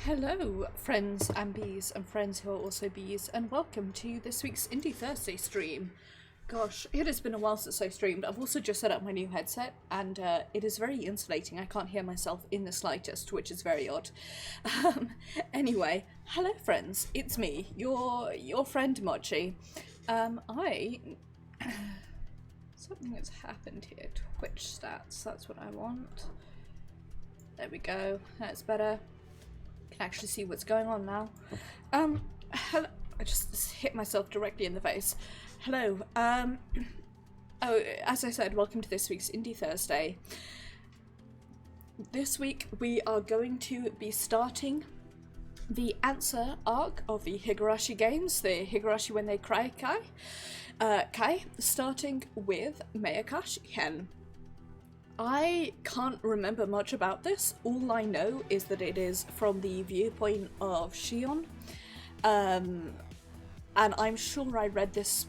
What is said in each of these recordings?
Hello, friends and bees, and friends who are also bees, and welcome to this week's Indie Thursday stream. Gosh, it has been a while since I streamed. I've also just set up my new headset, and it is very insulating. I can't hear myself in the slightest, which is very odd. Anyway, hello, friends. It's me, your friend Mochi. I something has happened here. Twitch stats. That's what I want. There we go. That's better. Can actually see what's going on now. Hello. I just hit myself directly in the face. Hello. Oh, as I said, welcome to this week's Indie Thursday. This week we are going to be starting the answer arc of the Higurashi games, the Higurashi when they cry Kai, starting with meakashi-hen. I can't remember much about this. All I know is that it is from the viewpoint of Shion. And I'm sure I read this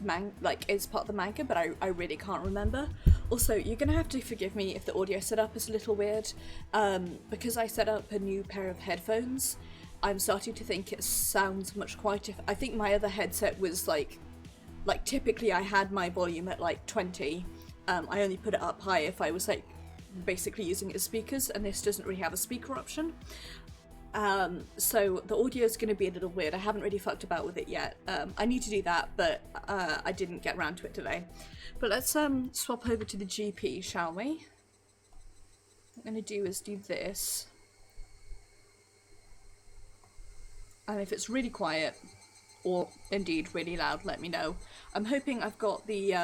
it's part of the manga, but I really can't remember. Also, you're gonna have to forgive me if the audio setup is a little weird. Because I set up a new pair of headphones, I'm starting to think it sounds much quieter. I think my other headset was like typically I had my volume at like 20. I only put it up high if I was like basically using it as speakers, and this doesn't really have a speaker option. So the audio is going to be a little weird. I haven't really fucked about with it yet. I need to do that, but I didn't get around to it today. But let's swap over to the GP, shall we? What I'm going to do is do this. And if it's really quiet, or indeed really loud, let me know. I'm hoping I've got the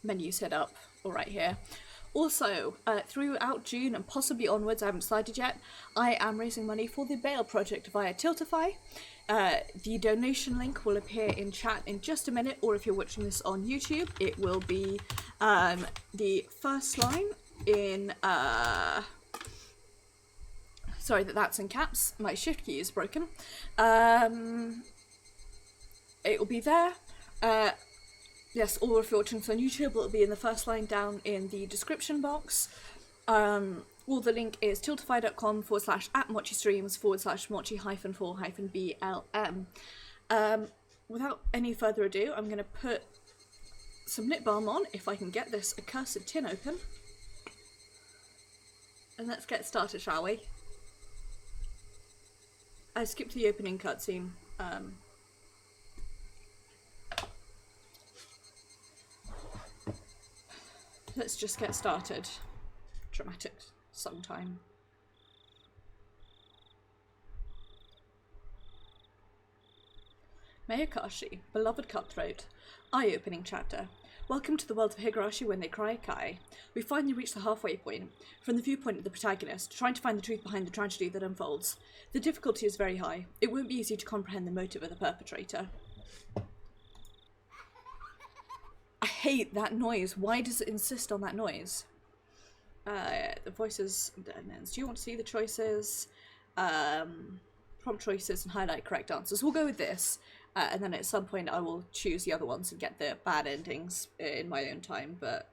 menu set up all right here. Also, throughout June and possibly onwards, I haven't decided yet, I am raising money for the Bail Project via Tiltify. The donation link will appear in chat in just a minute, or if you're watching this on YouTube, it will be the first line in... Sorry, that's in caps. My shift key is broken. It will be there. Yes, or if you're watching this on YouTube, it'll be in the first line down in the description box. Or the link is tiltify.com/@mochistreams/mochi-4-BLM. Without any further ado, I'm going to put some lip balm on, if I can get this accursed tin open. And let's get started, shall we? I skipped the opening cutscene. Let's just get started. Dramatic song time. Meakashi, beloved cutthroat. Eye-opening chapter. Welcome to the world of Higurashi when they cry Kai. We finally reach the halfway point. From the viewpoint of the protagonist, trying to find the truth behind the tragedy that unfolds. The difficulty is very high. It won't be easy to comprehend the motive of the perpetrator. I hate that noise. Why does it insist on that noise? The voices and ends. Do you want to see the choices? Prompt choices and highlight correct answers. We'll go with this. And then at some point I will choose the other ones and get the bad endings in my own time. But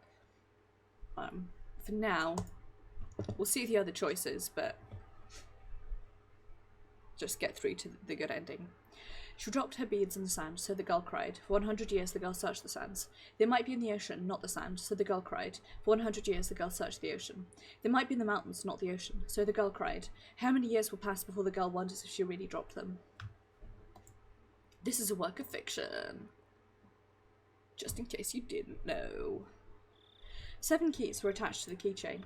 for now, we'll see the other choices, but just get through to the good ending. She dropped her beads in the sand, so the girl cried. For 100 years the girl searched the sands. They might be in the ocean, not the sand, so the girl cried. For 100 years the girl searched the ocean. They might be in the mountains, not the ocean, so the girl cried. How many years will pass before the girl wonders if she really dropped them? This is a work of fiction. Just in case you didn't know. 7 keys were attached to the keychain.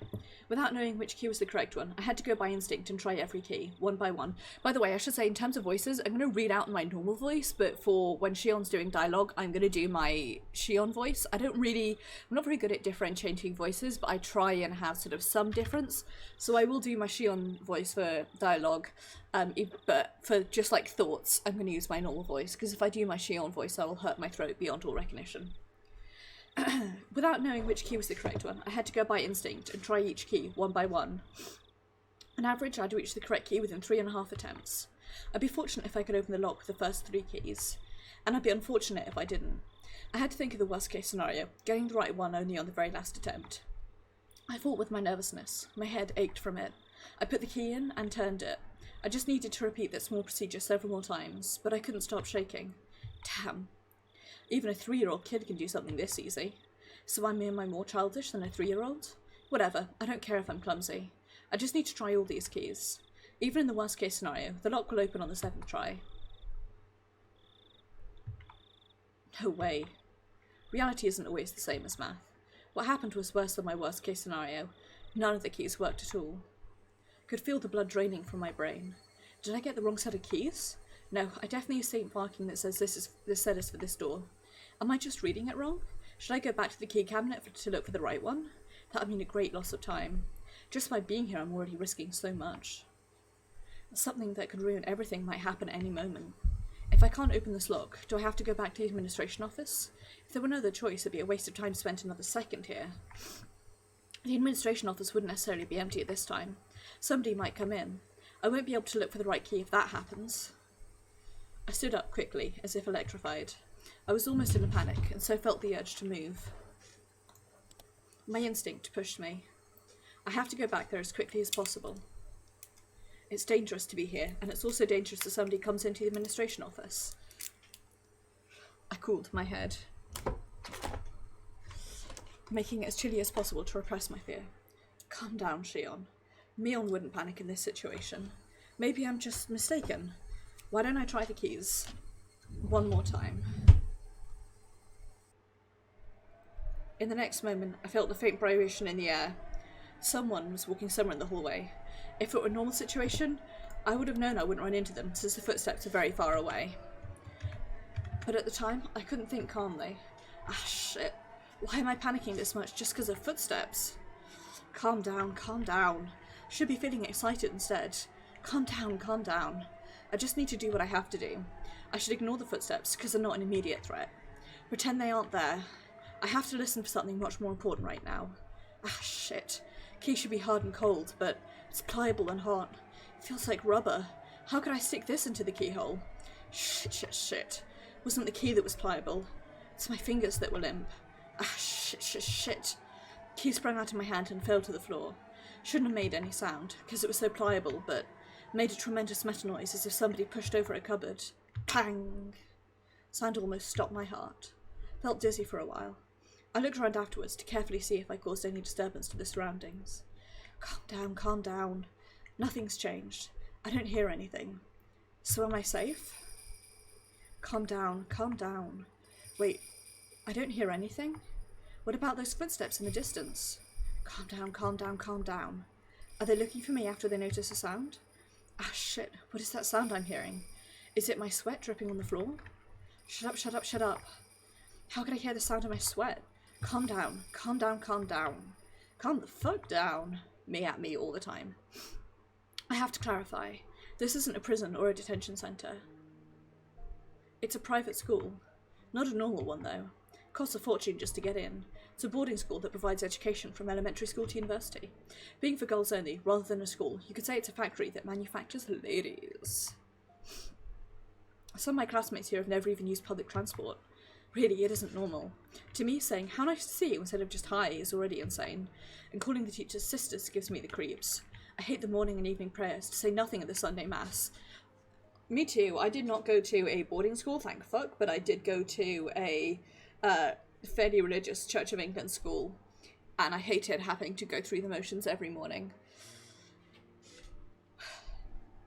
Without knowing which key was the correct one, I had to go by instinct and try every key, one by one. By the way, I should say, in terms of voices, I'm going to read out in my normal voice, but for when Shion's doing dialogue, I'm going to do my Shion voice. I'm not very good at differentiating voices, but I try and have sort of some difference. So I will do my Shion voice for dialogue, but for just like thoughts, I'm going to use my normal voice, because if I do my Shion voice, I will hurt my throat beyond all recognition. Without knowing which key was the correct one, I had to go by instinct and try each key, one by one. On average, I'd reach the correct key within 3.5 attempts. I'd be fortunate if I could open the lock with the first 3 keys, and I'd be unfortunate if I didn't. I had to think of the worst case scenario, getting the right one only on the very last attempt. I fought with my nervousness. My head ached from it. I put the key in and turned it. I just needed to repeat that small procedure several more times, but I couldn't stop shaking. Damn. Even a 3-year-old kid can do something this easy. So am I more childish than a 3-year-old? Whatever, I don't care if I'm clumsy. I just need to try all these keys. Even in the worst case scenario, the lock will open on the 7th try. No way. Reality isn't always the same as math. What happened was worse than my worst case scenario. None of the keys worked at all. Could feel the blood draining from my brain. Did I get the wrong set of keys? No, I definitely see marking that says this set is for this door. Am I just reading it wrong? Should I go back to the key cabinet to look for the right one? That would mean a great loss of time. Just by being here, I'm already risking so much. Something that could ruin everything might happen at any moment. If I can't open this lock, do I have to go back to the administration office? If there were no other choice, it'd be a waste of time spent another second here. The administration office wouldn't necessarily be empty at this time. Somebody might come in. I won't be able to look for the right key if that happens. I stood up quickly, as if electrified. I was almost in a panic, and so felt the urge to move. My instinct pushed me. I have to go back there as quickly as possible. It's dangerous to be here, and it's also dangerous if somebody comes into the administration office. I cooled my head, making it as chilly as possible to repress my fear. Calm down, Shion. Mion wouldn't panic in this situation. Maybe I'm just mistaken. Why don't I try the keys? One more time. In the next moment, I felt the faint vibration in the air. Someone was walking somewhere in the hallway. If it were a normal situation, I would have known I wouldn't run into them, since the footsteps are very far away. But at the time, I couldn't think calmly. Ah, shit. Why am I panicking this much just because of footsteps? Calm down, calm down. Should be feeling excited instead. Calm down, calm down. I just need to do what I have to do. I should ignore the footsteps, because they're not an immediate threat. Pretend they aren't there. I have to listen for something much more important right now. Ah, shit. Key should be hard and cold, but it's pliable and hot. It feels like rubber. How could I stick this into the keyhole? Shit, shit, shit. It wasn't the key that was pliable. It's my fingers that were limp. Ah, shit, shit, shit. Key sprang out of my hand and fell to the floor. Shouldn't have made any sound, because it was so pliable, but made a tremendous metal noise as if somebody pushed over a cupboard. Pang! Sound almost stopped my heart. Felt dizzy for a while. I looked around afterwards to carefully see if I caused any disturbance to the surroundings. Calm down, calm down. Nothing's changed. I don't hear anything. So am I safe? Calm down, calm down. Wait, I don't hear anything? What about those footsteps in the distance? Calm down, calm down, calm down. Are they looking for me after they notice a sound? Ah, shit. What is that sound I'm hearing? Is it my sweat dripping on the floor? Shut up, shut up, shut up. How could I hear the sound of my sweat? Calm down, calm down, calm down. Calm the fuck down. Me at me all the time. I have to clarify. This isn't a prison or a detention centre. It's a private school. Not a normal one, though. Costs a fortune just to get in. It's a boarding school that provides education from elementary school to university. Being for girls only, rather than a school, you could say it's a factory that manufactures ladies. Some of my classmates here have never even used public transport. Really, it isn't normal. To me, saying, "How nice to see you," instead of just "hi" is already insane. And calling the teachers sisters gives me the creeps. I hate the morning and evening prayers, to say nothing of the Sunday Mass. Me too. I did not go to a boarding school, thank fuck, but I did go to a fairly religious Church of England school, and I hated having to go through the motions every morning.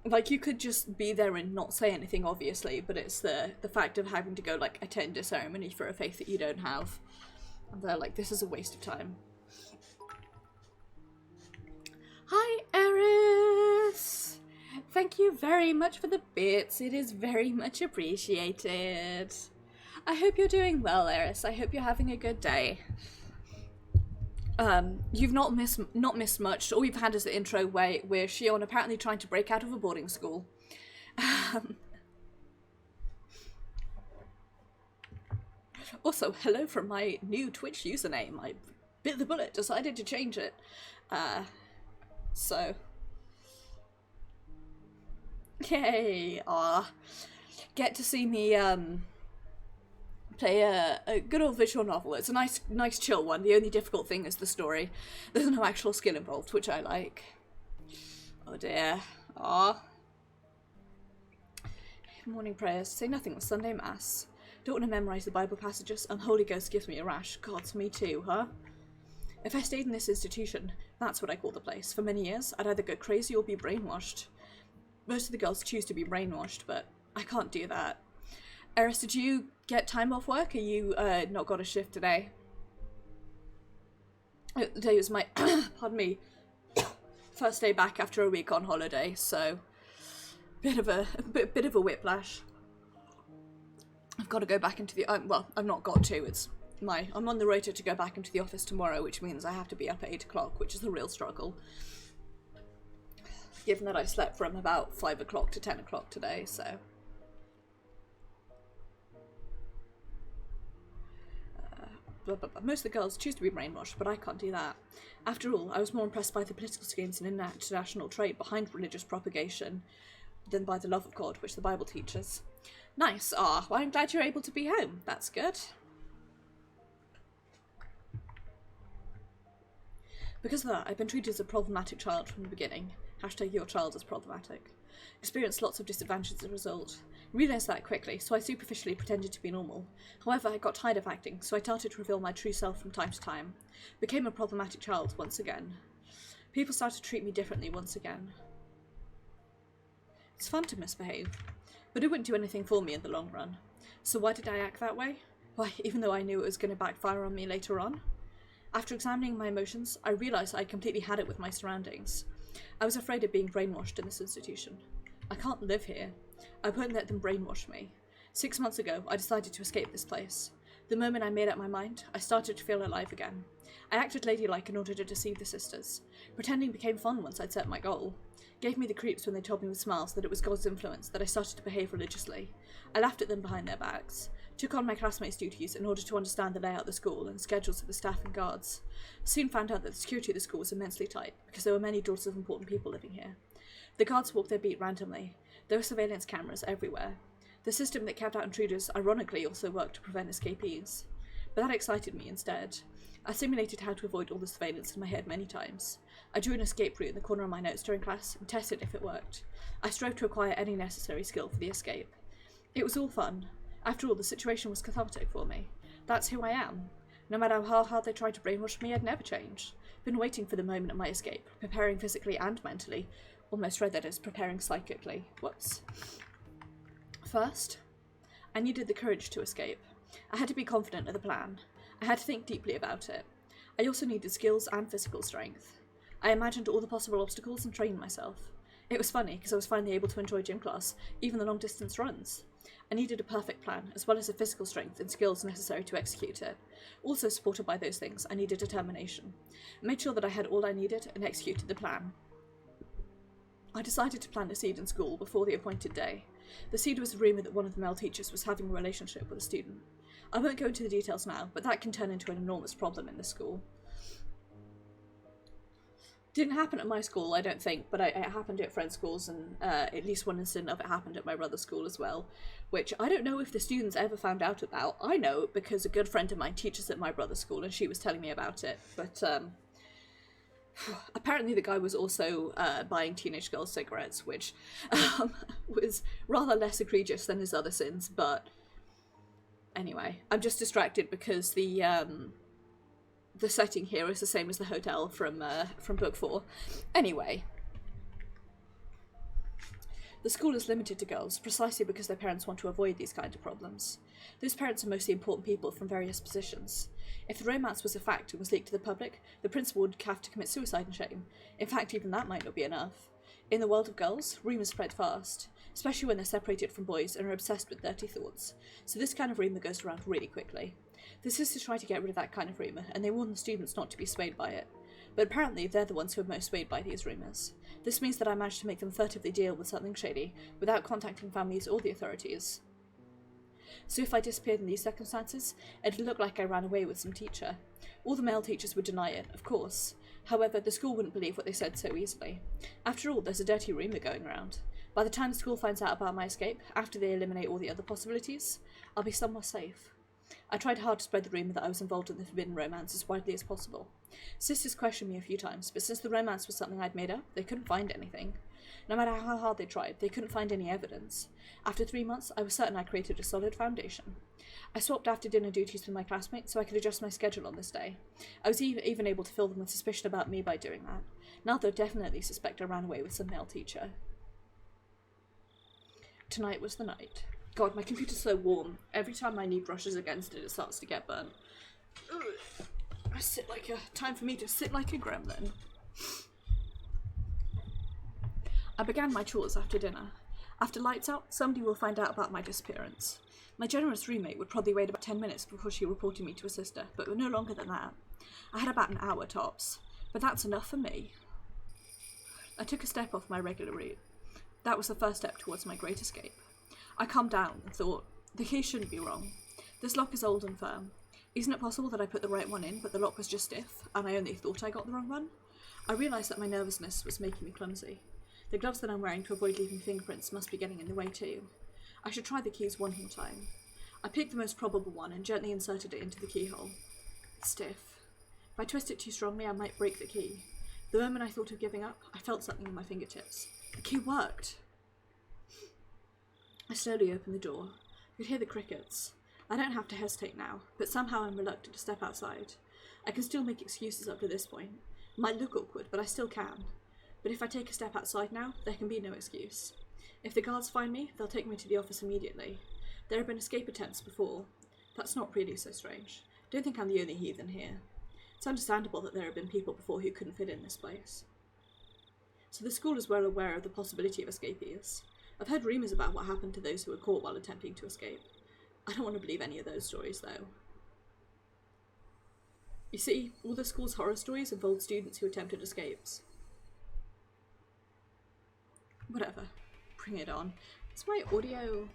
Like, you could just be there and not say anything, obviously, but it's the fact of having to go, like, attend a ceremony for a faith that you don't have. And they're like, this is a waste of time. Hi, Eris! Thank you very much for the bits. It is very much appreciated. I hope you're doing well, Eris. I hope you're having a good day. You've not missed much. All we've had is the intro where Shion apparently trying to break out of a boarding school. Also, hello from my new Twitch username. I bit the bullet, decided to change it. So. Yay! Get to see me, play a good old visual novel. It's a nice chill one. The only difficult thing is the story. There's no actual skill involved, which I like. Oh dear. Ah. Morning prayers. Say nothing with Sunday Mass. Don't want to memorise the Bible passages, and Holy Ghost gives me a rash. God, me too, huh? If I stayed in this institution, that's what I call the place, for many years, I'd either go crazy or be brainwashed. Most of the girls choose to be brainwashed, but I can't do that. Eris, did you get time off work? Or you not got a shift today? Today was my, pardon me, first day back after a week on holiday, so bit of a whiplash. I've got to go back into the, well, I've not got to, I'm on the rotor to go back into the office tomorrow, which means I have to be up at 8 o'clock, which is a real struggle. Given that I slept from about 5 o'clock to 10 o'clock today, so. Most of the girls choose to be brainwashed, but I can't do that. After all, I was more impressed by the political schemes and international trade behind religious propagation than by the love of God, which the Bible teaches. Nice. Ah, well, I'm glad you're able to be home. That's good. Because of that, I've been treated as a problematic child from the beginning. Hashtag your child is problematic. Experienced lots of disadvantages as a result. Realised that quickly, so I superficially pretended to be normal. However, I got tired of acting, so I started to reveal my true self from time to time. Became a problematic child once again. People started to treat me differently once again. It's fun to misbehave, but it wouldn't do anything for me in the long run. So why did I act that way? Why, even though I knew it was going to backfire on me later on? After examining my emotions, I realised I completely had it with my surroundings. I was afraid of being brainwashed in this institution. I can't live here. I won't let them brainwash me. 6 months ago, I decided to escape this place. The moment I made up my mind, I started to feel alive again. I acted ladylike in order to deceive the sisters. Pretending became fun once I'd set my goal. Gave me the creeps when they told me with smiles that it was God's influence that I started to behave religiously. I laughed at them behind their backs. Took on my classmates' duties in order to understand the layout of the school and schedules of the staff and guards. Soon found out that the security of the school was immensely tight, because there were many daughters of important people living here. The guards walked their beat randomly. There were surveillance cameras everywhere. The system that kept out intruders ironically also worked to prevent escapees. But that excited me instead. I simulated how to avoid all the surveillance in my head many times. I drew an escape route in the corner of my notes during class and tested if it worked. I strove to acquire any necessary skill for the escape. It was all fun. After all, the situation was cathartic for me. That's who I am. No matter how hard they tried to brainwash me, I'd never change. Been waiting for the moment of my escape, preparing physically and mentally. Almost read that as preparing psychically. Whoops. First, I needed the courage to escape. I had to be confident of the plan. I had to think deeply about it. I also needed skills and physical strength. I imagined all the possible obstacles and trained myself. It was funny because I was finally able to enjoy gym class, even the long distance runs. I needed a perfect plan, as well as the physical strength and skills necessary to execute it. Also supported by those things, I needed determination. I made sure that I had all I needed and executed the plan. I decided to plant a seed in school before the appointed day. The seed was a rumour that one of the male teachers was having a relationship with a student. I won't go into the details now, but that can turn into an enormous problem in this school. Didn't happen at my school, I don't think, but it happened at friends' schools, and at least one incident of it happened at my brother's school as well, which I don't know if the students ever found out about. I know because a good friend of mine teaches at my brother's school, and she was telling me about it, but apparently the guy was also buying teenage girls cigarettes, which was rather less egregious than his other sins, but anyway, I'm just distracted because the setting here is the same as the hotel from book 4. Anyway, the school is limited to girls precisely because their parents want to avoid these kind of problems. Those parents are mostly important people from various positions. If the romance was a fact and was leaked to the public, the principal would have to commit suicide in shame. In fact, even that might not be enough. In the world of girls, rumours spread fast, especially when they're separated from boys and are obsessed with dirty thoughts, so this kind of rumour goes around really quickly. The sisters try to get rid of that kind of rumour, and they warn the students not to be swayed by it. But apparently they're the ones who are most swayed by these rumours. This means that I managed to make them furtively deal with something shady, without contacting families or the authorities. So if I disappeared in these circumstances, it'd look like I ran away with some teacher. All the male teachers would deny it, of course. However, the school wouldn't believe what they said so easily. After all, there's a dirty rumour going around. By the time the school finds out about my escape, after they eliminate all the other possibilities, I'll be somewhere safe. I tried hard to spread the rumour that I was involved in the forbidden romance as widely as possible. Sisters questioned me a few times, but since the romance was something I'd made up, they couldn't find anything. No matter how hard they tried, they couldn't find any evidence. After 3 months, I was certain I created a solid foundation. I swapped after-dinner duties with my classmates so I could adjust my schedule on this day. I was even able to fill them with suspicion about me by doing that. Now they'll definitely suspect I ran away with some male teacher. Tonight was the night. God, my computer's so warm. Every time my knee brushes against it, it starts to get burnt. Ugh. Time for me to sit like a gremlin. I began my chores after dinner. After lights out, somebody will find out about my disappearance. My generous roommate would probably wait about 10 minutes before she reported me to her sister, but no longer than that. I had about an hour tops, but that's enough for me. I took a step off my regular route. That was the first step towards my great escape. I calmed down and thought, the key shouldn't be wrong. This lock is old and firm. Isn't it possible that I put the right one in, but the lock was just stiff, and I only thought I got the wrong one? I realised that my nervousness was making me clumsy. The gloves that I'm wearing to avoid leaving fingerprints must be getting in the way too. I should try the keys one more time. I picked the most probable one and gently inserted it into the keyhole. It's stiff. If I twist it too strongly, I might break the key. The moment I thought of giving up, I felt something on my fingertips. The key worked! I slowly opened the door. I could hear the crickets. I don't have to hesitate now, but somehow I'm reluctant to step outside. I can still make excuses up to this point. It might look awkward, but I still can. But if I take a step outside now, there can be no excuse. If the guards find me, they'll take me to the office immediately. There have been escape attempts before. That's not really so strange. Don't think I'm the only heathen here. It's understandable that there have been people before who couldn't fit in this place. So the school is well aware of the possibility of escapees. I've heard rumours about what happened to those who were caught while attempting to escape. I don't want to believe any of those stories, though. You see, all the school's horror stories involved students who attempted escapes. Whatever. Bring it on. Is my audio...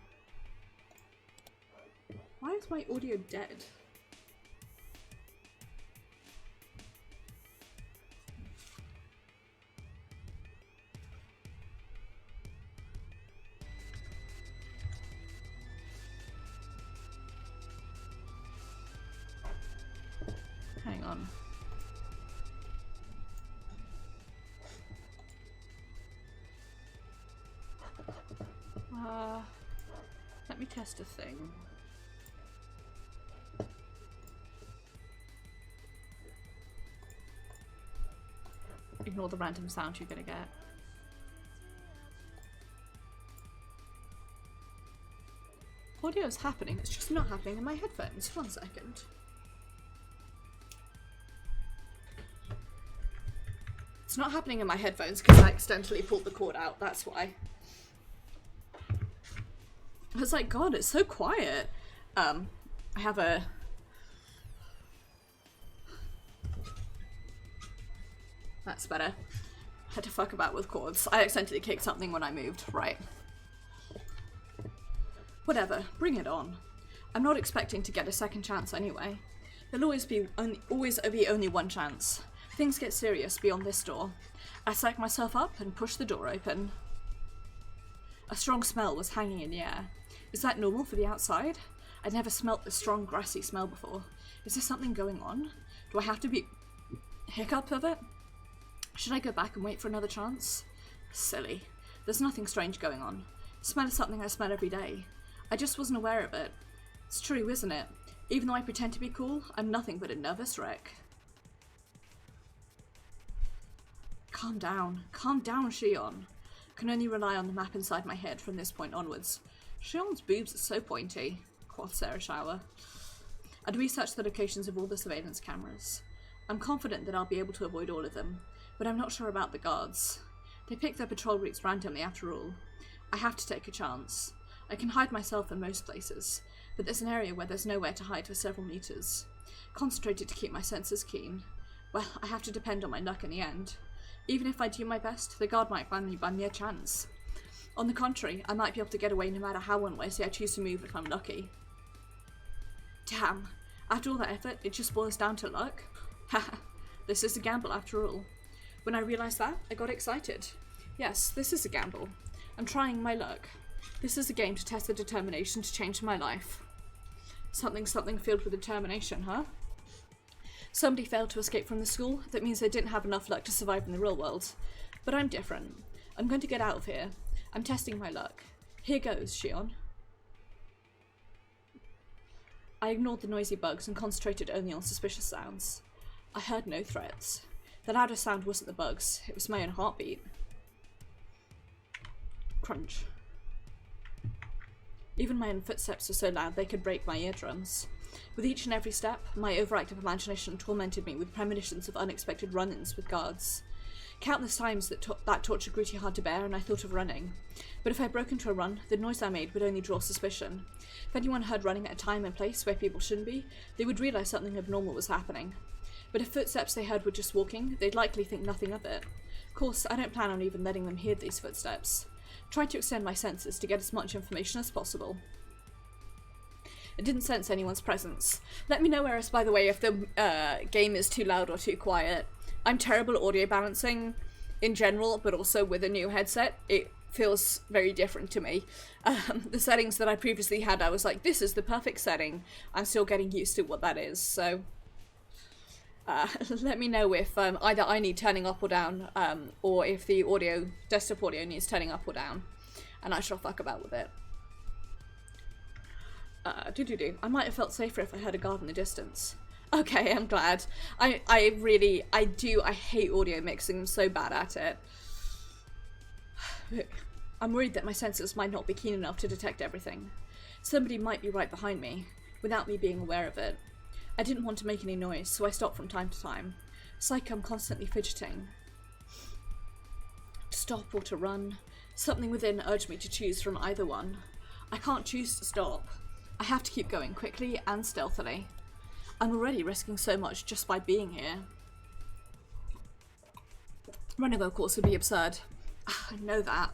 Why is my audio dead? Hang on. Let me test a thing. Ignore the random sound you're gonna get. Audio's happening, it's just not happening in my headphones. 1 second. It's not happening in my headphones because I accidentally pulled the cord out, that's why. I was like, God, it's so quiet. I have a... That's better. Had to fuck about with cords. I accidentally kicked something when I moved. Right. Whatever. Bring it on. I'm not expecting to get a second chance anyway. There'll always be only one chance. Things get serious beyond this door. I psych myself up and push the door open. A strong smell was hanging in the air. Is that normal for the outside? I'd never smelt this strong grassy smell before. Is there something going on? Do I have to be hiccup of it? Should I go back and wait for another chance? Silly. There's nothing strange going on. Smell is something I smell every day. I just wasn't aware of it. It's true, isn't it? Even though I pretend to be cool, I'm nothing but a nervous wreck. Calm down, Shion. Can only rely on the map inside my head from this point onwards. Shion's boobs are so pointy, quoth Sarah Shower. I'd researched the locations of all the surveillance cameras. I'm confident that I'll be able to avoid all of them, but I'm not sure about the guards. They pick their patrol routes randomly after all. I have to take a chance. I can hide myself in most places, but there's an area where there's nowhere to hide for several meters. Concentrated to keep my senses keen. Well, I have to depend on my luck in the end. Even if I do my best, the guard might find me by mere chance. On the contrary, I might be able to get away no matter how unwisely I choose to move if I'm lucky. Damn, after all that effort, it just boils down to luck? Haha, this is a gamble after all. When I realised that, I got excited. Yes, this is a gamble. I'm trying my luck. This is a game to test the determination to change my life. Something filled with determination, huh? Somebody failed to escape from the school. That means they didn't have enough luck to survive in the real world. But I'm different. I'm going to get out of here. I'm testing my luck. Here goes, Shion. I ignored the noisy bugs and concentrated only on suspicious sounds. I heard no threats. The loudest sound wasn't the bugs, it was my own heartbeat. Crunch. Even my own footsteps were so loud they could break my eardrums. With each and every step, my overactive imagination tormented me with premonitions of unexpected run-ins with guards. Countless times that torture grew too hard to bear and I thought of running. But if I broke into a run, the noise I made would only draw suspicion. If anyone heard running at a time and place where people shouldn't be, they would realise something abnormal was happening. But if footsteps they heard were just walking, they'd likely think nothing of it. Of course, I don't plan on even letting them hear these footsteps. Try to extend my senses to get as much information as possible. I didn't sense anyone's presence. Let me know, Eris, by the way, if the game is too loud or too quiet. I'm terrible at audio balancing in general, but also with a new headset, it feels very different to me. The settings that I previously had, I was like, this is the perfect setting. I'm still getting used to what that is, so let me know if either I need turning up or down, or if the desktop audio needs turning up or down, and I shall fuck about with it. I might have felt safer if I heard a guard in the distance. Okay, I'm glad. I hate audio mixing, I'm so bad at it. I'm worried that my senses might not be keen enough to detect everything. Somebody might be right behind me, without me being aware of it. I didn't want to make any noise, so I stopped from time to time. It's like I'm constantly fidgeting. To stop or to run. Something within urged me to choose from either one. I can't choose to stop. I have to keep going quickly and stealthily. I'm already risking so much just by being here. Running, of course, would be absurd. I know that.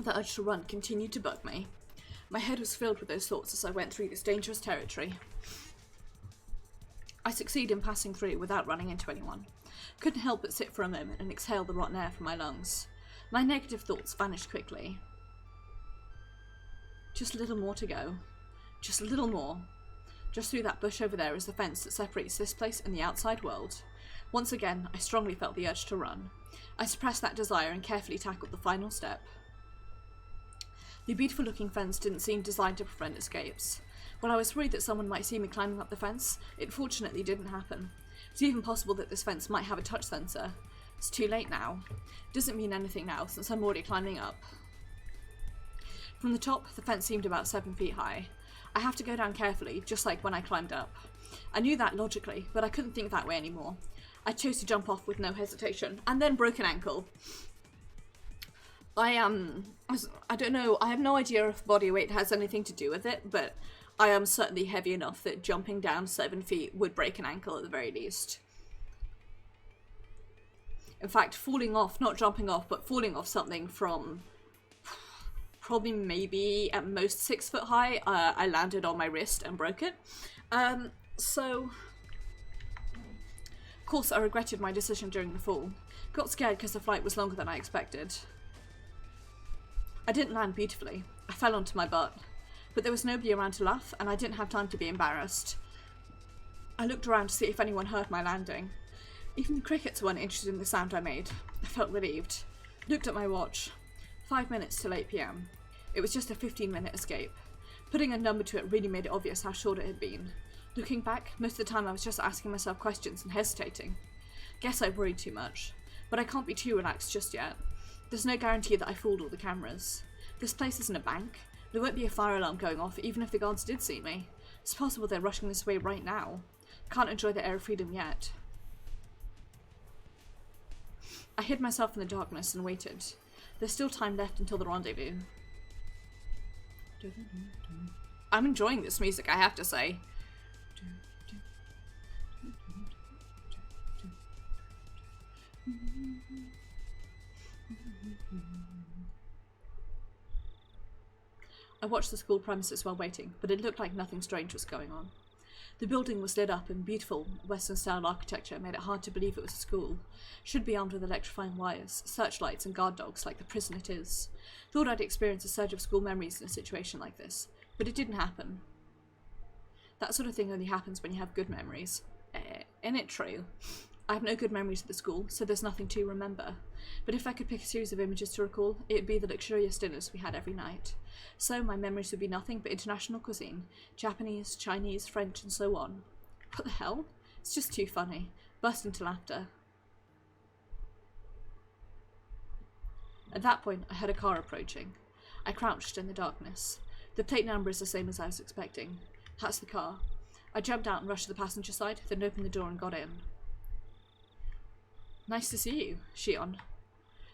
The urge to run continued to bug me. My head was filled with those thoughts as I went through this dangerous territory. I succeeded in passing through without running into anyone. Couldn't help but sit for a moment and exhale the rotten air from my lungs. My negative thoughts vanished quickly. Just a little more to go. Just a little more. Just through that bush over there is the fence that separates this place and the outside world. Once again, I strongly felt the urge to run. I suppressed that desire and carefully tackled the final step. The beautiful-looking fence didn't seem designed to prevent escapes. While I was worried that someone might see me climbing up the fence, it fortunately didn't happen. It's even possible that this fence might have a touch sensor. It's too late now. Doesn't mean anything now, since I'm already climbing up. From the top, the fence seemed about 7 feet high. I have to go down carefully, just like when I climbed up. I knew that logically, but I couldn't think that way anymore. I chose to jump off with no hesitation, and then broke an ankle. I don't know, I have no idea if body weight has anything to do with it, but I am certainly heavy enough that jumping down 7 feet would break an ankle at the very least. In fact, falling off, not jumping off, but falling off something from probably maybe at most 6 foot high, I landed on my wrist and broke it. So, of course I regretted my decision during the fall. Got scared because the flight was longer than I expected. I didn't land beautifully. I fell onto my butt. But there was nobody around to laugh, and I didn't have time to be embarrassed. I looked around to see if anyone heard my landing. Even the crickets weren't interested in the sound I made. I felt relieved. Looked at my watch. 5 minutes till 8 PM. It was just a 15-minute escape. Putting a number to it really made it obvious how short it had been. Looking back, most of the time I was just asking myself questions and hesitating. Guess I worried too much. But I can't be too relaxed just yet. There's no guarantee that I fooled all the cameras. This place isn't a bank. There won't be a fire alarm going off even if the guards did see me. It's possible they're rushing this way right now. Can't enjoy the air of freedom yet. I hid myself in the darkness and waited. There's still time left until the rendezvous. I'm enjoying this music, I have to say. I watched the school premises while waiting, but it looked like nothing strange was going on. The building was lit up and beautiful Western-style architecture made it hard to believe it was a school. Should be armed with electrifying wires, searchlights and guard dogs like the prison it is. Thought I'd experience a surge of school memories in a situation like this, but it didn't happen. That sort of thing only happens when you have good memories. Isn't it true? I have no good memories of the school, so there's nothing to remember. But if I could pick a series of images to recall, it would be the luxurious dinners we had every night. So my memories would be nothing but international cuisine, Japanese, Chinese, French, and so on. What the hell? It's just too funny. Burst into laughter. At that point, I heard a car approaching. I crouched in the darkness. The plate number is the same as I was expecting. That's the car. I jumped out and rushed to the passenger side, then opened the door and got in. Nice to see you, Shion.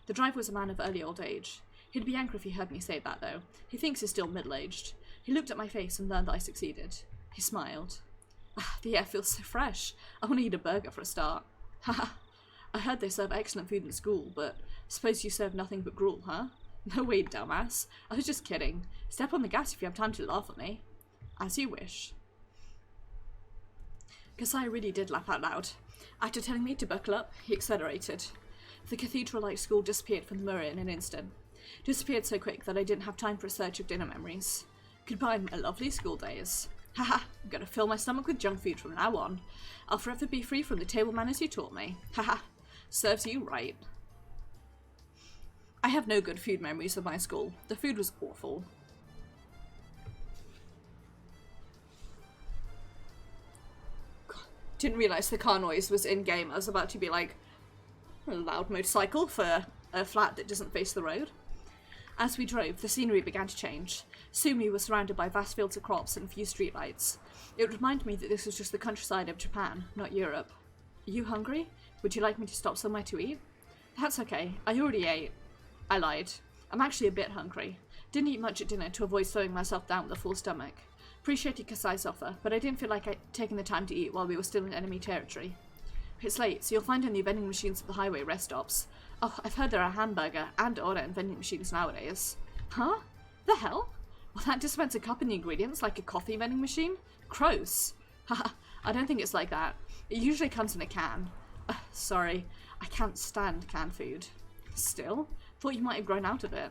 The driver was a man of early old age. He'd be angry if he heard me say that, though. He thinks he's still middle-aged. He looked at my face and learned that I succeeded. He smiled. Ah, the air feels so fresh. I want to eat a burger for a start. Haha. I heard they serve excellent food in school, but suppose you serve nothing but gruel, huh? No way, dumbass. I was just kidding. Step on the gas if you have time to laugh at me. As you wish. Kasai really did laugh out loud. After telling me to buckle up, he accelerated. The cathedral-like school disappeared from the mirror in an instant. Disappeared so quick that I didn't have time for a search of dinner memories. Goodbye, my lovely school days. Haha, I'm gonna fill my stomach with junk food from now on. I'll forever be free from the table manners you taught me. Haha, serves you right. I have no good food memories of my school. The food was awful. Didn't realise the car noise was in-game. I was about to be like, a loud motorcycle for a flat that doesn't face the road. As we drove, the scenery began to change. Soon we were surrounded by vast fields of crops and few streetlights. It reminded me that this was just the countryside of Japan, not Europe. Are you hungry? Would you like me to stop somewhere to eat? That's okay. I already ate. I lied. I'm actually a bit hungry. Didn't eat much at dinner to avoid slowing myself down with a full stomach. Appreciated Kasai's offer, but I didn't feel like taking the time to eat while we were still in enemy territory. It's late, so you'll find only vending machines at the highway rest stops. Oh, I've heard there are hamburger and order and vending machines nowadays. Huh? The hell? Will that dispense a cup and the ingredients like a coffee vending machine? Gross. Haha, I don't think it's like that. It usually comes in a can. Sorry, I can't stand canned food. Still? Thought you might have grown out of it.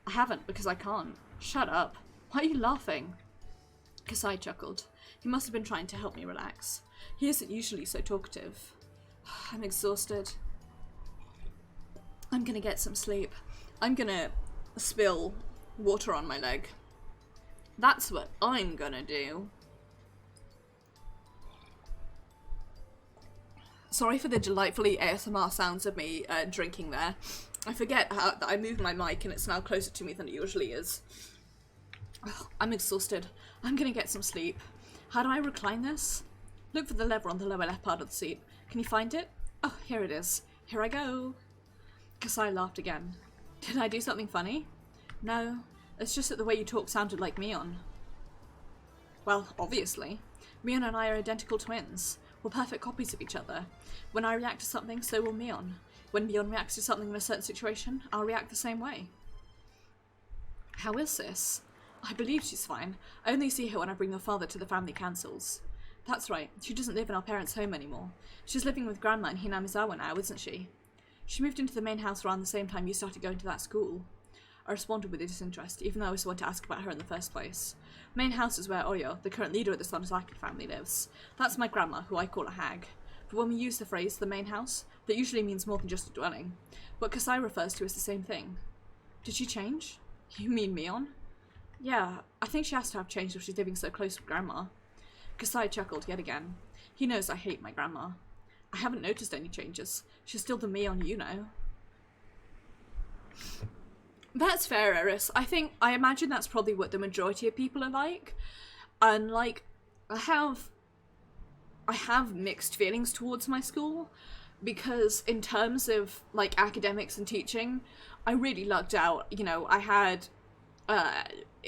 I haven't, because I can't. Shut up. Why are you laughing? Kasai chuckled. He must have been trying to help me relax. He isn't usually so talkative. I'm exhausted. I'm gonna get some sleep. I'm gonna spill water on my leg. That's what I'm gonna do. Sorry for the delightfully ASMR sounds of me drinking there. I forget that I moved my mic and it's now closer to me than it usually is. Oh, I'm exhausted. I'm gonna get some sleep. How do I recline this? Look for the lever on the lower left part of the seat. Can you find it? Oh, here it is. Here I go. Kasai laughed again. Did I do something funny? No, it's just that the way you talk sounded like Mion. Well, obviously. Mion and I are identical twins. We're perfect copies of each other. When I react to something, so will Mion. When Mion reacts to something in a certain situation, I'll react the same way. How is Sis? I believe she's fine. I only see her when I bring her father to the family councils. That's right, she doesn't live in our parents' home anymore. She's living with Grandma in Hinamizawa now, isn't she? She moved into the main house around the same time you started going to that school. I responded with disinterest, even though I was the one to ask about her in the first place. Main house is where Oyo, the current leader of the Sonozaki family, lives. That's my grandma, who I call a hag. But when we use the phrase, the main house, that usually means more than just a dwelling. What Kasai refers to as the same thing. Did she change? You mean Mion? Yeah, I think she has to have changed if she's living so close with Grandma. Kasai chuckled yet again. He knows I hate my grandma. I haven't noticed any changes. She's still the Mion you know. That's fair, Eris. I imagine that's probably what the majority of people are like. And, like, I have mixed feelings towards my school, because in terms of, like, academics and teaching, I really lucked out. You know, I had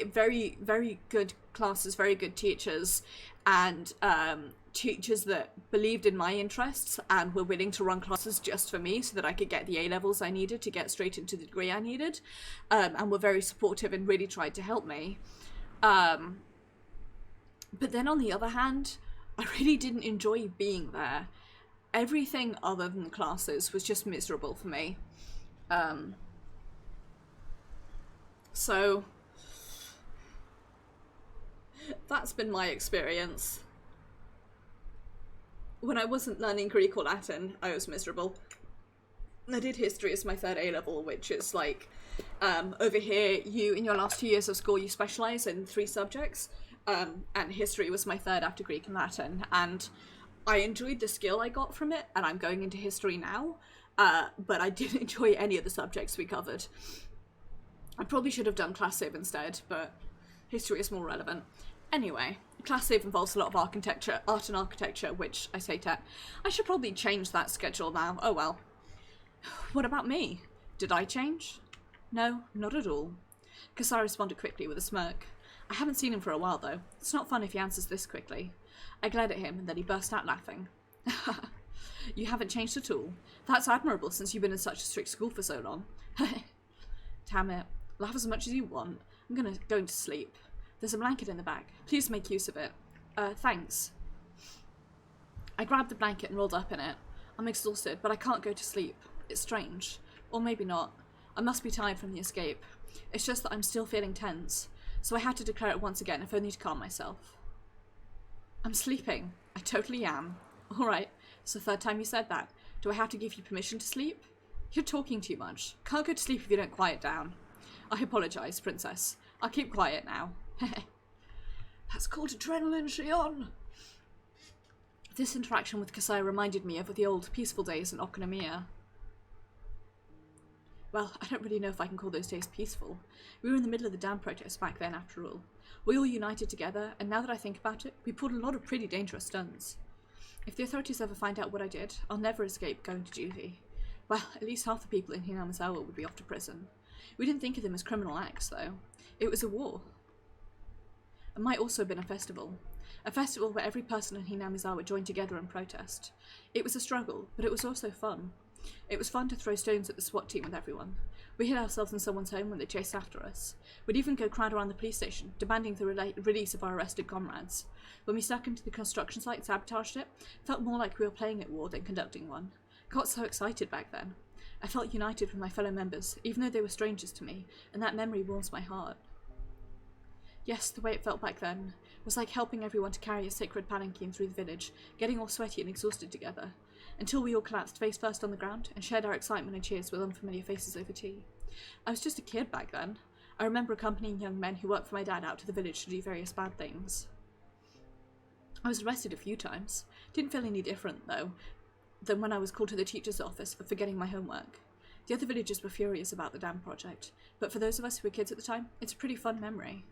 very, very good classes, very good teachers, and teachers that believed in my interests and were willing to run classes just for me so that I could get the A-levels I needed to get straight into the degree I needed, and were very supportive and really tried to help me. But then on the other hand, I really didn't enjoy being there. Everything other than classes was just miserable for me. So that's been my experience. when I wasn't learning Greek or Latin, I was miserable. I did history as my third A-level, which is like, over here, you, in your last 2 years of school, you specialise in 3 subjects, and history was my third after Greek and Latin, and I enjoyed the skill I got from it, and I'm going into history now, but I didn't enjoy any of the subjects we covered. I probably should have done Class Civ instead, but history is more relevant. Anyway, Class Civ involves a lot of art and architecture, which I say to, I should probably change that schedule now. Oh well. What about me? Did I change? No, not at all. Kasai responded quickly with a smirk. I haven't seen him for a while though. It's not fun if he answers this quickly. I glared at him and then he burst out laughing. You haven't changed at all. That's admirable since you've been in such a strict school for so long. Damn it. Laugh as much as you want. I'm going to sleep. There's a blanket in the bag. Please make use of it. Thanks. I grabbed the blanket and rolled up in it. I'm exhausted, but I can't go to sleep. It's strange. Or maybe not. I must be tired from the escape. It's just that I'm still feeling tense. So I had to declare it once again, if only to calm myself. I'm sleeping. I totally am. Alright, it's the third time you said that. Do I have to give you permission to sleep? You're talking too much. Can't go to sleep if you don't quiet down. I apologise, Princess. I'll keep quiet now. That's called adrenaline, Shion. This interaction with Kasai reminded me of the old peaceful days in Okinomiya. Well, I don't really know if I can call those days peaceful. We were in the middle of the dam protest back then, after all. We all united together, and now that I think about it, we pulled a lot of pretty dangerous stunts. If the authorities ever find out what I did, I'll never escape going to juvie. Well, at least half the people in Hinamizawa would be off to prison. We didn't think of them as criminal acts, though. It was a war. It might also have been a festival. A festival where every person in Hinamizawa joined together in protest. It was a struggle, but it was also fun. It was fun to throw stones at the SWAT team with everyone. We hid ourselves in someone's home when they chased after us. We'd even go crowd around the police station, demanding the release of our arrested comrades. When we stuck into the construction site and sabotaged it, it felt more like we were playing at war than conducting one. I got so excited back then. I felt united with my fellow members, even though they were strangers to me, and that memory warms my heart. Yes, the way it felt back then was like helping everyone to carry a sacred palanquin through the village, getting all sweaty and exhausted together, until we all collapsed face first on the ground and shared our excitement and cheers with unfamiliar faces over tea. I was just a kid back then. I remember accompanying young men who worked for my dad out to the village to do various bad things. I was arrested a few times. Didn't feel any different, though, than when I was called to the teacher's office for forgetting my homework. The other villagers were furious about the dam project, but for those of us who were kids at the time, it's a pretty fun memory.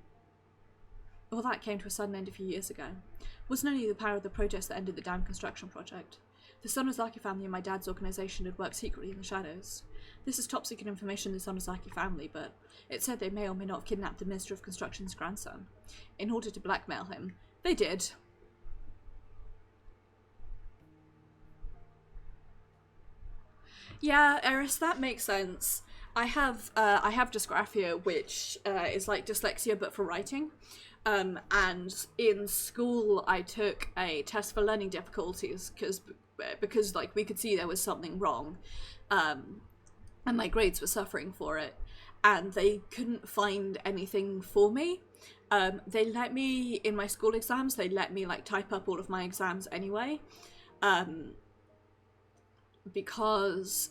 All that came to a sudden end a few years ago. It wasn't only the power of the protest that ended the dam construction project. The Sonozaki family and my dad's organisation had worked secretly in the shadows. This is top secret information in the Sonozaki family, but it said they may or may not have kidnapped the Minister of Construction's grandson. In order to blackmail him, they did. Yeah, Eris, that makes sense. I have dysgraphia, which is like dyslexia but for writing. And in school I took a test for learning difficulties because like we could see there was something wrong, and my grades were suffering for it, and they couldn't find anything for me. They let me, in my school exams, they let me like type up all of my exams anyway, because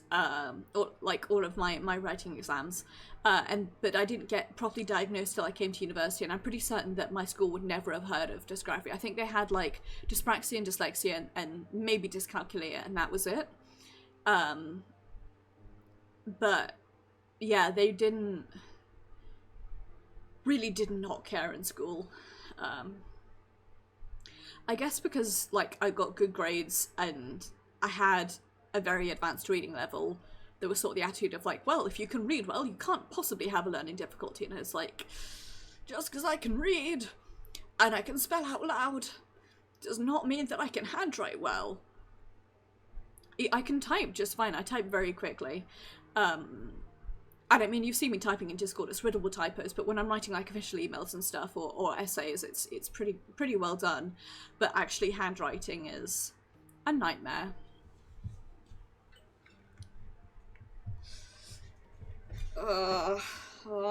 like all of my writing exams, but I didn't get properly diagnosed till I came to university, and I'm pretty certain that my school would never have heard of dysgraphia. I think they had like dyspraxia and dyslexia and maybe dyscalculia, and that was it. But yeah, they did not care in school. I guess because like I got good grades and I had a very advanced reading level, there was sort of the attitude of like, well, if you can read well, you can't possibly have a learning difficulty. And it's like, just because I can read and I can spell out loud does not mean that I can handwrite well. I can type just fine. I type very quickly. And I mean, you've seen me typing in Discord, it's riddled with typos, but when I'm writing like official emails and stuff or essays, it's pretty well done. But actually handwriting is a nightmare. Oh,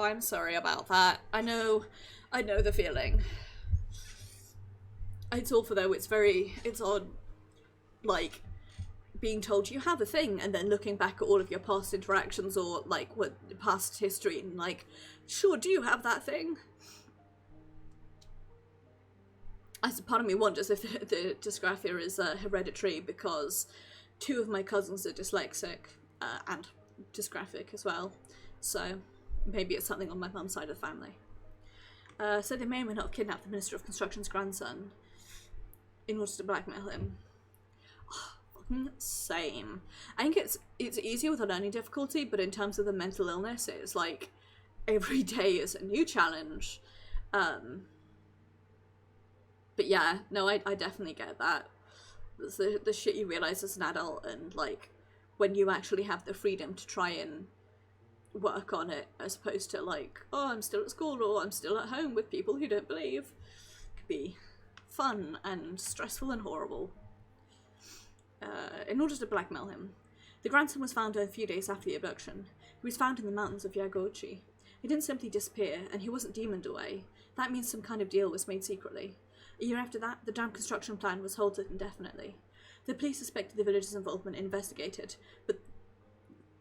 I'm sorry about that. I know the feeling. It's awful though, it's odd. like, being told you have a thing, and then looking back at all of your past interactions or, like, what past history, and, like, sure, do you have that thing? Part of me wonders if the dysgraphia is hereditary, because 2 of my cousins are dyslexic and dysgraphic as well, so maybe it's something on my mum's side of the family. So they may or may not have kidnapped the Minister of Construction's grandson in order to blackmail him. Oh, fucking same. I think it's easier with a learning difficulty, but in terms of the mental illness, it's like every day is a new challenge. But yeah, no, I definitely get that. It's the shit you realise as an adult, and like when you actually have the freedom to try and work on it, as opposed to like, oh, I'm still at school or I'm still at home with people who don't believe. It could be fun and stressful and horrible. In order to blackmail him, the grandson was found a few days after the abduction. He was found in the mountains of Higurashi. He didn't simply disappear, and he wasn't demoned away. That means some kind of deal was made secretly. A year after that, the dam construction plan was halted indefinitely. The police suspected the village's involvement and investigated, but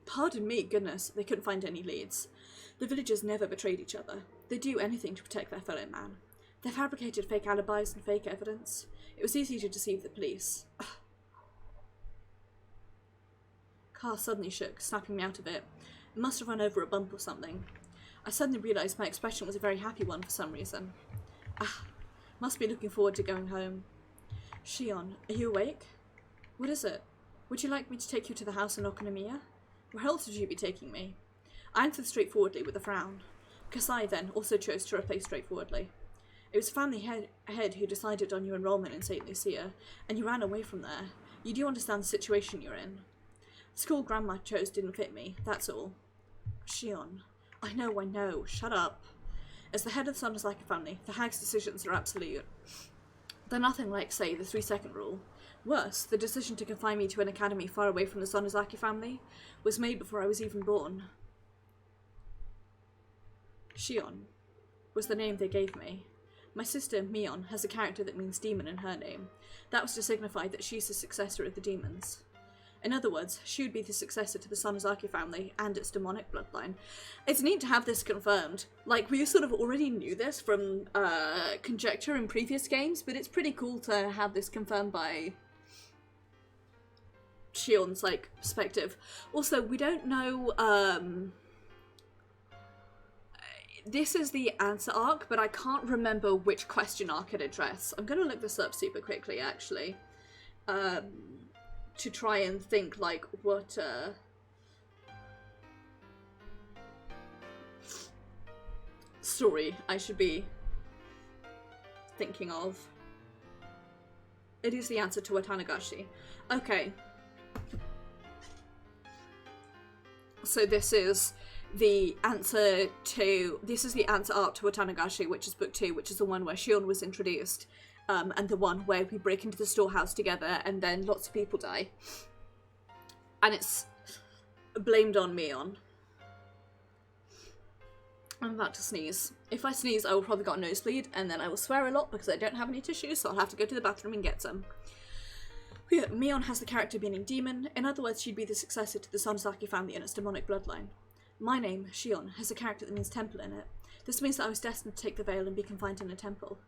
pardon me, goodness, they couldn't find any leads. The villagers never betrayed each other. They do anything to protect their fellow man. They fabricated fake alibis and fake evidence. It was easy to deceive the police. Car suddenly shook, snapping me out of it. It must have run over a bump or something. I suddenly realised my expression was a very happy one for some reason. Must be looking forward to going home. Shion, are you awake? What is it? Would you like me to take you to the house in Okinomiya? Where else would you be taking me? I answered straightforwardly with a frown. Kasai then also chose to replace straightforwardly. It was family head who decided on your enrollment in St. Lucia, and you ran away from there. You do understand the situation you're in. The school grandma chose didn't fit me, that's all. Shion. I know. Shut up. As the head of the Sonozaki family, the hag's decisions are absolute. They're nothing like, say, the 3-second rule. Worse, the decision to confine me to an academy far away from the Sonozaki family was made before I was even born. Shion was the name they gave me. My sister, Mion, has a character that means demon in her name. That was to signify that she's the successor of the demons. In other words, she would be the successor to the Sonozaki family and its demonic bloodline. It's neat to have this confirmed. Like, we sort of already knew this from conjecture in previous games, but it's pretty cool to have this confirmed by Shion's, like, perspective. Also, we don't know, this is the answer arc, but I can't remember which question arc it addressed. I'm gonna look this up super quickly, actually. To try and think, like, what, story I should be thinking of. It is the answer to Watanagashi. Okay. So this is the answer arc to Watanagashi, which is book 2, which is the one where Shion was introduced. And the one where we break into the storehouse together and then lots of people die. And it's blamed on Mion. I'm about to sneeze. If I sneeze, I will probably got a nosebleed, and then I will swear a lot because I don't have any tissues, so I'll have to go to the bathroom and get some. Yeah, Mion has the character meaning demon. In other words, she'd be the successor to the Sonozaki family and its demonic bloodline. My name, Shion, has a character that means temple in it. This means that I was destined to take the veil and be confined in a temple.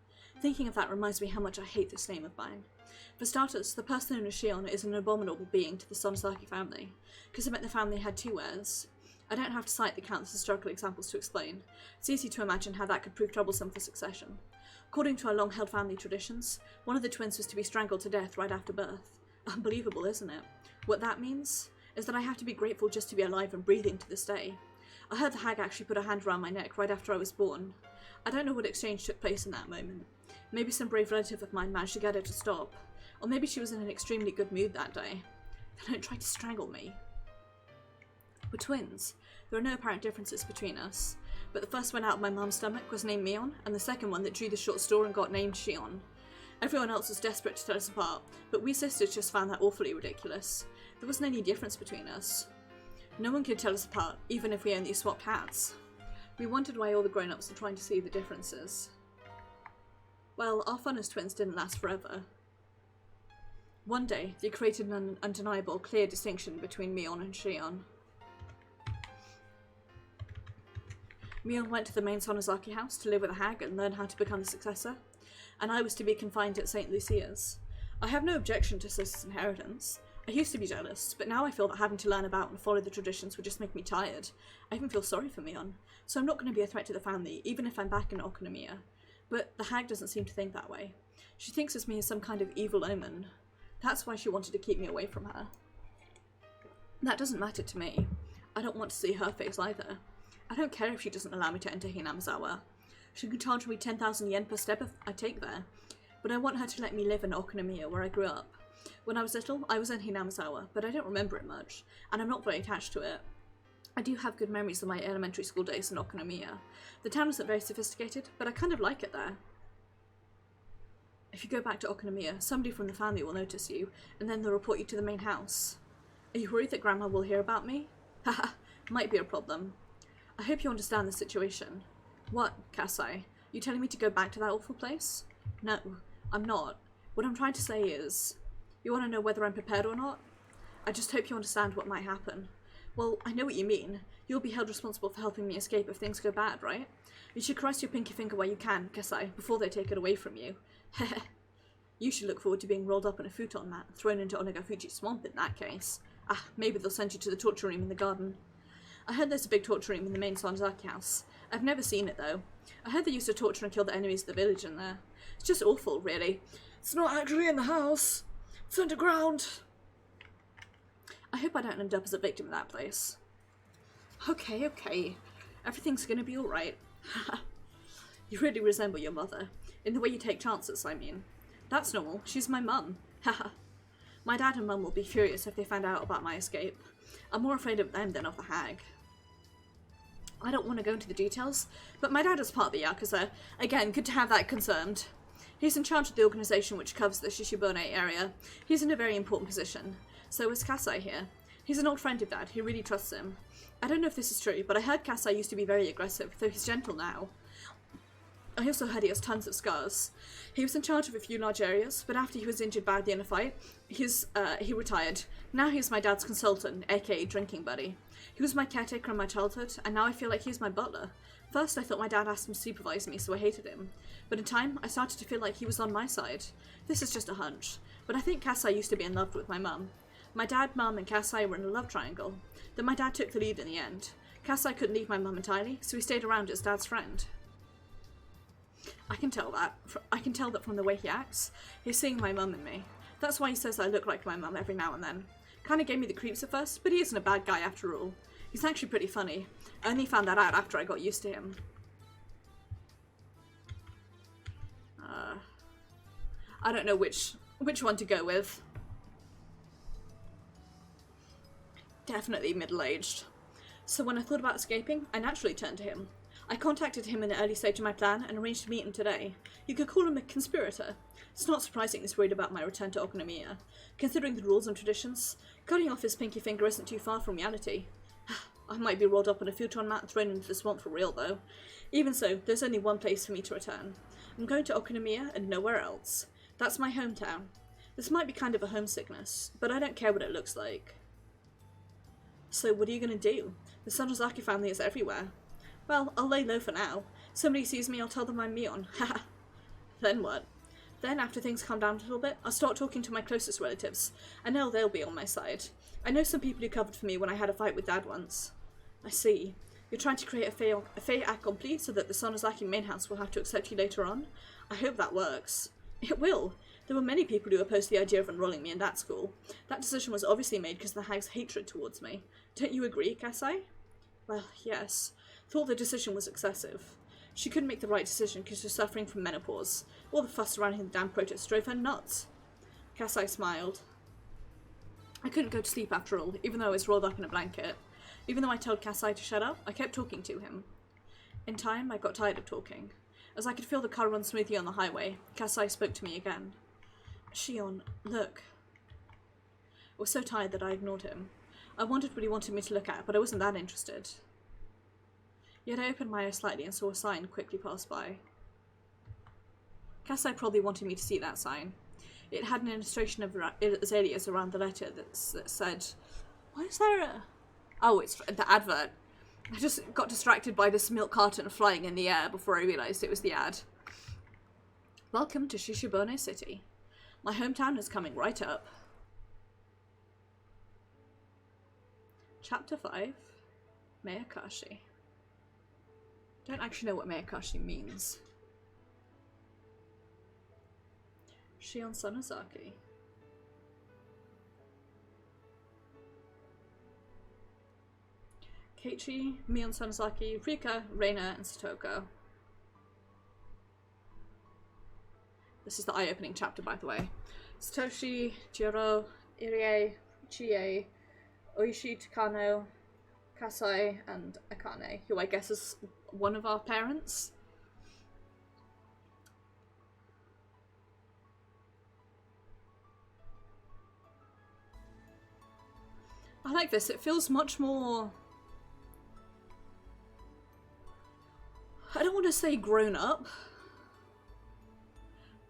Thinking of that reminds me how much I hate this name of mine. For starters, the person known as Shion is an abominable being to the Sonozaki family, because it meant the family had 2 heirs. I don't have to cite the countless historical examples to explain. It's easy to imagine how that could prove troublesome for succession. According to our long-held family traditions, one of the twins was to be strangled to death right after birth. Unbelievable, isn't it? What that means is that I have to be grateful just to be alive and breathing to this day. I heard the hag actually put her hand around my neck right after I was born. I don't know what exchange took place in that moment. Maybe some brave relative of mine managed to get her to stop. Or maybe she was in an extremely good mood that day. They don't try to strangle me. We're twins. There are no apparent differences between us. But the first one out of my mum's stomach was named Mion, and the second one that drew the short straw and got named Shion. Everyone else was desperate to tell us apart, but we sisters just found that awfully ridiculous. There wasn't any difference between us. No one could tell us apart, even if we only swapped hats. We wondered why all the grown-ups were trying to see the differences. Well, our fun as twins didn't last forever. One day, they created an undeniable, clear distinction between Mion and Shion. Mion went to the main Sonozaki house to live with a hag and learn how to become the successor, and I was to be confined at St. Lucia's. I have no objection to sister's inheritance. I used to be jealous, but now I feel that having to learn about and follow the traditions would just make me tired. I even feel sorry for Mion, so I'm not going to be a threat to the family, even if I'm back in Okinomiya. But the hag doesn't seem to think that way. She thinks of me as some kind of evil omen. That's why she wanted to keep me away from her. That doesn't matter to me. I don't want to see her face either. I don't care if she doesn't allow me to enter Hinamizawa. She can charge me 10,000 yen per step if I take there. But I want her to let me live in Okinomiya, where I grew up. When I was little, I was in Hinamizawa, but I don't remember it much, and I'm not very attached to it. I do have good memories of my elementary school days in Okinomiya. The town isn't very sophisticated, but I kind of like it there. If you go back to Okinomiya, somebody from the family will notice you, and then they'll report you to the main house. Are you worried that Grandma will hear about me? Haha, might be a problem. I hope you understand the situation. What, Kasai? You telling me to go back to that awful place? No, I'm not. What I'm trying to say is, you want to know whether I'm prepared or not? I just hope you understand what might happen. Well, I know what you mean. You'll be held responsible for helping me escape if things go bad, right? You should caress your pinky finger where you can, Kasai, before they take it away from you. Heh. You should look forward to being rolled up in a futon mat and thrown into Onagafuji's swamp in that case. Ah, maybe they'll send you to the torture room in the garden. I heard there's a big torture room in the main Sonozaki house. I've never seen it, though. I heard they used to torture and kill the enemies of the village in there. It's just awful, really. It's not actually in the house. It's underground. I hope I don't end up as a victim of that place. Okay, okay. Everything's gonna be alright. You really resemble your mother. In the way you take chances, I mean. That's normal. She's my mum. Haha. My dad and mum will be furious if they find out about my escape. I'm more afraid of them than of the hag. I don't want to go into the details, but my dad is part of the Yakuza. Again, good to have that confirmed. He's in charge of the organisation which covers the Shishibone area. He's in a very important position. So is Kasai here. He's an old friend of Dad. He really trusts him. I don't know if this is true, but I heard Kasai used to be very aggressive, though he's gentle now. I also heard he has tons of scars. He was in charge of a few large areas, but after he was injured badly in a fight, he retired. Now he's my dad's consultant, aka drinking buddy. He was my caretaker in my childhood, and now I feel like he's my butler. First, I thought my dad asked him to supervise me, so I hated him. But in time, I started to feel like he was on my side. This is just a hunch, but I think Kasai used to be in love with my mum. My dad, mum, and Kasai were in a love triangle. Then my dad took the lead in the end. Kasai couldn't leave my mum entirely, so he stayed around as Dad's friend. I can tell that from the way he acts. He's seeing my mum in me. That's why he says I look like my mum every now and then. Kinda gave me the creeps at first, but he isn't a bad guy after all. He's actually pretty funny. I only found that out after I got used to him. I don't know which one to go with. Definitely middle-aged. So when I thought about escaping, I naturally turned to him. I contacted him in the early stage of my plan and arranged to meet him today. You could call him a conspirator. It's not surprising he's worried about my return to Okinomiya. Considering the rules and traditions, cutting off his pinky finger isn't too far from reality. I might be rolled up in a futon mat and thrown into the swamp for real, though. Even so, there's only one place for me to return. I'm going to Okinomiya and nowhere else. That's my hometown. This might be kind of a homesickness, but I don't care what it looks like. So what are you going to do? The Sonozaki family is everywhere. Well, I'll lay low for now. Somebody sees me, I'll tell them I'm Mion. Haha. Then what? Then, after things calm down a little bit, I'll start talking to my closest relatives. I know they'll be on my side. I know some people who covered for me when I had a fight with Dad once. I see. You're trying to create a fait accompli so that the Sonozaki main house will have to accept you later on? I hope that works. It will. There were many people who opposed the idea of enrolling me in that school. That decision was obviously made because of the hag's hatred towards me. Don't you agree, Kasai? Well, yes. Thought the decision was excessive. She couldn't make the right decision because she was suffering from menopause. All the fuss surrounding the damn protest drove her nuts. Kasai smiled. I couldn't go to sleep after all, even though I was rolled up in a blanket. Even though I told Kasai to shut up, I kept talking to him. In time, I got tired of talking. As I could feel the car run smoothly on the highway, Kasai spoke to me again. Shion, look. I was so tired that I ignored him. I wondered what he wanted me to look at, but I wasn't that interested. Yet I opened my eyes slightly and saw a sign quickly pass by. Kasai probably wanted me to see that sign. It had an illustration of azaleas around the letter that said, why is there a... Oh, it's the advert. I just got distracted by this milk carton flying in the air before I realised it was the ad. Welcome to Shishibone City. My hometown is coming right up. Chapter 5. Meakashi. Don't actually know what meakashi means. Shion Sonozaki. Keiichi, Mion Sonozaki, Rika, Reina, and Satoko. This is the eye-opening chapter, by the way. Satoshi, Jiro, Irie, Chie, Oishi Takano, Kasai, and Akane, who I guess is one of our parents. I like this. It feels much more... I don't want to say grown up,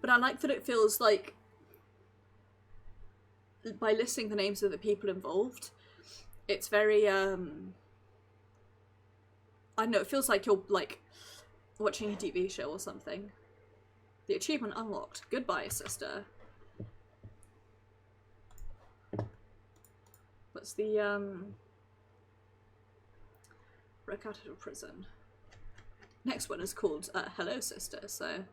but I like that it feels like, by listing the names of the people involved, it's very, I don't know, it feels like you're, like, watching a TV show or something. The achievement unlocked. Goodbye, sister. What's the, broke out of prison. Next one is called Hello Sister, so...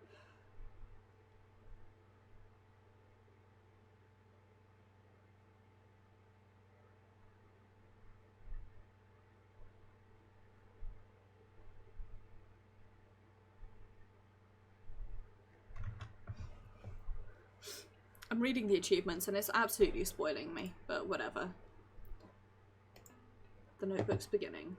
I'm reading the achievements and it's absolutely spoiling me, but whatever. The notebook's beginning.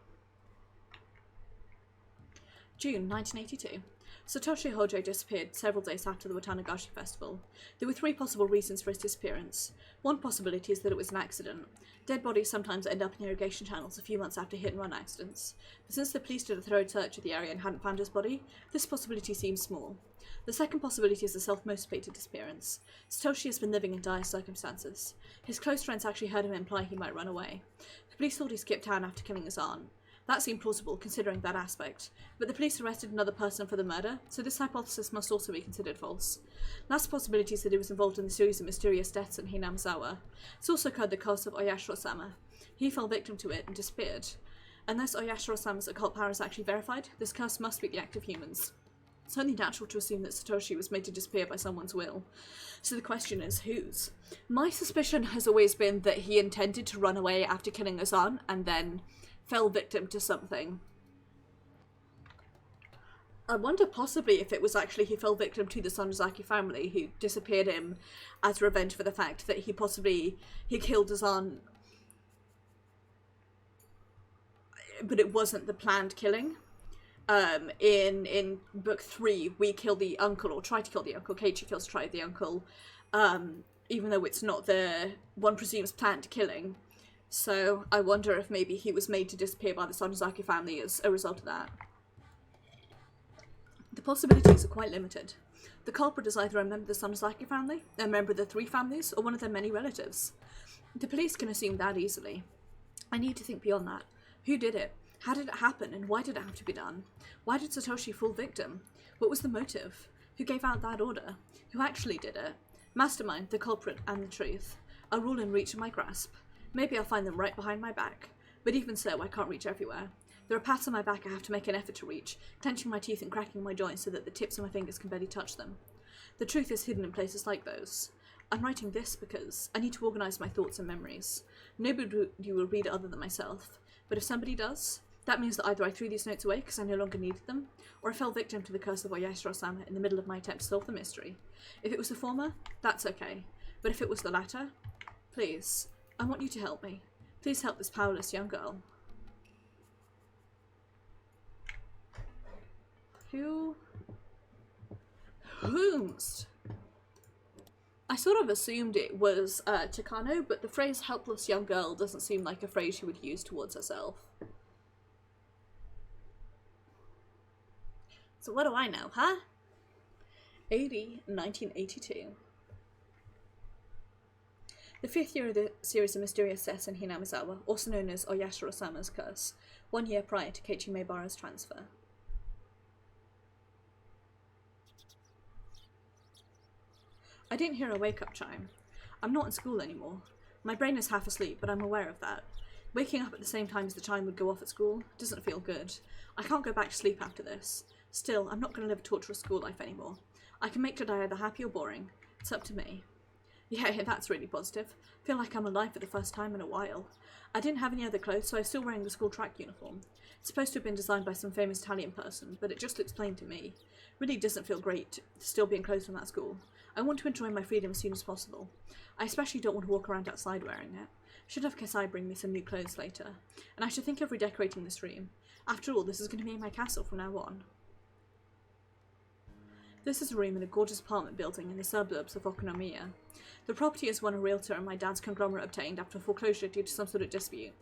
June 1982. Satoshi Hojo disappeared several days after the Watanagashi festival. There were 3 possible reasons for his disappearance. One possibility is that it was an accident. Dead bodies sometimes end up in irrigation channels a few months after hit-and-run accidents. But since the police did a thorough search of the area and hadn't found his body, this possibility seems small. The second possibility is a self-motivated disappearance. Satoshi has been living in dire circumstances. His close friends actually heard him imply he might run away. The police thought he skipped town after killing his aunt. That seemed plausible, considering that aspect, but the police arrested another person for the murder, so this hypothesis must also be considered false. Last possibility is that he was involved in the series of mysterious deaths in Hinamizawa. It's also occurred the curse of Oyashiro-sama. He fell victim to it and disappeared. Unless Oyashiro-sama's occult power is actually verified, this curse must be the act of humans. It's only natural to assume that Satoshi was made to disappear by someone's will. So the question is, whose? My suspicion has always been that he intended to run away after killing his aunt, and then fell victim to something. I wonder possibly if it was actually he fell victim to the Sonozaki family who disappeared him as revenge for the fact that he killed his aunt, but it wasn't the planned killing. In book 3, we kill the uncle, or try to kill the uncle. Keiichi try the uncle, even though it's not the one presumes planned killing. So I wonder if maybe he was made to disappear by the Sonozaki family as a result of that. The possibilities are quite limited. The culprit is either a member of the Sonozaki family, a member of the 3 families, or one of their many relatives. The police can assume that easily. I need to think beyond that. Who did it? How did it happen, and why did it have to be done? Why did Satoshi fall victim? What was the motive? Who gave out that order? Who actually did it? Mastermind, the culprit, and the truth are all in reach of my grasp. Maybe I'll find them right behind my back. But even so, I can't reach everywhere. There are paths on my back I have to make an effort to reach, clenching my teeth and cracking my joints so that the tips of my fingers can barely touch them. The truth is hidden in places like those. I'm writing this because I need to organise my thoughts and memories. Nobody will read it other than myself. But if somebody does, that means that either I threw these notes away because I no longer needed them, or I fell victim to the curse of Oyashiro-sama in the middle of my attempt to solve the mystery. If it was the former, that's okay. But if it was the latter, please, I want you to help me. Please help this powerless young girl. Whomst? I sort of assumed it was Takano, but the phrase helpless young girl doesn't seem like a phrase she would use towards herself. So what do I know, huh? 1982. The 5th year of the series of mysterious deaths in Hinamizawa, also known as Oyashiro-sama's curse, 1 year prior to Keiichi Maebara's transfer. I didn't hear a wake-up chime. I'm not in school anymore. My brain is half asleep, but I'm aware of that. Waking up at the same time as the chime would go off at school doesn't feel good. I can't go back to sleep after this. Still, I'm not going to live a torturous school life anymore. I can make today either happy or boring. It's up to me. Yeah, that's really positive. I feel like I'm alive for the first time in a while. I didn't have any other clothes, so I'm still wearing the school track uniform. It's supposed to have been designed by some famous Italian person, but it just looks plain to me. Really doesn't feel great to still be enclosed in that school. I want to enjoy my freedom as soon as possible. I especially don't want to walk around outside wearing it. Should have Kasai bring me some new clothes later. And I should think of redecorating this room. After all, this is going to be my castle from now on. This is a room in a gorgeous apartment building in the suburbs of Okinomiya. The property is one a realtor and my dad's conglomerate obtained after foreclosure due to some sort of dispute.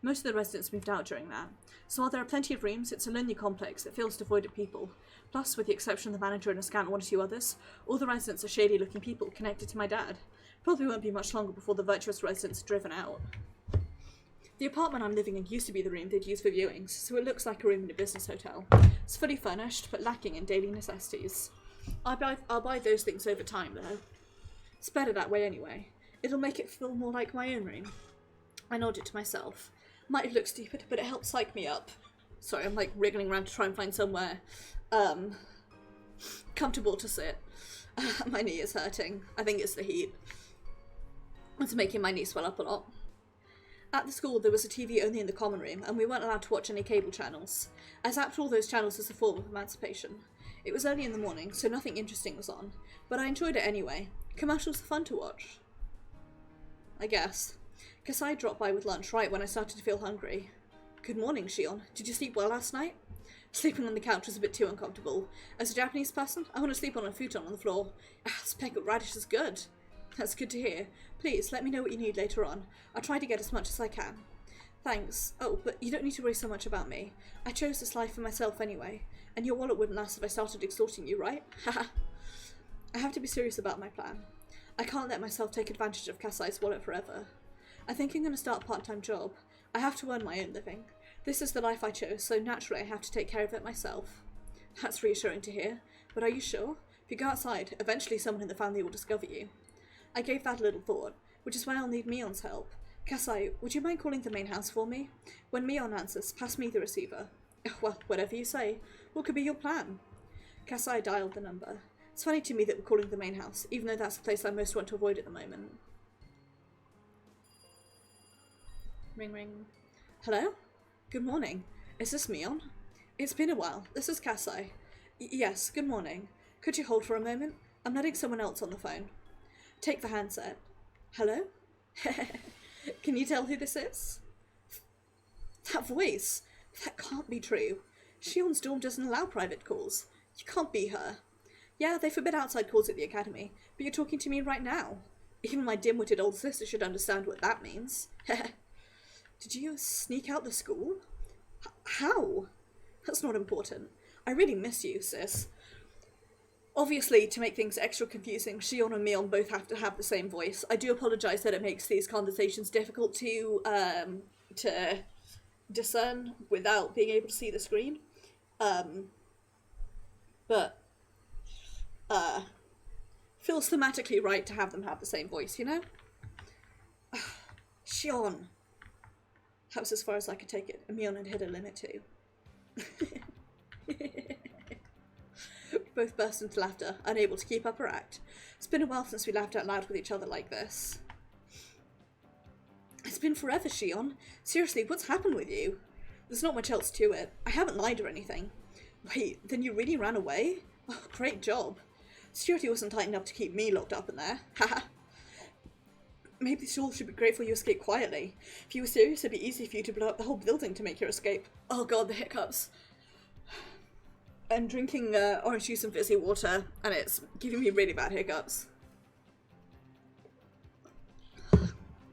Most of the residents moved out during that. So while there are plenty of rooms, it's a lonely complex that feels devoid of people. Plus, with the exception of the manager and a scant 1 or 2 others, all the residents are shady-looking people connected to my dad. Probably won't be much longer before the virtuous residents are driven out. The apartment I'm living in used to be the room they'd use for viewings, so it looks like a room in a business hotel. It's fully furnished, but lacking in daily necessities. I'll buy those things over time, though. It's better that way anyway. It'll make it feel more like my own room. I nodded to myself. Might look stupid, but it helps psych me up. Sorry, I'm like wriggling around to try and find somewhere comfortable to sit. My knee is hurting. I think it's the heat. It's making my knee swell up a lot. At the school, there was a TV only in the common room, and we weren't allowed to watch any cable channels. I zapped all those channels as a form of emancipation. It was early in the morning, so nothing interesting was on, but I enjoyed it anyway. Commercials are fun to watch. I guess. Kasai dropped by with lunch right when I started to feel hungry. Good morning, Shion. Did you sleep well last night? Sleeping on the couch was a bit too uncomfortable. As a Japanese person, I want to sleep on a futon on the floor. Speckled radish is good. That's good to hear. Please, let me know what you need later on. I'll try to get as much as I can. Thanks. Oh, but you don't need to worry so much about me. I chose this life for myself anyway, and your wallet wouldn't last if I started extorting you, right? Haha. I have to be serious about my plan. I can't let myself take advantage of Kasai's wallet forever. I think I'm going to start a part-time job. I have to earn my own living. This is the life I chose, so naturally I have to take care of it myself. That's reassuring to hear, but are you sure? If you go outside, eventually someone in the family will discover you. I gave that a little thought, which is why I'll need Mion's help. Kasai, would you mind calling the main house for me? When Mion answers, pass me the receiver. Well, whatever you say. What could be your plan? Kasai dialed the number. It's funny to me that we're calling the main house, even though that's the place I most want to avoid at the moment. Ring ring. Hello? Good morning. Is this Mion? It's been a while. This is Kasai. Yes, good morning. Could you hold for a moment? I'm letting someone else on the phone. Take the handset. Hello? Can you tell who this is? That voice. That can't be true. Shion's dorm doesn't allow private calls. You can't be her. Yeah, they forbid outside calls at the academy, but you're talking to me right now. Even my dim-witted old sister should understand what that means. Did you sneak out the school? How? That's not important. I really miss you, sis. Obviously, to make things extra confusing, Shion and Mion both have to have the same voice. I do apologise that it makes these conversations difficult to discern without being able to see the screen. But feels thematically right to have them have the same voice, you know? Shion. That was as far as I could take it, and Mion had hit a limit too. Both burst into laughter, unable to keep up her act. It's been a while since we laughed out loud with each other like this. It's been forever, Shion. Seriously, what's happened with you? There's not much else to it. I haven't lied or anything. Wait, then you really ran away? Oh, great job. Security wasn't tight enough to keep me locked up in there. Haha. Maybe the school should be grateful you escaped quietly. If you were serious, it'd be easy for you to blow up the whole building to make your escape. Oh god, the hiccups. I'm drinking orange juice and fizzy water, and it's giving me really bad hiccups.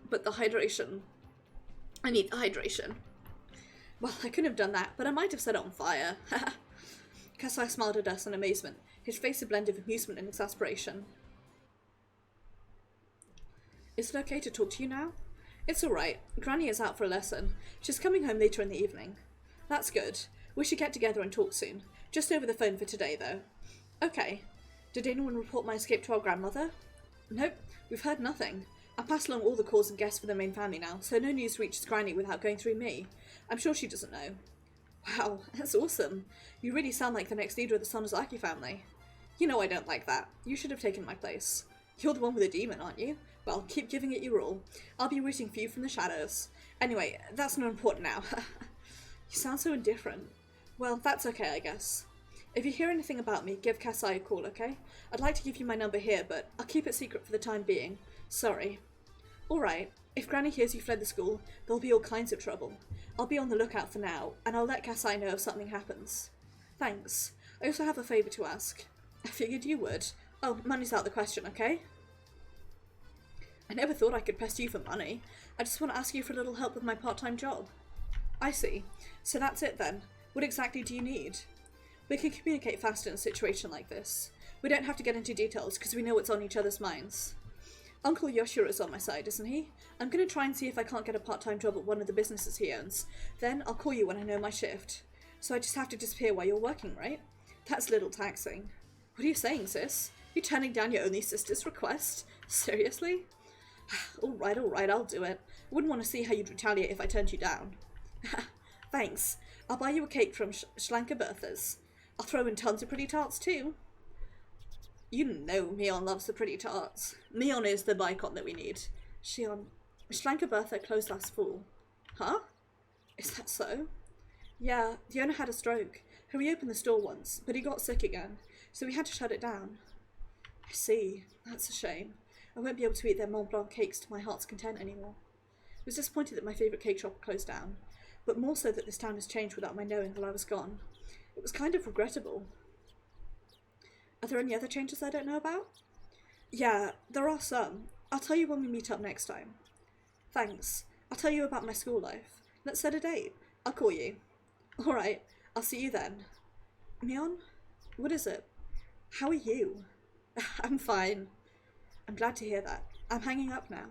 But the hydration. I need the hydration. Well, I couldn't have done that, but I might have set it on fire. Kasai smiled at us in amazement, his face a blend of amusement and exasperation. Is it okay to talk to you now? It's alright. Granny is out for a lesson. She's coming home later in the evening. That's good. We should get together and talk soon. Just over the phone for today, though. Okay. Did anyone report my escape to our grandmother? Nope. We've heard nothing. I passed along all the calls and guests for the main family now, so no news reaches Granny without going through me. I'm sure she doesn't know. Wow, that's awesome. You really sound like the next leader of the Sonozaki family. You know I don't like that. You should have taken my place. You're the one with the demon, aren't you? Well, keep giving it your all. I'll be rooting for you from the shadows. Anyway, that's not important now. You sound so indifferent. Well, that's okay, I guess. If you hear anything about me, give Kasai a call, okay? I'd like to give you my number here, but I'll keep it secret for the time being. Sorry. Alright, if Granny hears you fled the school, there'll be all kinds of trouble. I'll be on the lookout for now, and I'll let Kasai know if something happens. Thanks. I also have a favour to ask. I figured you would. Oh, money's out of the question, okay? I never thought I could pester you for money. I just want to ask you for a little help with my part-time job. I see. So that's it then. What exactly do you need? We can communicate faster in a situation like this. We don't have to get into details because we know what's on each other's minds. Uncle Yoshiro is on my side, isn't he? I'm going to try and see if I can't get a part-time job at one of the businesses he owns. Then I'll call you when I know my shift. So I just have to disappear while you're working, right? That's a little taxing. What are you saying, sis? You turning down your only sister's request? Seriously? Alright, I'll do it. I wouldn't want to see how you'd retaliate if I turned you down. Thanks. I'll buy you a cake from Schlanke Bertha's. I'll throw in tons of pretty tarts too. You know Mion loves the pretty tarts. Mion is the icon that we need. Shion. Schlanke Bertha closed last fall. Huh? Is that so? Yeah, the owner had a stroke. He reopened the store once, but he got sick again, so we had to shut it down. I see. That's a shame. I won't be able to eat their Mont Blanc cakes to my heart's content anymore. I was disappointed that my favourite cake shop closed down, but more so that this town has changed without my knowing while I was gone. It was kind of regrettable. Are there any other changes I don't know about? Yeah, there are some. I'll tell you when we meet up next time. Thanks. I'll tell you about my school life. Let's set a date. I'll call you. Alright, I'll see you then. Mion? What is it? How are you? I'm fine. I'm glad to hear that. I'm hanging up now.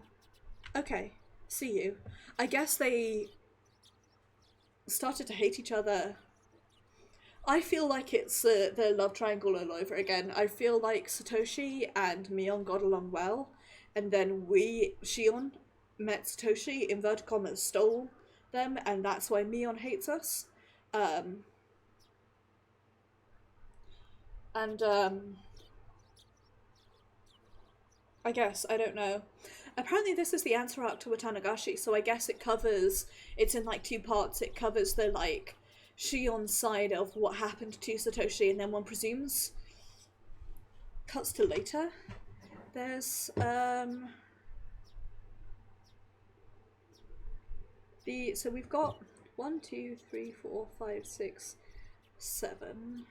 Okay, see you. I guess they started to hate each other. I feel like it's the love triangle all over again. I feel like Satoshi and Mion got along well, and then Shion, met Satoshi, inverted commas, stole them, and that's why Mion hates us. I guess, I don't know. Apparently this is the answer arc to Watanagashi, so I guess it's in like two parts. It covers the like Shion's side of what happened to Satoshi, and then one presumes cuts to later. There's so we've got 1, 2, 3, 4, 5, 6, 7.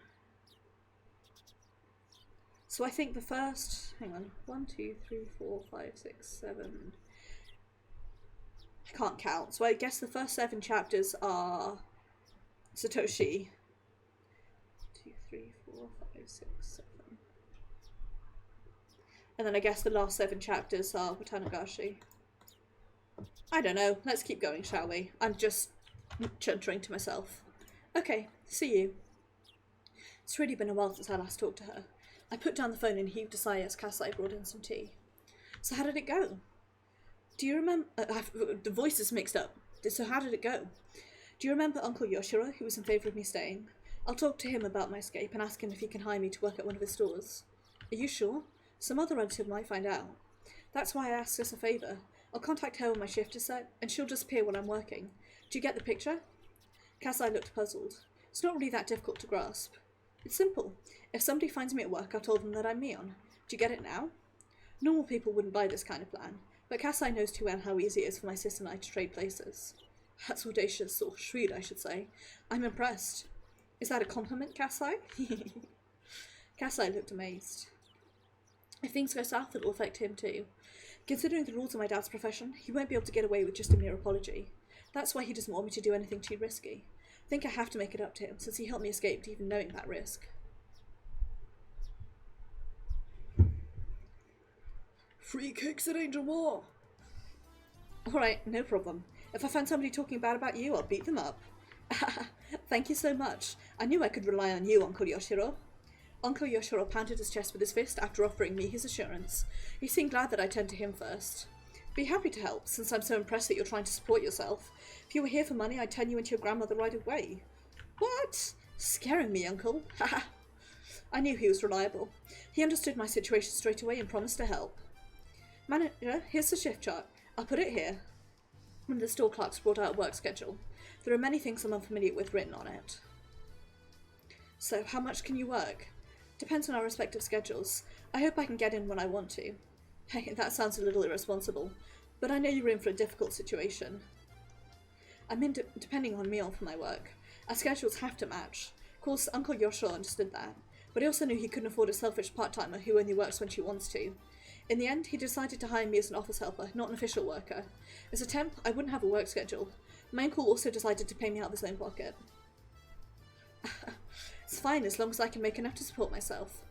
So I think the first, hang on, 1, 2, 3, 4, 5, 6, 7. I can't count. So I guess the first 7 chapters are Satoshi. 2, 3, 4, 5, 6, 7. And then I guess the last 7 chapters are Watanagashi. I don't know. Let's keep going, shall we? I'm just chuntering to myself. Okay, see you. It's really been a while since I last talked to her. I put down the phone and heaved a sigh as Kasai brought in some tea. So how did it go? Do you remember... the voice is mixed up. So how did it go? Do you remember Uncle Yoshiro, who was in favour of me staying? I'll talk to him about my escape and ask him if he can hire me to work at one of his stores. Are you sure? Some other relative might find out. That's why I asked us a favour. I'll contact her when my shift is set, and she'll disappear when I'm working. Do you get the picture? Kasai looked puzzled. It's not really that difficult to grasp. It's simple. If somebody finds me at work, I'll tell them that I'm Mion. Do you get it now? Normal people wouldn't buy this kind of plan, but Kasai knows too well how easy it is for my sister and I to trade places. That's audacious, or shrewd, I should say. I'm impressed. Is that a compliment, Kasai? Kasai looked amazed. If things go south, it'll affect him too. Considering the rules of my dad's profession, he won't be able to get away with just a mere apology. That's why he doesn't want me to do anything too risky. I think I have to make it up to him, since he helped me escape even knowing that risk. Free cakes at Angel Moore! Alright, no problem. If I find somebody talking bad about you, I'll beat them up. Thank you so much. I knew I could rely on you, Uncle Yoshiro. Uncle Yoshiro pounded his chest with his fist after offering me his assurance. He seemed glad that I turned to him first. Be happy to help, since I'm so impressed that you're trying to support yourself. If you were here for money, I'd turn you into your grandmother right away. What? Scaring me, Uncle? Haha. I knew he was reliable. He understood my situation straight away and promised to help. Manager, here's the shift chart. I'll put it here. One of the store clerks brought out a work schedule. There are many things I'm unfamiliar with written on it. So, how much can you work? Depends on our respective schedules. I hope I can get in when I want to. Hey, that sounds a little irresponsible, but I know you're in for a difficult situation. I'm depending on Mion for my work. Our schedules have to match. Of course, Uncle Yoshiro understood that, but he also knew he couldn't afford a selfish part-timer who only works when she wants to. In the end, he decided to hire me as an office helper, not an official worker. As a temp, I wouldn't have a work schedule. My uncle also decided to pay me out of his own pocket. It's fine as long as I can make enough to support myself.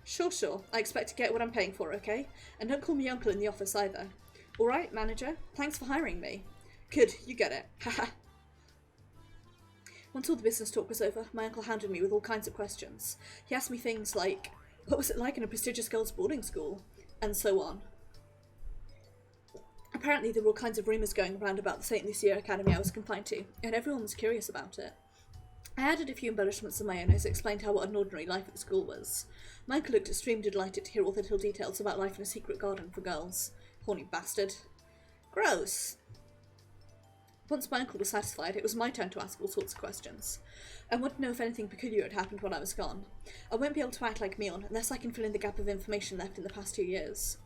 Sure. I expect to get what I'm paying for, okay? And don't call me uncle in the office either. Alright, manager. Thanks for hiring me. Good, you get it. Haha. Once all the business talk was over, my uncle hounded me with all kinds of questions. He asked me things like, what was it like in a prestigious girls' boarding school? And so on. Apparently there were all kinds of rumours going around about the St. Lucia Academy I was confined to, and everyone was curious about it. I added a few embellishments of my own as I explained how unordinary life at the school was. My uncle looked extremely delighted to hear all the little details about life in a secret garden for girls. Horny bastard. Gross. Once my uncle was satisfied, it was my turn to ask all sorts of questions. I wanted to know if anything peculiar had happened while I was gone. I won't be able to act like Mion unless I can fill in the gap of information left in the past 2 years.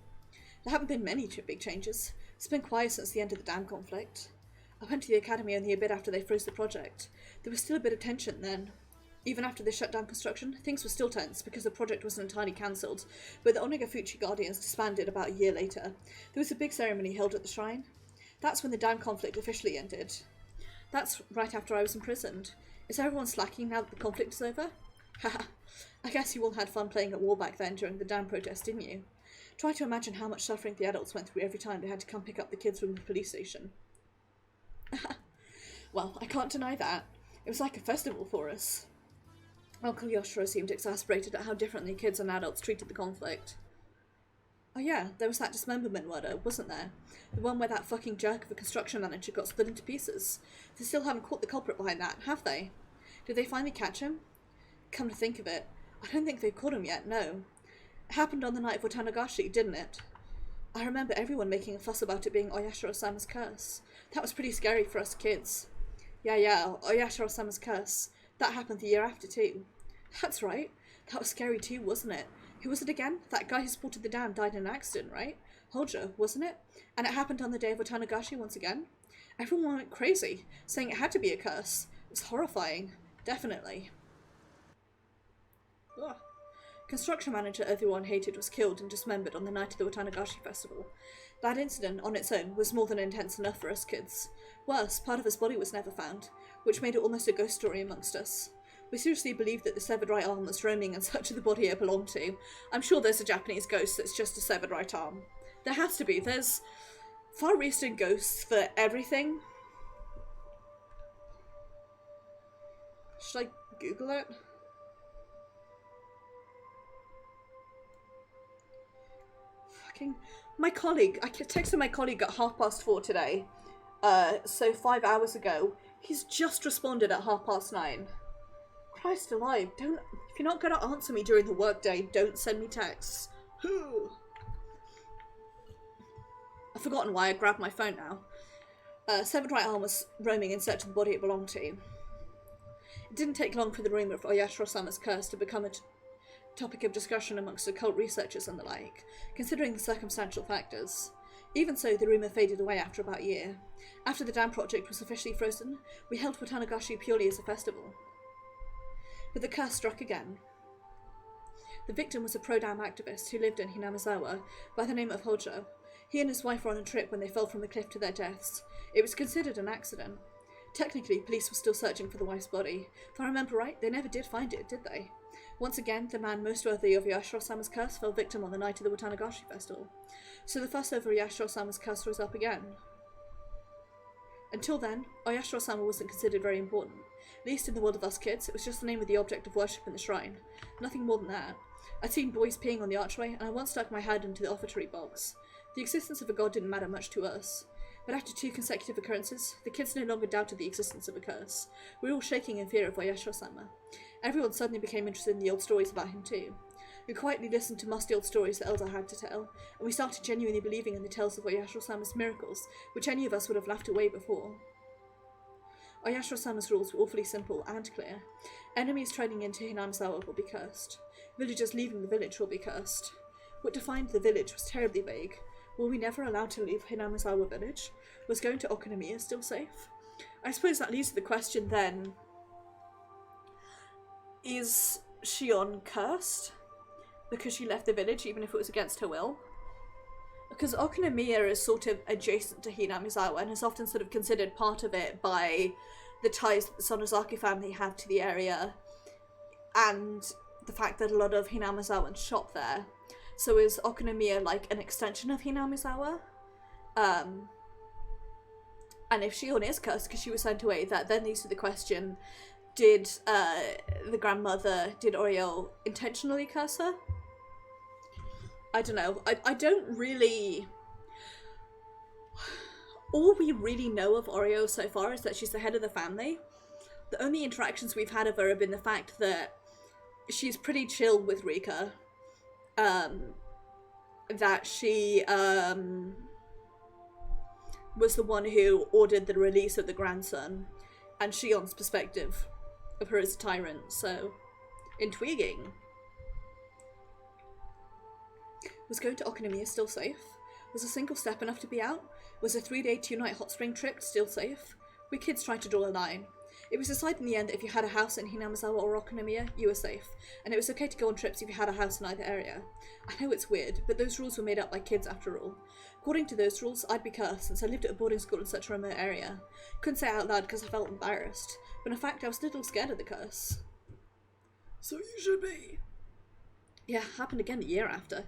There haven't been many big changes. It's been quiet since the end of the dam conflict. I went to the academy only a bit after they froze the project. There was still a bit of tension then. Even after they shut down construction, things were still tense because the project wasn't entirely cancelled, but the Onegafuchi Guardians disbanded about a year later. There was a big ceremony held at the shrine. That's when the dam conflict officially ended. That's right after I was imprisoned. Is everyone slacking now that the conflict is over? Haha, I guess you all had fun playing at war back then during the dam protest, didn't you? Try to imagine how much suffering the adults went through every time they had to come pick up the kids from the police station. Well, I can't deny that. It was like a festival for us. Uncle Yoshiro seemed exasperated at how differently kids and adults treated the conflict. Oh yeah, there was that dismemberment murder, wasn't there? The one where that fucking jerk of a construction manager got split into pieces. They still haven't caught the culprit behind that, have they? Did they finally catch him? Come to think of it, I don't think they've caught him yet, no. It happened on the night of Okinomiya, didn't it? I remember everyone making a fuss about it being Oyashiro-sama's curse. That was pretty scary for us kids. Yeah, Oyashiro-sama's curse. That happened the year after too. That's right. That was scary too, wasn't it? Who was it again? That guy who spotted the dam died in an accident, right? Hojo, wasn't it? And it happened on the day of Okinomiya once again? Everyone went crazy, saying it had to be a curse. It was horrifying. Definitely. Ugh. Construction manager everyone hated was killed and dismembered on the night of the Okinomiya festival. That incident, on its own, was more than intense enough for us kids. Worse, part of his body was never found, which made it almost a ghost story amongst us. We seriously believed that the severed right arm was roaming and such of the body it belonged to. I'm sure there's a Japanese ghost that's just a severed right arm. There has to be. There's Far Eastern ghosts for everything. Should I Google it? Fucking... My colleague, I texted my colleague at 4:30 today. So 5 hours ago. He's just responded at 9:30. Christ alive, don't... If you're not going to answer me during the workday, don't send me texts. I've forgotten why I grabbed my phone now. Severed right arm was roaming in search of the body it belonged to. It didn't take long for the rumour of Oyashiro-sama's curse to become a topic of discussion amongst occult researchers and the like, considering the circumstantial factors. Even so, the rumour faded away after about a year. After the dam project was officially frozen, we held Okinomiya purely as a festival. But the curse struck again. The victim was a pro-dam activist who lived in Hinamizawa by the name of Hojo. He and his wife were on a trip when they fell from the cliff to their deaths. It was considered an accident. Technically, police were still searching for the wife's body. If I remember right, they never did find it, did they? Once again, the man most worthy of Oyashiro-sama's curse fell victim on the night of the Okinomiya festival. So the fuss over Oyashiro-sama's curse rose up again. Until then, Oyashiro-sama wasn't considered very important. At least in the world of us kids, it was just the name of the object of worship in the shrine. Nothing more than that. I'd seen boys peeing on the archway, and I once stuck my head into the offertory box. The existence of a god didn't matter much to us. But after 2 consecutive occurrences, the kids no longer doubted the existence of a curse. We were all shaking in fear of Oyashiro-sama. Everyone suddenly became interested in the old stories about him too. We quietly listened to musty old stories the elder had to tell, and we started genuinely believing in the tales of Oyashiro-sama's miracles, which any of us would have laughed away before. Oyashiro-sama's rules were awfully simple and clear. Enemies trading into Hinamizawa will be cursed. Villagers leaving the village will be cursed. What defined the village was terribly vague. Were we never allowed to leave Hinamizawa village? Was going to Okinomiya still safe? I suppose that leads to the question then, is Shion cursed because she left the village even if it was against her will? Because Okinomiya is sort of adjacent to Hinamizawa and is often sort of considered part of it by the ties that the Sonozaki family have to the area and the fact that a lot of Hinamizawans shop there. So is Okinomiya like an extension of Hinamizawa? And if Shion is cursed because she was sent away, that then leads to the question, did the grandmother, did Oreo intentionally curse her? I don't know. I don't really... All we really know of Oreo so far is that she's the head of the family. The only interactions we've had of her have been the fact that she's pretty chill with Rika. That she was the one who ordered the release of the grandson, and Shion's perspective of her as a tyrant, so intriguing. Was going to Okinomiya still safe? Was a single step enough to be out? Was a 3-day, 2-night hot spring trip still safe? We kids tried to draw a line. It was decided in the end that if you had a house in Hinamizawa or Okinomiya, you were safe, and it was okay to go on trips if you had a house in either area. I know it's weird, but those rules were made up by kids after all. According to those rules, I'd be cursed since I lived at a boarding school in such a remote area. Couldn't say it out loud because I felt embarrassed, but in fact I was a little scared of the curse. So you should be. Yeah, happened again the year after.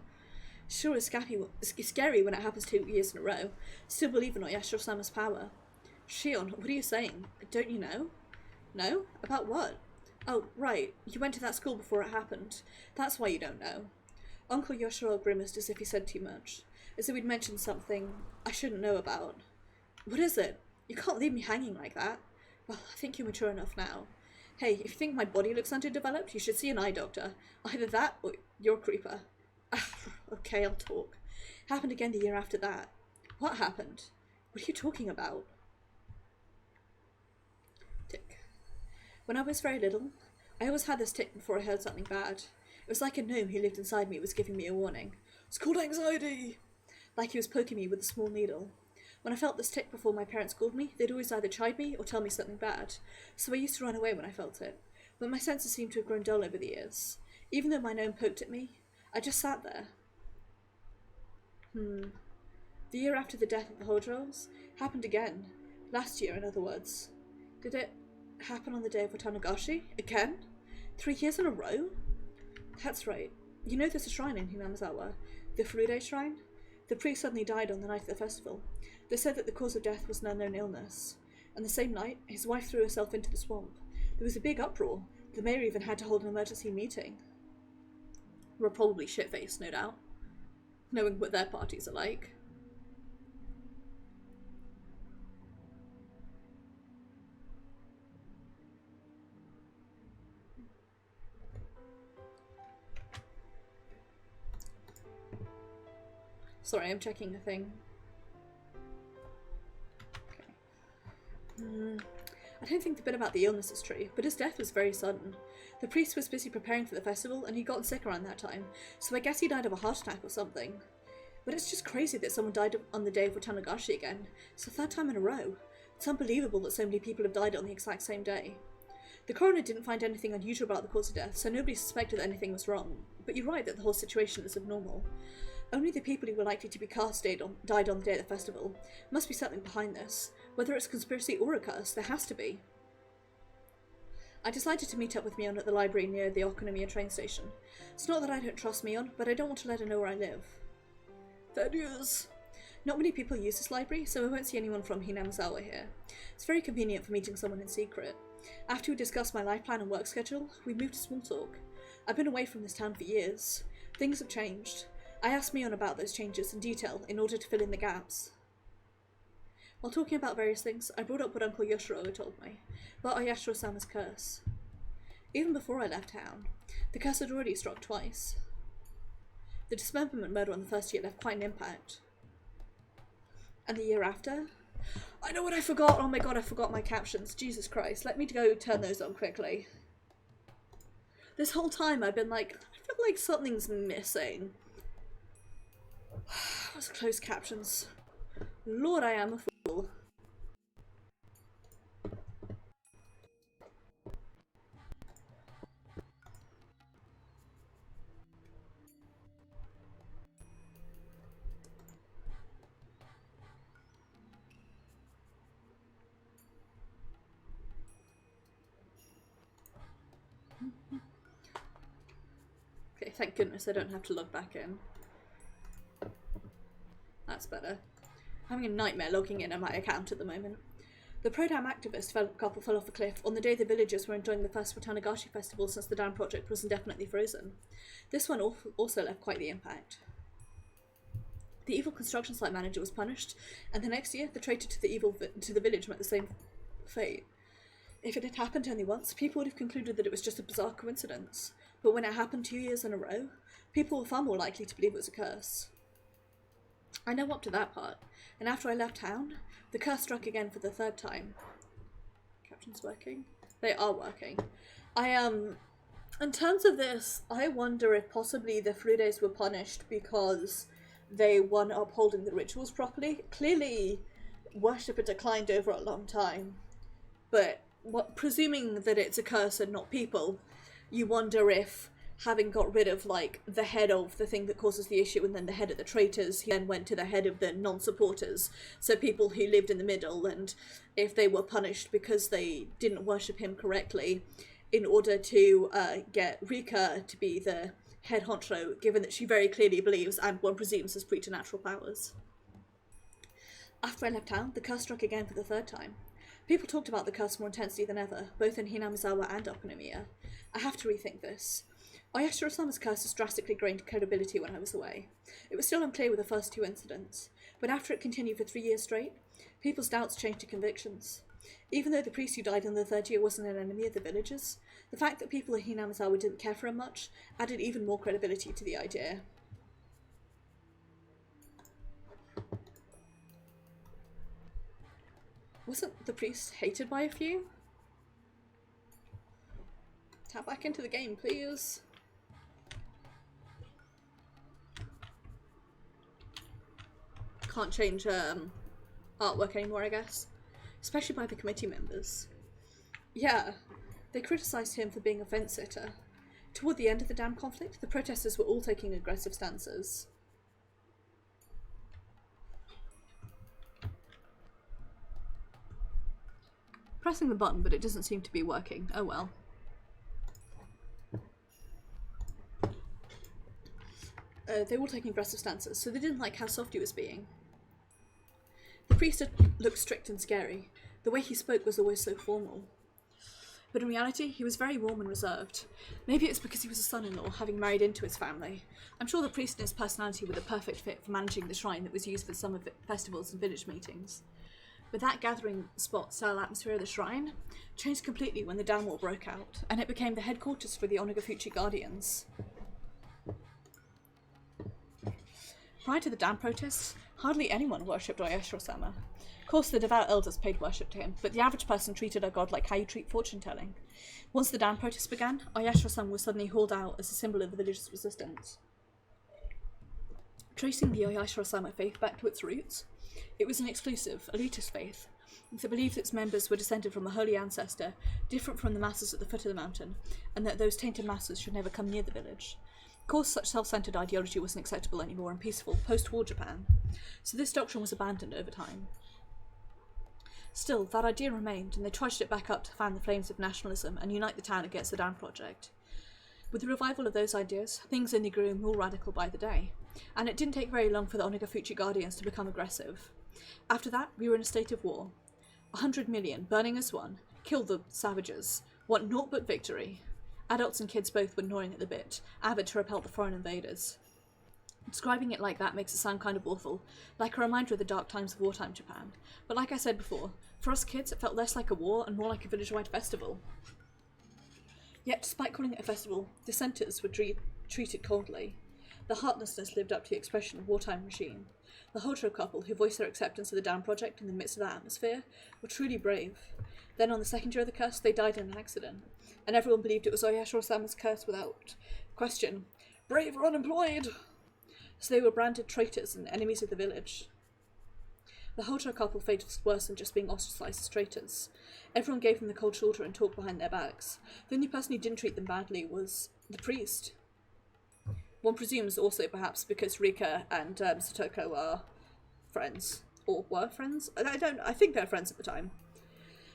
Sure is scary when it happens 2 years in a row. Still believe in Oyashiro-sama's power. Shion, what are you saying? Don't you know? No? About what? Oh, right. You went to that school before it happened. That's why you don't know. Uncle Yoshiro grimaced as if he said too much. As if he'd mentioned something I shouldn't know about. What is it? You can't leave me hanging like that. Well, I think you're mature enough now. Hey, if you think my body looks underdeveloped, you should see an eye doctor. Either that or you're a creeper. Okay, I'll talk. Happened again the year after that. What happened? What are you talking about? Tick. When I was very little, I always had this tick before I heard something bad. It was like a gnome who lived inside me was giving me a warning. It's called anxiety! Like he was poking me with a small needle. When I felt this tick before my parents called me, they'd always either chide me or tell me something bad, so I used to run away when I felt it. But my senses seemed to have grown dull over the years. Even though my gnome poked at me, I just sat there. The year after the death of the Hodros happened again. Last year, in other words. Did it happen on the day of Watanagashi? Again? 3 years in a row? That's right. You know there's a shrine in Hinamizawa, the Furude shrine? The priest suddenly died on the night of the festival. They said that the cause of death was an unknown illness. And the same night, his wife threw herself into the swamp. There was a big uproar. The mayor even had to hold an emergency meeting. We're probably shit-faced, no doubt. Knowing what their parties are like. Sorry, I'm checking a thing. Okay. I don't think the bit about the illness is true, but his death was very sudden. The priest was busy preparing for the festival, and he'd gotten sick around that time, so I guess he died of a heart attack or something. But it's just crazy that someone died on the day of Watanagashi again. It's the 3rd time in a row. It's unbelievable that so many people have died on the exact same day. The coroner didn't find anything unusual about the cause of death, so nobody suspected that anything was wrong. But you're right that the whole situation is abnormal. Only the people who were likely to be cast died on the day of the festival. Must be something behind this. Whether it's a conspiracy or a curse, there has to be. I decided to meet up with Mion at the library near the Okinomiya train station. It's not that I don't trust Mion, but I don't want to let her know where I live. That is. Not many people use this library, so I won't see anyone from Hinamizawa here. It's very convenient for meeting someone in secret. After we discussed my life plan and work schedule, we moved to small talk. I've been away from this town for years. Things have changed. I asked Mion about those changes in detail in order to fill in the gaps. While talking about various things, I brought up what Uncle Yoshiro had told me, about Ayashiro-sama's curse. Even before I left town, the curse had already struck twice. The dismemberment murder on the first year left quite an impact. And the year after? I know what I forgot! Oh my god, I forgot my captions. Jesus Christ. Let me go turn those on quickly. This whole time I've been like, I feel like something's missing. Those closed captions. Lord, I am a fool. Okay, thank goodness I don't have to log back in. That's better. I'm having a nightmare logging in on my account at the moment. The pro-dam activist couple fell off a cliff on the day the villagers were enjoying the first Watanagashi festival since the dam project was indefinitely frozen. This one also left quite the impact. The evil construction site manager was punished, and the next year the traitor to the village met the same fate. If it had happened only once, people would have concluded that it was just a bizarre coincidence. But when it happened 2 years in a row, people were far more likely to believe it was a curse. I know up to that part, and after I left town, the curse struck again for the third time. Captions working? They are working. In terms of this, I wonder if possibly the Frudes were punished because they weren't upholding the rituals properly. Clearly, worship had declined over a long time, but presuming that it's a curse and not people, you wonder if, having got rid of, like, the head of the thing that causes the issue and then the head of the traitors, he then went to the head of the non-supporters, so people who lived in the middle, and if they were punished because they didn't worship him correctly, in order to get Rika to be the head honcho, given that she very clearly believes, and one presumes, has preternatural powers. After I left town, the curse struck again for the third time. People talked about the curse more intensely than ever, both in Hinamizawa and Okinomiya. I have to rethink this. Ayashiro-sama's curse has drastically gained credibility when I was away. It was still unclear with the first two incidents, but after it continued for 3 years straight, people's doubts changed to convictions. Even though the priest who died in the third year wasn't an enemy of the villagers, the fact that people in Hinamizawa didn't care for him much added even more credibility to the idea. Wasn't the priest hated by a few? Tap back into the game, please. Can't change artwork anymore, I guess. Especially by the committee members. Yeah, they criticised him for being a fence-sitter. Toward the end of the dam conflict, the protesters were all taking aggressive stances. Pressing the button, but it doesn't seem to be working. Oh well. They were all taking aggressive stances, so they didn't like how soft he was being. The priest looked strict and scary. The way he spoke was always so formal. But in reality, he was very warm and reserved. Maybe it's because he was a son-in-law, having married into his family. I'm sure the priest and his personality were the perfect fit for managing the shrine that was used for summer festivals and village meetings. But that gathering spot-style atmosphere of the shrine changed completely when the dam war broke out, and it became the headquarters for the Onagafuchi Guardians. Prior to the dam protests, hardly anyone worshipped Ayashiro-sama. Of course, the devout elders paid worship to him, but the average person treated a god like how you treat fortune-telling. Once the dam protests began, Ayashiro-sama was suddenly hauled out as a symbol of the village's resistance. Tracing the Ayashiro-sama faith back to its roots, it was an exclusive, elitist faith, that believed its members were descended from a holy ancestor, different from the masses at the foot of the mountain, and that those tainted masses should never come near the village. Of course, such self-centered ideology wasn't acceptable anymore in peaceful, post-war Japan, so this doctrine was abandoned over time. Still, that idea remained, and they trudged it back up to fan the flames of nationalism and unite the town against the dam project. With the revival of those ideas, things only grew more radical by the day, and it didn't take very long for the Onagafuchi Guardians to become aggressive. After that, we were in a state of war. 100 million, burning as one, kill the savages, want naught but victory. Adults and kids both were gnawing at the bit, avid to repel the foreign invaders. Describing it like that makes it sound kind of awful, like a reminder of the dark times of wartime Japan. But like I said before, for us kids it felt less like a war and more like a village-wide festival. Yet, despite calling it a festival, dissenters were treated coldly. The heartlessness lived up to the expression of wartime regime. The Hojo couple, who voiced their acceptance of the dam project in the midst of that atmosphere, were truly brave. Then, on the second year of the curse, they died in an accident, and everyone believed it was Oyashiro-sama's curse without question. Brave or unemployed! So they were branded traitors and enemies of the village. The Hojo couple fate was worse than just being ostracised as traitors. Everyone gave them the cold shoulder and talked behind their backs. The only person who didn't treat them badly was the priest. One presumes also perhaps because Rika and Satoko are friends. Or were friends? I think they're friends at the time.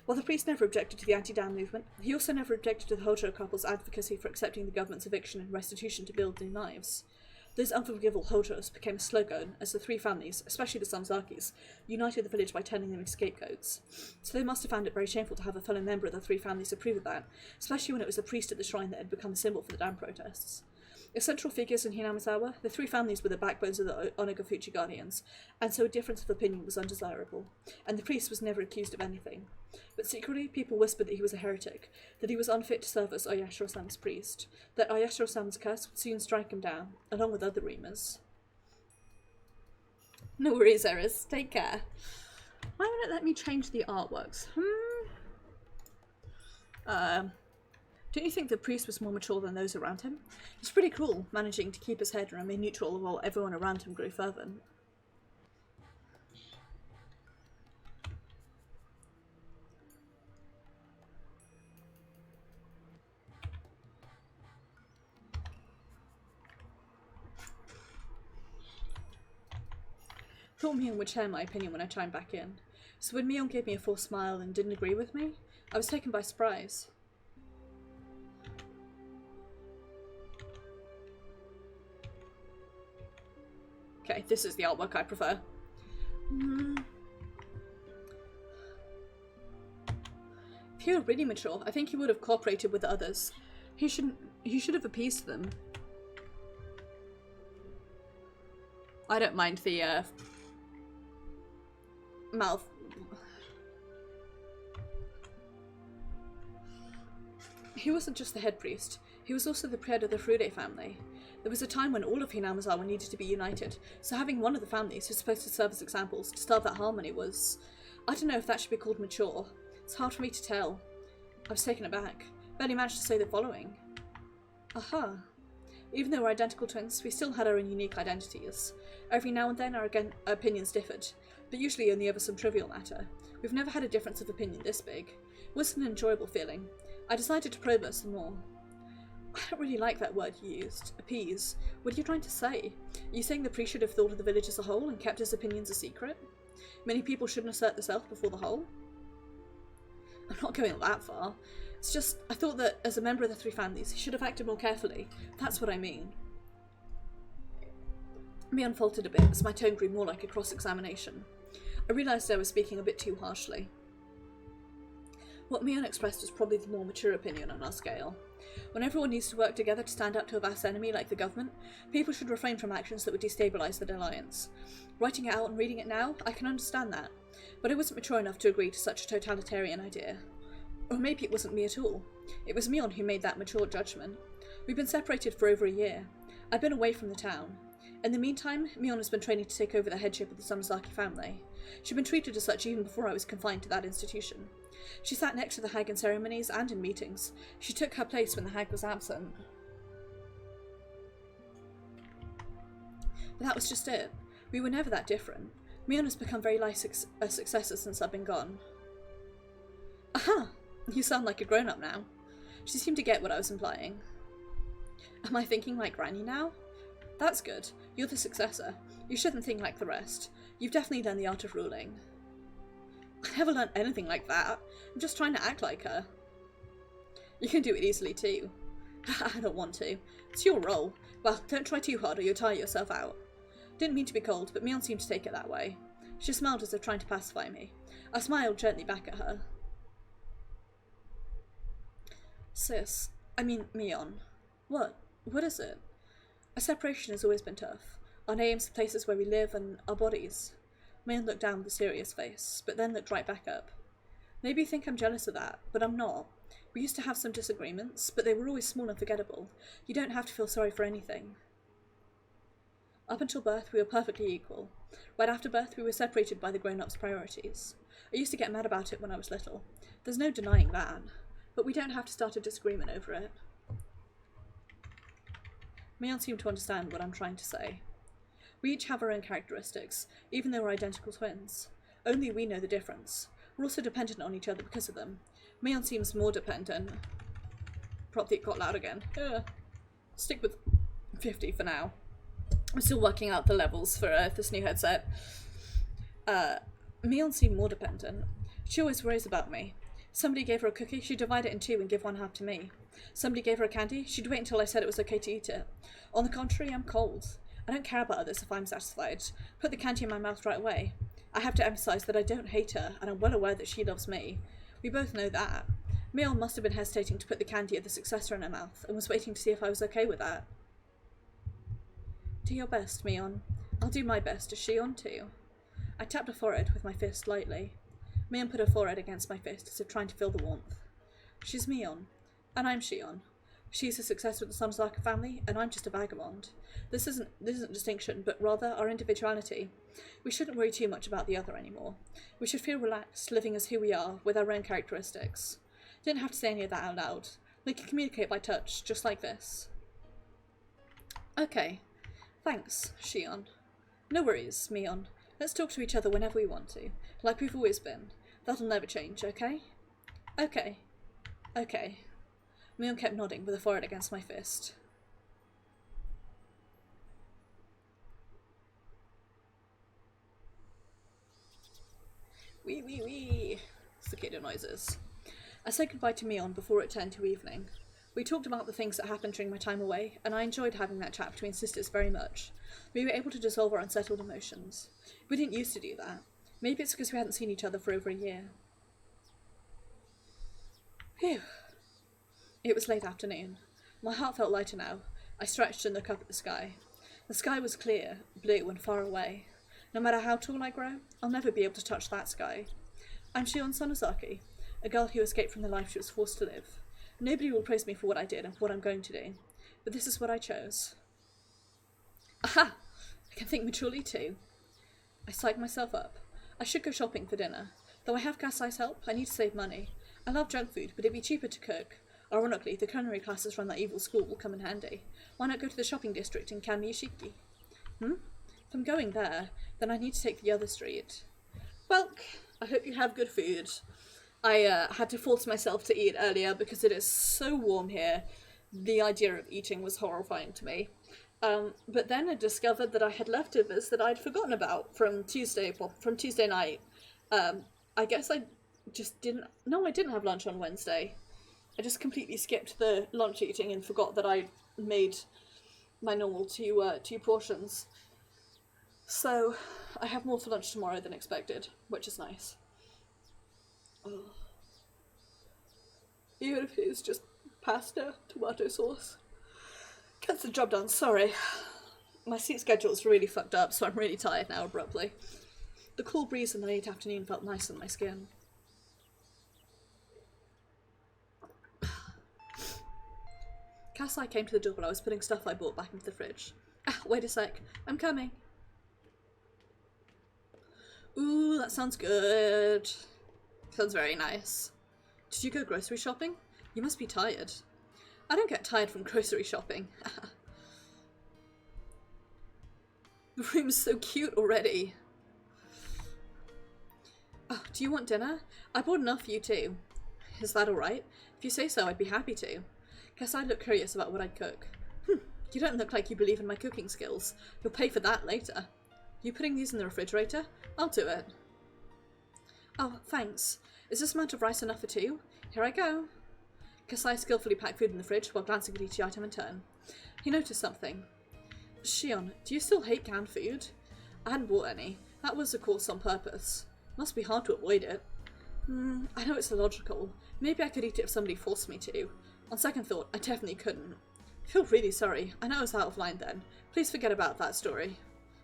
While the priest never objected to the anti-dam movement, he also never objected to the Hojo couple's advocacy for accepting the government's eviction and restitution to build new lives. Those unforgivable Hojos became a slogan as the three families, especially the Samazakis, united the village by turning them into scapegoats. So they must have found it very shameful to have a fellow member of the three families approve of that, especially when it was the priest at the shrine that had become a symbol for the dam protests. As central figures in Hinamizawa, the three families were the backbones of the Onagafuchi Guardians, and so a difference of opinion was undesirable, and the priest was never accused of anything. But secretly, people whispered that he was a heretic, that he was unfit to serve as Oyashiro-sama's priest, that Oyashiro-sama's curse would soon strike him down, along with other rumours. No worries, Eris. Take care. Why won't it let me change the artworks? Don't you think the priest was more mature than those around him? It's pretty cool, managing to keep his head and remain neutral while everyone around him grew fervent. Thought Mion would share my opinion when I chimed back in. So when Mion gave me a forced smile and didn't agree with me, I was taken by surprise. Okay, this is the artwork I prefer. If he were really mature, I think he would have cooperated with the others. He should have appeased them. I don't mind the mouth. He wasn't just the head priest, he was also the head of the Furude family. There was a time when all of Hinamizawa needed to be united, so having one of the families who's supposed to serve as examples to starve that harmony was... I don't know if that should be called mature. It's hard for me to tell. I was taken aback. Barely managed to say the following. Aha. Even though we're identical twins, we still had our own unique identities. Every now and then our opinions differed, but usually only over some trivial matter. We've never had a difference of opinion this big. It was an enjoyable feeling. I decided to probe her some more. I don't really like that word you used, appease. What are you trying to say? Are you saying the priest should have thought of the village as a whole and kept his opinions a secret? Many people shouldn't assert the self before the whole? I'm not going that far. It's just, I thought that as a member of the three families, he should have acted more carefully. That's what I mean. Mion faltered a bit as my tone grew more like a cross-examination. I realised I was speaking a bit too harshly. What Mion expressed was probably the more mature opinion on our scale. When everyone needs to work together to stand up to a vast enemy like the government, people should refrain from actions that would destabilise the alliance. Writing it out and reading it now, I can understand that, but I wasn't mature enough to agree to such a totalitarian idea. Or maybe it wasn't me at all. It was Mion who made that mature judgment. We've been separated for over a year. I've been away from the town. In the meantime, Mion has been training to take over the headship of the Samazaki family. She'd been treated as such even before I was confined to that institution. She sat next to the hag in ceremonies and in meetings. She took her place when the hag was absent. But that was just it. We were never that different. Mion has become very like a successor since I've been gone. Aha! You sound like a grown-up now. She seemed to get what I was implying. Am I thinking like Granny now? That's good. You're the successor. You shouldn't think like the rest. You've definitely learned the art of ruling. I never learned anything like that. I'm just trying to act like her. You can do it easily too. I don't want to. It's your role. Well, don't try too hard or you'll tire yourself out. Didn't mean to be cold, but Mion seemed to take it that way. She smiled as if trying to pacify me. I smiled gently back at her. Sis, I mean Mion. What? What is it? A separation has always been tough. Our names, the places where we live, and our bodies. Mion looked down with a serious face, but then looked right back up. Maybe you think I'm jealous of that, but I'm not. We used to have some disagreements, but they were always small and forgettable. You don't have to feel sorry for anything. Up until birth, we were perfectly equal. Right after birth, we were separated by the grown-ups' priorities. I used to get mad about it when I was little. There's no denying that. But we don't have to start a disagreement over it. Mion seemed to understand what I'm trying to say. We each have our own characteristics, even though we're identical twins. Only we know the difference. We're also dependent on each other because of them. Mion seems more dependent. Probably it got loud again. Stick with 50 for now. I'm still working out the levels for this new headset. Mion seemed more dependent. She always worries about me. Somebody gave her a cookie, she'd divide it in two and give one half to me. Somebody gave her a candy, she'd wait until I said it was okay to eat it. On the contrary, I'm cold. I don't care about others if I'm satisfied. Put the candy in my mouth right away. I have to emphasize that I don't hate her, and I'm well aware that she loves me. We both know that. Mion must have been hesitating to put the candy of the successor in her mouth, and was waiting to see if I was okay with that. Do your best, Mion. I'll do my best. Is Shion too? I tapped her forehead with my fist lightly. Mion put her forehead against my fist as if trying to feel the warmth. She's Mion, and I'm Shion. She's the successor of the Sonozaka family, and I'm just a vagabond. This isn't distinction, but rather our individuality. We shouldn't worry too much about the other anymore. We should feel relaxed, living as who we are, with our own characteristics. Didn't have to say any of that out loud. We can communicate by touch, just like this. Okay. Thanks, Shion. No worries, Mion. Let's talk to each other whenever we want to, like we've always been. That'll never change, okay? Okay. Okay. Mion kept nodding with her forehead against my fist. Wee wee wee, cicada noises. I said goodbye to Mion before it turned to evening. We talked about the things that happened during my time away, and I enjoyed having that chat between sisters very much. We were able to dissolve our unsettled emotions. We didn't used to do that. Maybe it's because we hadn't seen each other for over a year. Phew. It was late afternoon. My heart felt lighter now. I stretched and looked up at the sky. The sky was clear, blue, and far away. No matter how tall I grow, I'll never be able to touch that sky. I'm Shion Sonozaki, a girl who escaped from the life she was forced to live. Nobody will praise me for what I did and for what I'm going to do, but this is what I chose. Aha! I can think maturely too. I psyched myself up. I should go shopping for dinner. Though I have guise help, I need to save money. I love junk food, but it'd be cheaper to cook. Ironically, the culinary classes from that evil school will come in handy. Why not go to the shopping district in Kamiyashiki? If I'm going there, then I need to take the other street. Well, I hope you have good food. I had to force myself to eat earlier because it is so warm here. The idea of eating was horrifying to me. But then I discovered that I had leftovers that I'd forgotten about from Tuesday night. I guess I just didn't... No, I didn't have lunch on Wednesday. I just completely skipped the lunch eating and forgot that I made my normal two portions. So, I have more for lunch tomorrow than expected, which is nice. Ugh. Even if it is just pasta, tomato sauce. Gets the job done, sorry. My sleep schedule's really fucked up, so I'm really tired now abruptly. The cool breeze in the late afternoon felt nice on my skin. Kasai came to the door while I was putting stuff I bought back into the fridge. Wait a sec. I'm coming. Ooh, that sounds good. Sounds very nice. Did you go grocery shopping? You must be tired. I don't get tired from grocery shopping. The room's so cute already. Oh, do you want dinner? I bought enough for you too. Is that alright? If you say so, I'd be happy to. Guess I'd look curious about what I'd cook. You don't look like you believe in my cooking skills. You'll pay for that later. You putting these in the refrigerator? I'll do it. Oh, thanks. Is this amount of rice enough for two? Here I go. Kasai skillfully packed food in the fridge while glancing at each item in turn. He noticed something. Shion, do you still hate canned food? I hadn't bought any. That was, of course, on purpose. Must be hard to avoid it. I know it's illogical. Maybe I could eat it if somebody forced me to. On second thought, I definitely couldn't. I feel really sorry. I know I was out of line then. Please forget about that story.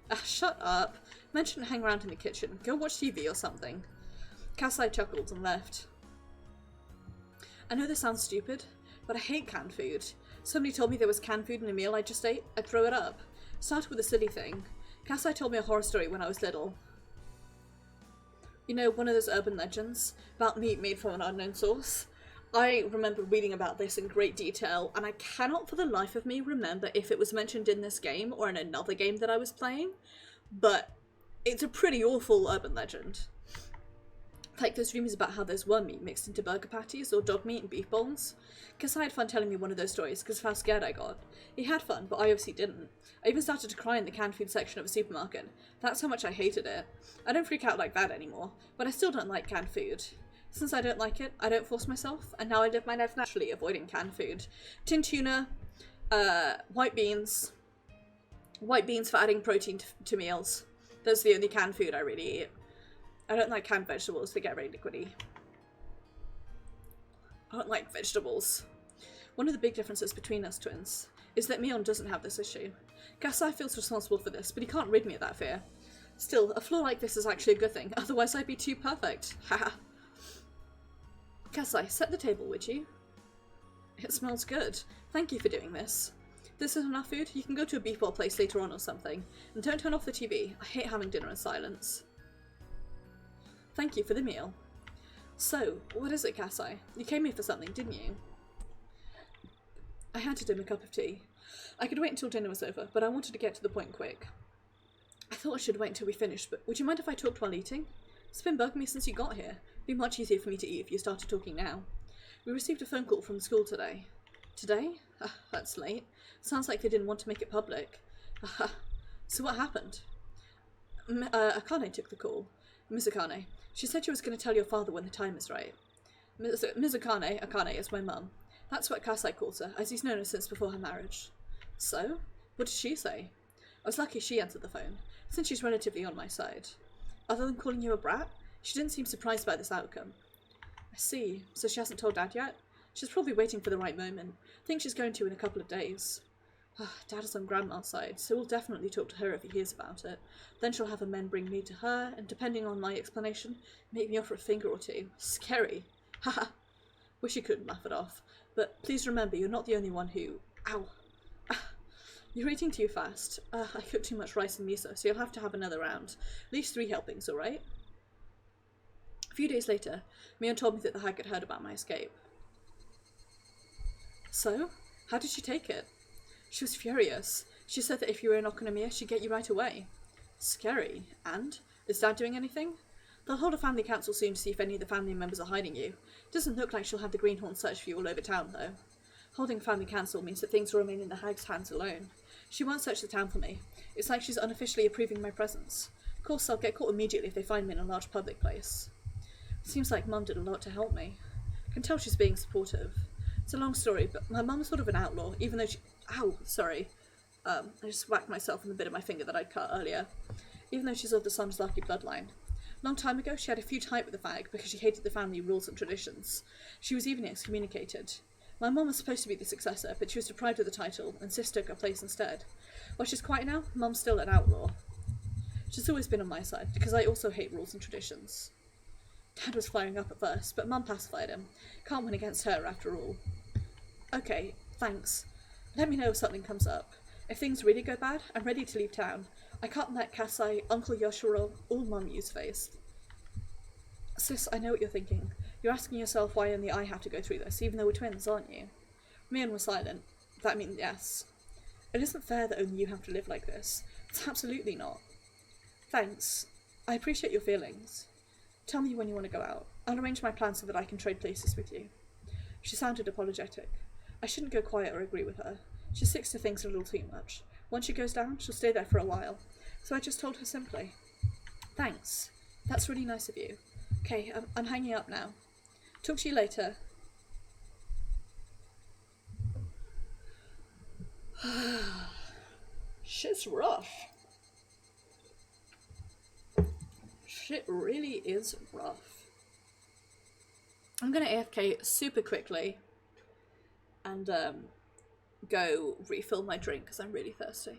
Ah, shut up. Mention hang around in the kitchen. Go watch TV or something. Kasai chuckled and left. I know this sounds stupid, but I hate canned food. Somebody told me there was canned food in a meal I just ate. I'd throw it up. Started with a silly thing. Kasai told me a horror story when I was little. You know, one of those urban legends about meat made from an unknown source. I remember reading about this in great detail, and I cannot for the life of me remember if it was mentioned in this game or in another game that I was playing, but it's a pretty awful urban legend. Like those rumors about how there's worm meat mixed into burger patties or dog meat and beef bowls. Kasai had fun telling me one of those stories because of how scared I got. He had fun, but I obviously didn't. I even started to cry in the canned food section of a supermarket. That's how much I hated it. I don't freak out like that anymore, but I still don't like canned food. Since I don't like it, I don't force myself, and now I live my life naturally avoiding canned food. Tin tuna, white beans for adding protein to meals. Those are the only canned food I really eat. I don't like canned vegetables, they get very liquidy. I don't like vegetables. One of the big differences between us twins is that Mion doesn't have this issue. Kasai feels responsible for this, but he can't rid me of that fear. Still, a flaw like this is actually a good thing, otherwise I'd be too perfect. Haha. Kasai, set the table, would you? It smells good. Thank you for doing this. This is enough food? You can go to a beef ball place later on or something. And don't turn off the TV. I hate having dinner in silence. Thank you for the meal. So, what is it, Kasai? You came here for something, didn't you? I handed him a cup of tea. I could wait until dinner was over, but I wanted to get to the point quick. I thought I should wait until we finished, but would you mind if I talked while eating? It's been bugging me since you got here. It'd be much easier for me to eat if you started talking now. We received a phone call from school today. Today? That's late. Sounds like they didn't want to make it public. So what happened? Akane took the call. Miss Akane. She said she was going to tell your father when the time is right. Miss Akane is my mum. That's what Kasai calls her, as he's known her since before her marriage. So? What did she say? I was lucky she answered the phone, since she's relatively on my side. Other than calling you a brat, she didn't seem surprised by this outcome. I see. So she hasn't told Dad yet? She's probably waiting for the right moment. I think she's going to in a couple of days. Dad is on Grandma's side, so we'll definitely talk to her if he hears about it. Then she'll have her men bring me to her, and depending on my explanation, make me offer a finger or two. Scary. Haha. Wish you couldn't laugh it off. But please remember, you're not the only one who... Ow. You're eating too fast. I cooked too much rice and miso, so you'll have to have another round. At least 3 helpings, alright? A few days later, Mion told me that the hag had heard about my escape. So? How did she take it? She was furious. She said that if you were in Okinomiya, she'd get you right away. Scary. And? Is Dad doing anything? They'll hold a family council soon to see if any of the family members are hiding you. Doesn't look like she'll have the greenhorn search for you all over town, though. Holding a family council means that things will remain in the hag's hands alone. She won't search the town for me. It's like she's unofficially approving my presence. Of course, I'll get caught immediately if they find me in a large public place. Seems like Mum did a lot to help me. I can tell she's being supportive. It's a long story, but my mum's sort of an outlaw, even though she... Ow, sorry. I just whacked myself on the bit of my finger that I'd cut earlier. Even though she's of the Samsaki bloodline. Long time ago, she had a feud fight with the fag because she hated the family rules and traditions. She was even excommunicated. My mum was supposed to be the successor, but she was deprived of the title, and Sis took her place instead. While she's quiet now, Mum's still an outlaw. She's always been on my side, because I also hate rules and traditions. Dad was flaring up at first, but Mum pacified him. Can't win against her, after all. Okay, thanks. Let me know if something comes up. If things really go bad, I'm ready to leave town. I can't let Kasai, Uncle Yoshiro, or Mum use face. Sis, I know what you're thinking. You're asking yourself why only I have to go through this, even though we're twins, aren't you? Mion was silent. That means yes. It isn't fair that only you have to live like this. It's absolutely not. Thanks. I appreciate your feelings. Tell me when you want to go out. I'll arrange my plans so that I can trade places with you. She sounded apologetic. I shouldn't go quiet or agree with her. She sticks to things a little too much. Once she goes down, she'll stay there for a while. So I just told her simply. Thanks. That's really nice of you. Okay, I'm hanging up now. Talk to you later. Shit's rough. Shit really is rough. I'm gonna AFK super quickly and go refill my drink because I'm really thirsty.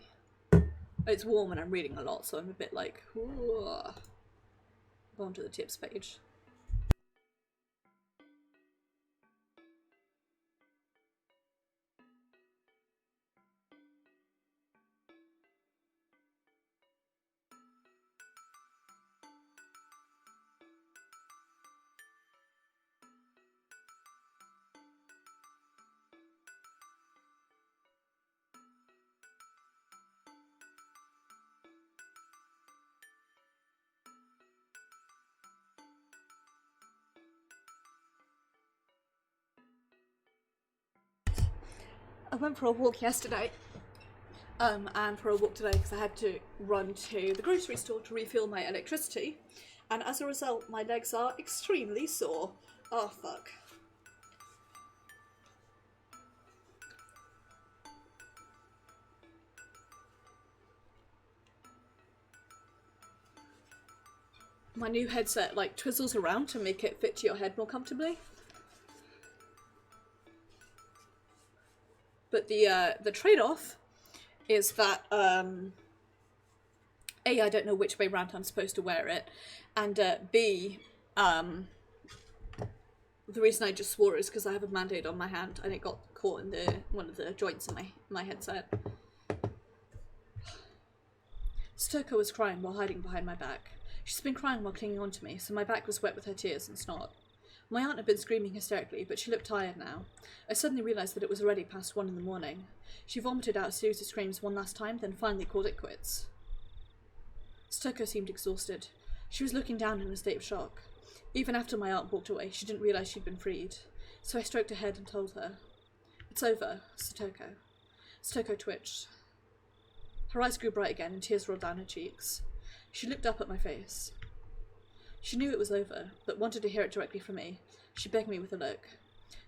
It's warm and I'm reading a lot, so I'm a bit like, ooh. Go on to the tips page. I went for a walk yesterday, and for a walk today because I had to run to the grocery store to refuel my electricity, and as a result my legs are extremely sore. Oh fuck. My new headset like twizzles around to make it fit to your head more comfortably. But the trade-off is that A, I don't know which way round I'm supposed to wear it, and B, the reason I just swore is because I have a Band-Aid on my hand and it got caught in one of the joints in my headset. Stoko was crying while hiding behind my back. She's been crying while clinging onto me, so my back was wet with her tears and snot. My aunt had been screaming hysterically, but she looked tired now. I suddenly realised that it was already past 1 in the morning. She vomited out a series of screams one last time, then finally called it quits. Stoko seemed exhausted. She was looking down in a state of shock. Even after my aunt walked away, she didn't realise she'd been freed. So I stroked her head and told her. It's over, Stoko. Stoko twitched. Her eyes grew bright again and tears rolled down her cheeks. She looked up at my face. She knew it was over, but wanted to hear it directly from me. She begged me with a look.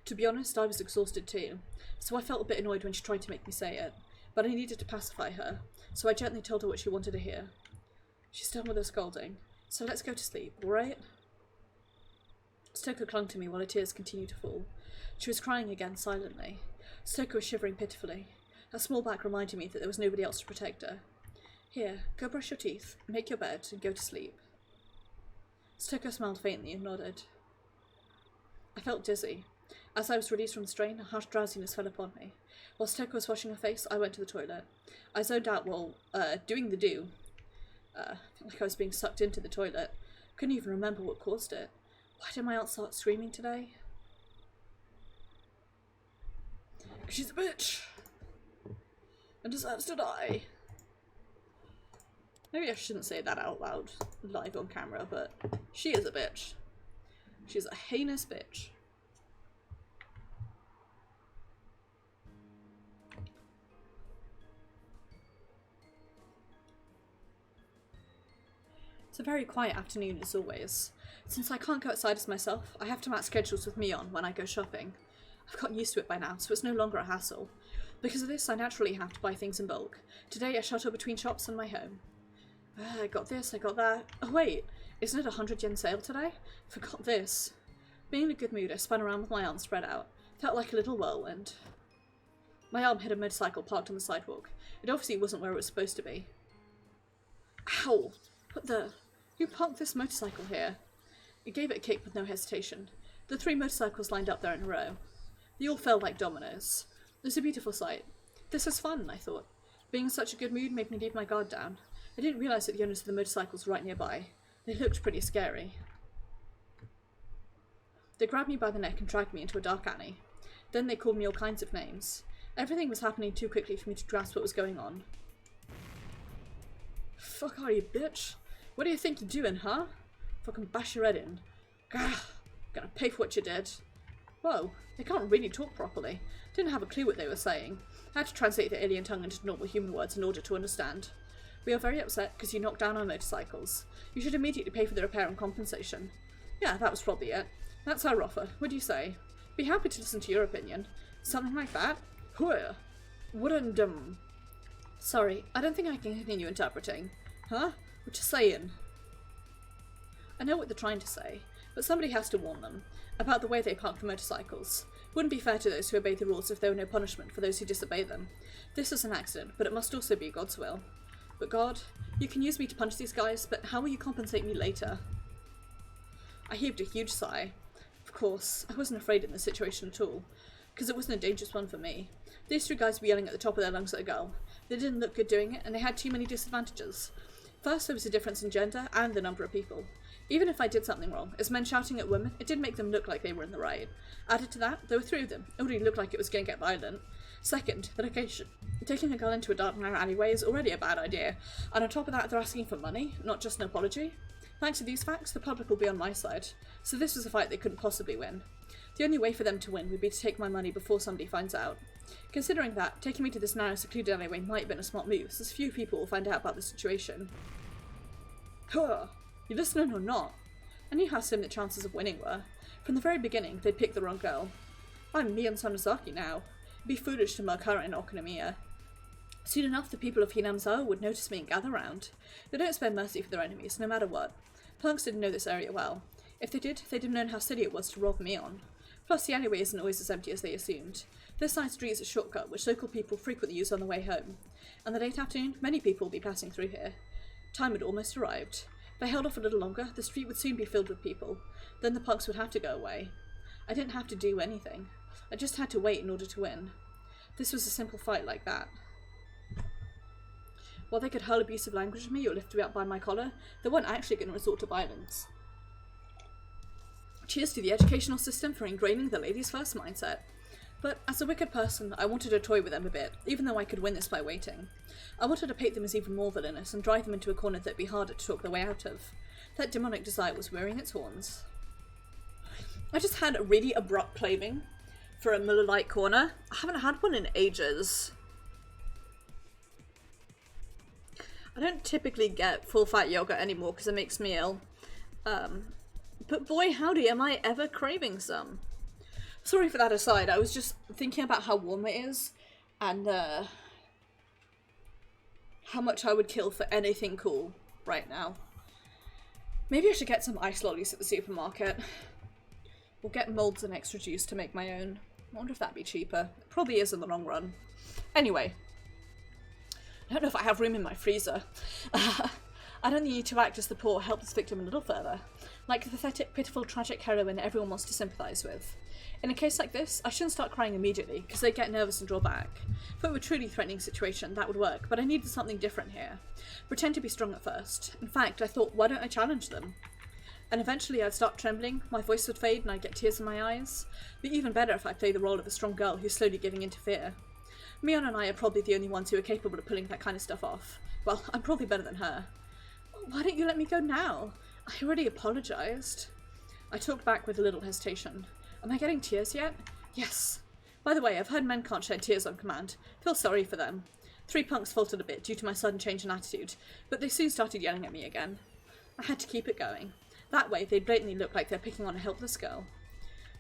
To be honest, I was exhausted too, so I felt a bit annoyed when she tried to make me say it, but I needed to pacify her, so I gently told her what she wanted to hear. She's done with her scolding, so let's go to sleep, alright? Stoko clung to me while her tears continued to fall. She was crying again silently. Stoko was shivering pitifully. Her small back reminded me that there was nobody else to protect her. Here, go brush your teeth, make your bed, and go to sleep. Stoko smiled faintly and nodded. I felt dizzy. As I was released from the strain, a harsh drowsiness fell upon me. While Stoko was washing her face, I went to the toilet. I zoned out while doing the do. Like I was being sucked into the toilet. Couldn't even remember what caused it. Why did my aunt start screaming today? She's a bitch! And deserves to die. Maybe I shouldn't say that out loud, live on camera, but she is a bitch. She's a heinous bitch. It's a very quiet afternoon as always. Since I can't go outside as myself, I have to match schedules with Shion when I go shopping. I've gotten used to it by now, so it's no longer a hassle. Because of this, I naturally have to buy things in bulk. Today I shuttle between shops and my home. I got this, I got that. Oh wait, isn't it a 100 yen sale today? Forgot this. Being in a good mood, I spun around with my arms spread out. Felt like a little whirlwind. My arm hit a motorcycle parked on the sidewalk. It obviously wasn't where it was supposed to be. Ow! What the? Who parked this motorcycle here? It gave it a kick with no hesitation. The 3 motorcycles lined up there in a row. They all fell like dominoes. It was a beautiful sight. This is fun, I thought. Being in such a good mood made me leave my guard down. I didn't realise that the owners of the motorcycles were right nearby. They looked pretty scary. They grabbed me by the neck and dragged me into a dark alley. Then they called me all kinds of names. Everything was happening too quickly for me to grasp what was going on. Fuck are you, bitch? What do you think you're doing, huh? Fucking bash your head in. Gah! Gonna pay for what you did. Whoa, they can't really talk properly. Didn't have a clue what they were saying. I had to translate the alien tongue into normal human words in order to understand. We are very upset because you knocked down our motorcycles. You should immediately pay for the repair and compensation. Yeah, that was probably it. That's our offer. What do you say? Be happy to listen to your opinion. Something like that? Whoa. Wouldn't, Sorry, I don't think I can continue interpreting. Huh? What you saying? I know what they're trying to say, but somebody has to warn them about the way they park the motorcycles. Wouldn't be fair to those who obey the rules if there were no punishment for those who disobey them. This is an accident, but it must also be God's will. But God, you can use me to punish these guys, but how will you compensate me later? I heaved a huge sigh. Of course, I wasn't afraid in this situation at all, because it wasn't a dangerous one for me. These three guys were yelling at the top of their lungs at a girl. They didn't look good doing it, and they had too many disadvantages. First, there was a difference in gender and the number of people. Even if I did something wrong, as men shouting at women, it did make them look like they were in the right. Added to that, there were three of them. It already looked like it was going to get violent. Second, the location. Taking a girl into a dark narrow alleyway is already a bad idea, and on top of that they're asking for money, not just an apology. Thanks to these facts, the public will be on my side, so this was a fight they couldn't possibly win. The only way for them to win would be to take my money before somebody finds out. Considering that, taking me to this narrow secluded alleyway might have been a smart move, since few people will find out about the situation. Huh, you listening or not? I knew how slim the chances of winning were. From the very beginning, they'd picked the wrong girl. I'm Mion Sanazaki now. It'd be foolish to mug her in Okinomiya. Soon enough, the people of Hinamzawa would notice me and gather round. They don't spare mercy for their enemies, no matter what. Punks didn't know this area well. If they did, they'd have known how silly it was to rob me on. Plus, the alleyway isn't always as empty as they assumed. This side street is a shortcut which local people frequently use on the way home. And the late afternoon, many people will be passing through here. Time had almost arrived. If I held off a little longer, the street would soon be filled with people. Then the punks would have to go away. I didn't have to do anything. I just had to wait in order to win. This was a simple fight like that. While they could hurl abusive language at me or lift me up by my collar, they weren't actually going to resort to violence. Cheers to the educational system for ingraining the ladies first mindset. But as a wicked person, I wanted to toy with them a bit, even though I could win this by waiting. I wanted to paint them as even more villainous and drive them into a corner that'd be harder to talk their way out of. That demonic desire was rearing its horns. I just had a really abrupt claiming for a Miller Lite corner. I haven't had one in ages. I don't typically get full fat yogurt anymore because it makes me ill. But boy howdy, am I ever craving some. Sorry for that aside, I was just thinking about how warm it is and how much I would kill for anything cool right now. Maybe I should get some ice lollies at the supermarket. Or get molds and extra juice to make my own. I wonder if that'd be cheaper. It probably is in the long run. Anyway. I don't know if I have room in my freezer. I don't need to act as the poor, helpless victim a little further. Like the pathetic, pitiful, tragic heroine everyone wants to sympathise with. In a case like this, I shouldn't start crying immediately, because they get nervous and draw back. If it were a truly threatening situation, that would work, but I needed something different here. Pretend to be strong at first. In fact, I thought, why don't I challenge them? And eventually I'd start trembling, my voice would fade and I'd get tears in my eyes. It'd be even better if I play the role of a strong girl who's slowly giving in to fear. Mion and I are probably the only ones who are capable of pulling that kind of stuff off. Well, I'm probably better than her. Why don't you let me go now? I already apologised. I talked back with a little hesitation. Am I getting tears yet? Yes. By the way, I've heard men can't shed tears on command. Feel sorry for them. 3 punks faltered a bit due to my sudden change in attitude, but they soon started yelling at me again. I had to keep it going. That way, they blatantly look like they're picking on a helpless girl.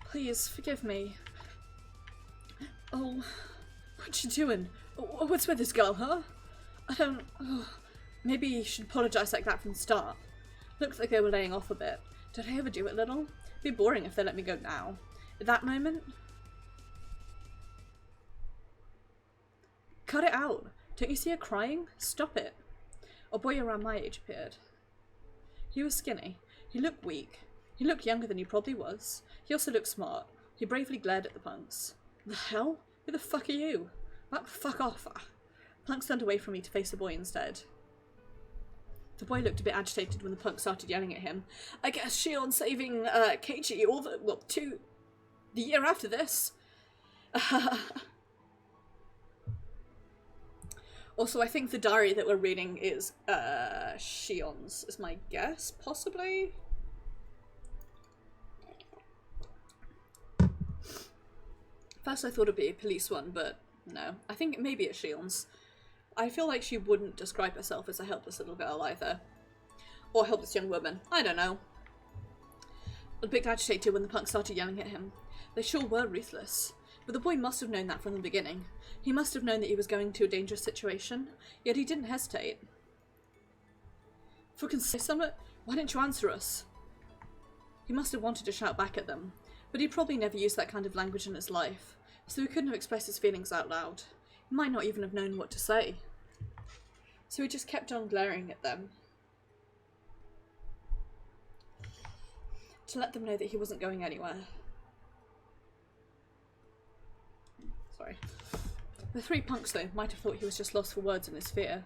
Please, forgive me. Oh, what you doing? What's with this girl, huh? I don't... Oh, maybe you should apologise like that from the start. Looks like they were laying off a bit. Did I overdo it a little? It'd be boring if they let me go now. At that moment... Cut it out. Don't you see her crying? Stop it. A boy around my age appeared. He was skinny. He looked weak. He looked younger than he probably was. He also looked smart. He bravely glared at the punks. The hell? Who the fuck are you? Fuck off. Punks turned away from me to face the boy instead. The boy looked a bit agitated when the punk started yelling at him. I guess Shion saving Keiichi the year after this. Also, I think the diary that we're reading is Shion's, is my guess, possibly? First I thought it'd be a police one, but no. I think maybe it's Shion's. I feel like she wouldn't describe herself as a helpless little girl either. Or helpless young woman. I don't know. A bit agitated when the punk started yelling at him. They sure were ruthless. But the boy must have known that from the beginning. He must have known that he was going to a dangerous situation, yet he didn't hesitate. Fucking say something? Why didn't you answer us? He must have wanted to shout back at them, but he'd probably never used that kind of language in his life, so he couldn't have expressed his feelings out loud. He might not even have known what to say. So he just kept on glaring at them, to let them know that he wasn't going anywhere. Sorry. The three punks, though, might have thought he was just lost for words in his fear,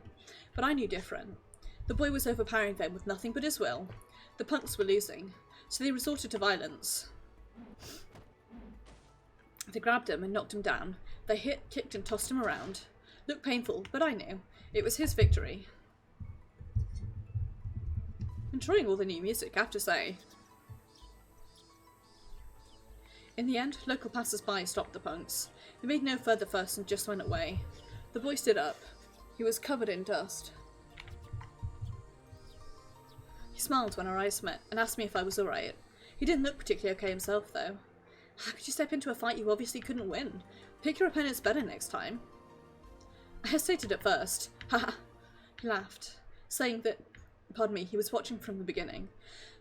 but I knew different. The boy was overpowering them with nothing but his will. The punks were losing, so they resorted to violence. They grabbed him and knocked him down. They hit, kicked and tossed him around. Looked painful, but I knew. It was his victory. Enjoying all the new music, I have to say. In the end, local passers-by stopped the punks. They made no further fuss and just went away. The boy stood up. He was covered in dust. He smiled when our eyes met and asked me if I was alright. He didn't look particularly okay himself, though. How could you step into a fight you obviously couldn't win? Pick your opponents better next time. I hesitated at first. Haha. He laughed, saying that, pardon me, he was watching from the beginning.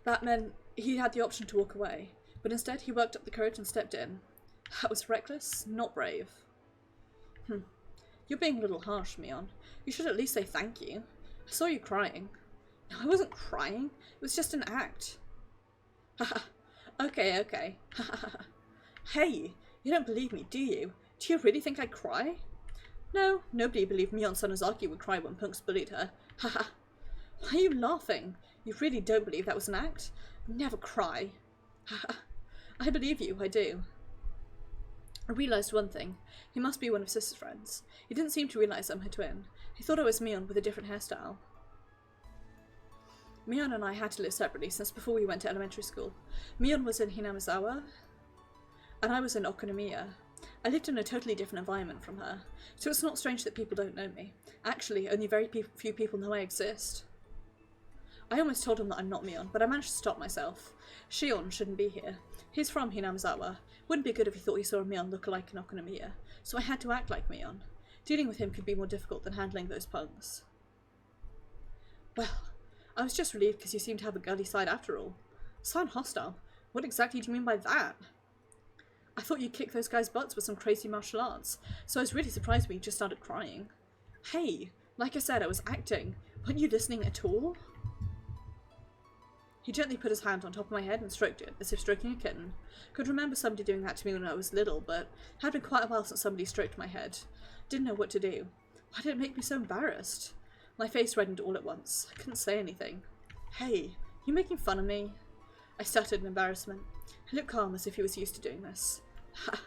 That meant he had the option to walk away, but instead he worked up the courage and stepped in. That was reckless, not brave. You're being a little harsh, Mion. You should at least say thank you. I saw you crying. No, I wasn't crying. It was just an act. Haha. Okay. Hey, you don't believe me, do you? Do you really think I'd cry? No, nobody believed Mion Sonozaki would cry when punks bullied her. Haha. Why are you laughing? You really don't believe that was an act? I'd never cry. Haha. I believe you, I do. I realised one thing. He must be one of Sister's friends. He didn't seem to realise I'm her twin. He thought I was Mion with a different hairstyle. Mion and I had to live separately since before we went to elementary school. Mion was in Hinamizawa, and I was in Okinomiya. I lived in a totally different environment from her, so it's not strange that people don't know me. Actually, only very few people know I exist. I almost told him that I'm not Mion, but I managed to stop myself. Shion shouldn't be here. He's from Hinamizawa. Wouldn't be good if he thought he saw a Mion look-alike in Okinomiya, so I had to act like Mion. Dealing with him could be more difficult than handling those punks. Well, I was just relieved because you seem to have a girly side after all. Sound hostile? What exactly do you mean by that? I thought you'd kick those guys' butts with some crazy martial arts, so I was really surprised when you just started crying. Hey, like I said, I was acting. Weren't you listening at all? He gently put his hand on top of my head and stroked it, as if stroking a kitten. Could remember somebody doing that to me when I was little, but it had been quite a while since somebody stroked my head. Didn't know what to do. Why did it make me so embarrassed? My face reddened all at once. I couldn't say anything. Hey, you making fun of me? I stuttered in embarrassment. He looked calm, as if he was used to doing this. Ha,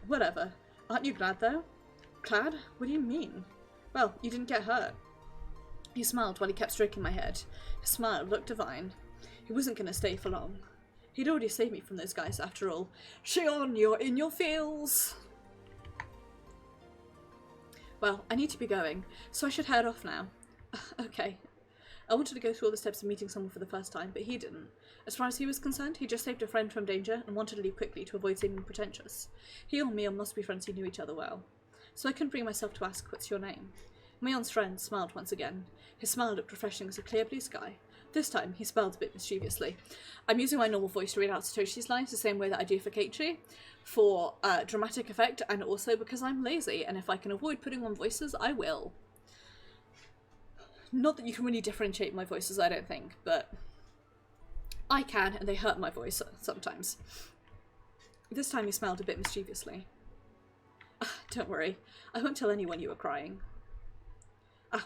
whatever. Aren't you glad, though? Glad? What do you mean? Well, you didn't get hurt. He smiled while he kept stroking my head. His smile looked divine. He wasn't going to stay for long. He'd already saved me from those guys, after all. Shion, you're in your feels! Well, I need to be going, so I should head off now. Okay. I wanted to go through all the steps of meeting someone for the first time, but he didn't. As far as he was concerned, he just saved a friend from danger and wanted to leave quickly to avoid seeming pretentious. He or Mion must be friends who knew each other well. So I couldn't bring myself to ask, what's your name? Mion's friend smiled once again. His smile looked refreshing as a clear blue sky. This time, he smiled a bit mischievously. I'm using my normal voice to read out Satoshi's lines the same way that I do for Keiichi, for dramatic effect, and also because I'm lazy, and if I can avoid putting on voices, I will. Not that you can really differentiate my voices, I don't think, but I can, and they hurt my voice sometimes. This time he smiled a bit mischievously. Don't worry, I won't tell anyone you were crying.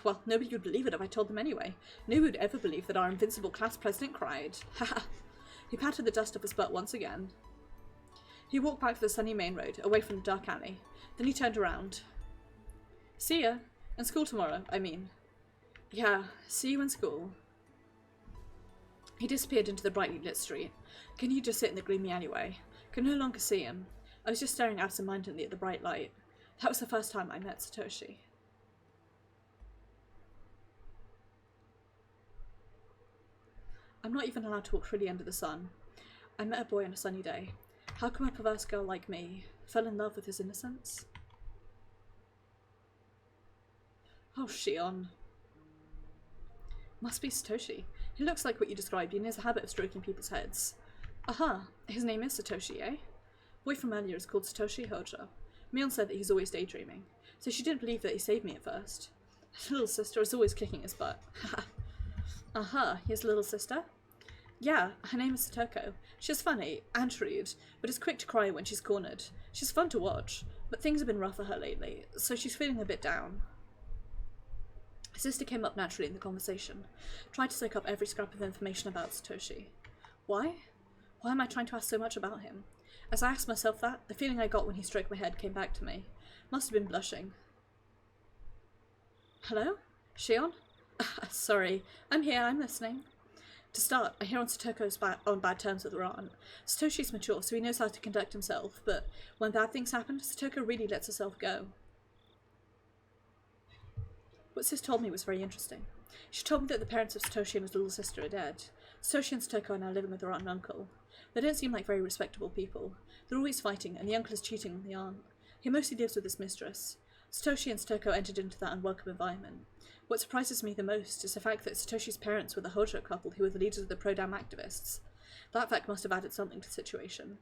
Well, nobody would believe it if I told them anyway. Nobody would ever believe that our invincible class president cried. Haha. He patted the dust off his butt once again. He walked back to the sunny main road, away from the dark alley. Then he turned around. See ya. In school tomorrow, I mean. Yeah, see you in school. He disappeared into the brightly lit street. Can you just sit in the gloomy alleyway? Could no longer see him. I was just staring absent-mindedly at the bright light. That was the first time I met Satoshi. I'm not even allowed to walk freely under the sun. I met a boy on a sunny day. How come a perverse girl like me fell in love with his innocence? Oh, Shion. Must be Satoshi. He looks like what you described. He has a habit of stroking people's heads. Aha, his name is Satoshi, eh? Boy from earlier is called Satoshi Hojo. Mion said that he's always daydreaming, so she didn't believe that he saved me at first. His little sister is always kicking his butt. Haha. Aha, his little sister? Yeah, her name is Satoko. She's funny and shrewd, but is quick to cry when she's cornered. She's fun to watch, but things have been rough for her lately, so she's feeling a bit down. His sister came up naturally in the conversation, tried to soak up every scrap of information about Satoshi. Why? Why am I trying to ask so much about him? As I asked myself that, the feeling I got when he stroked my head came back to me. Must have been blushing. Hello? Shion? Sorry, I'm here, I'm listening. To start, I hear Satoko's on bad terms with her aunt. Satoshi's mature, so he knows how to conduct himself, but when bad things happen, Satoko really lets herself go. What Sis told me was very interesting. She told me that the parents of Satoshi and his little sister are dead. Satoshi and Satoko are now living with their aunt and uncle. They don't seem like very respectable people. They're always fighting, and the uncle is cheating on the aunt. He mostly lives with his mistress. Satoshi and Satoko entered into that unwelcome environment. What surprises me the most is the fact that Satoshi's parents were the Hojo couple who were the leaders of the pro-dam activists. That fact must have added something to the situation.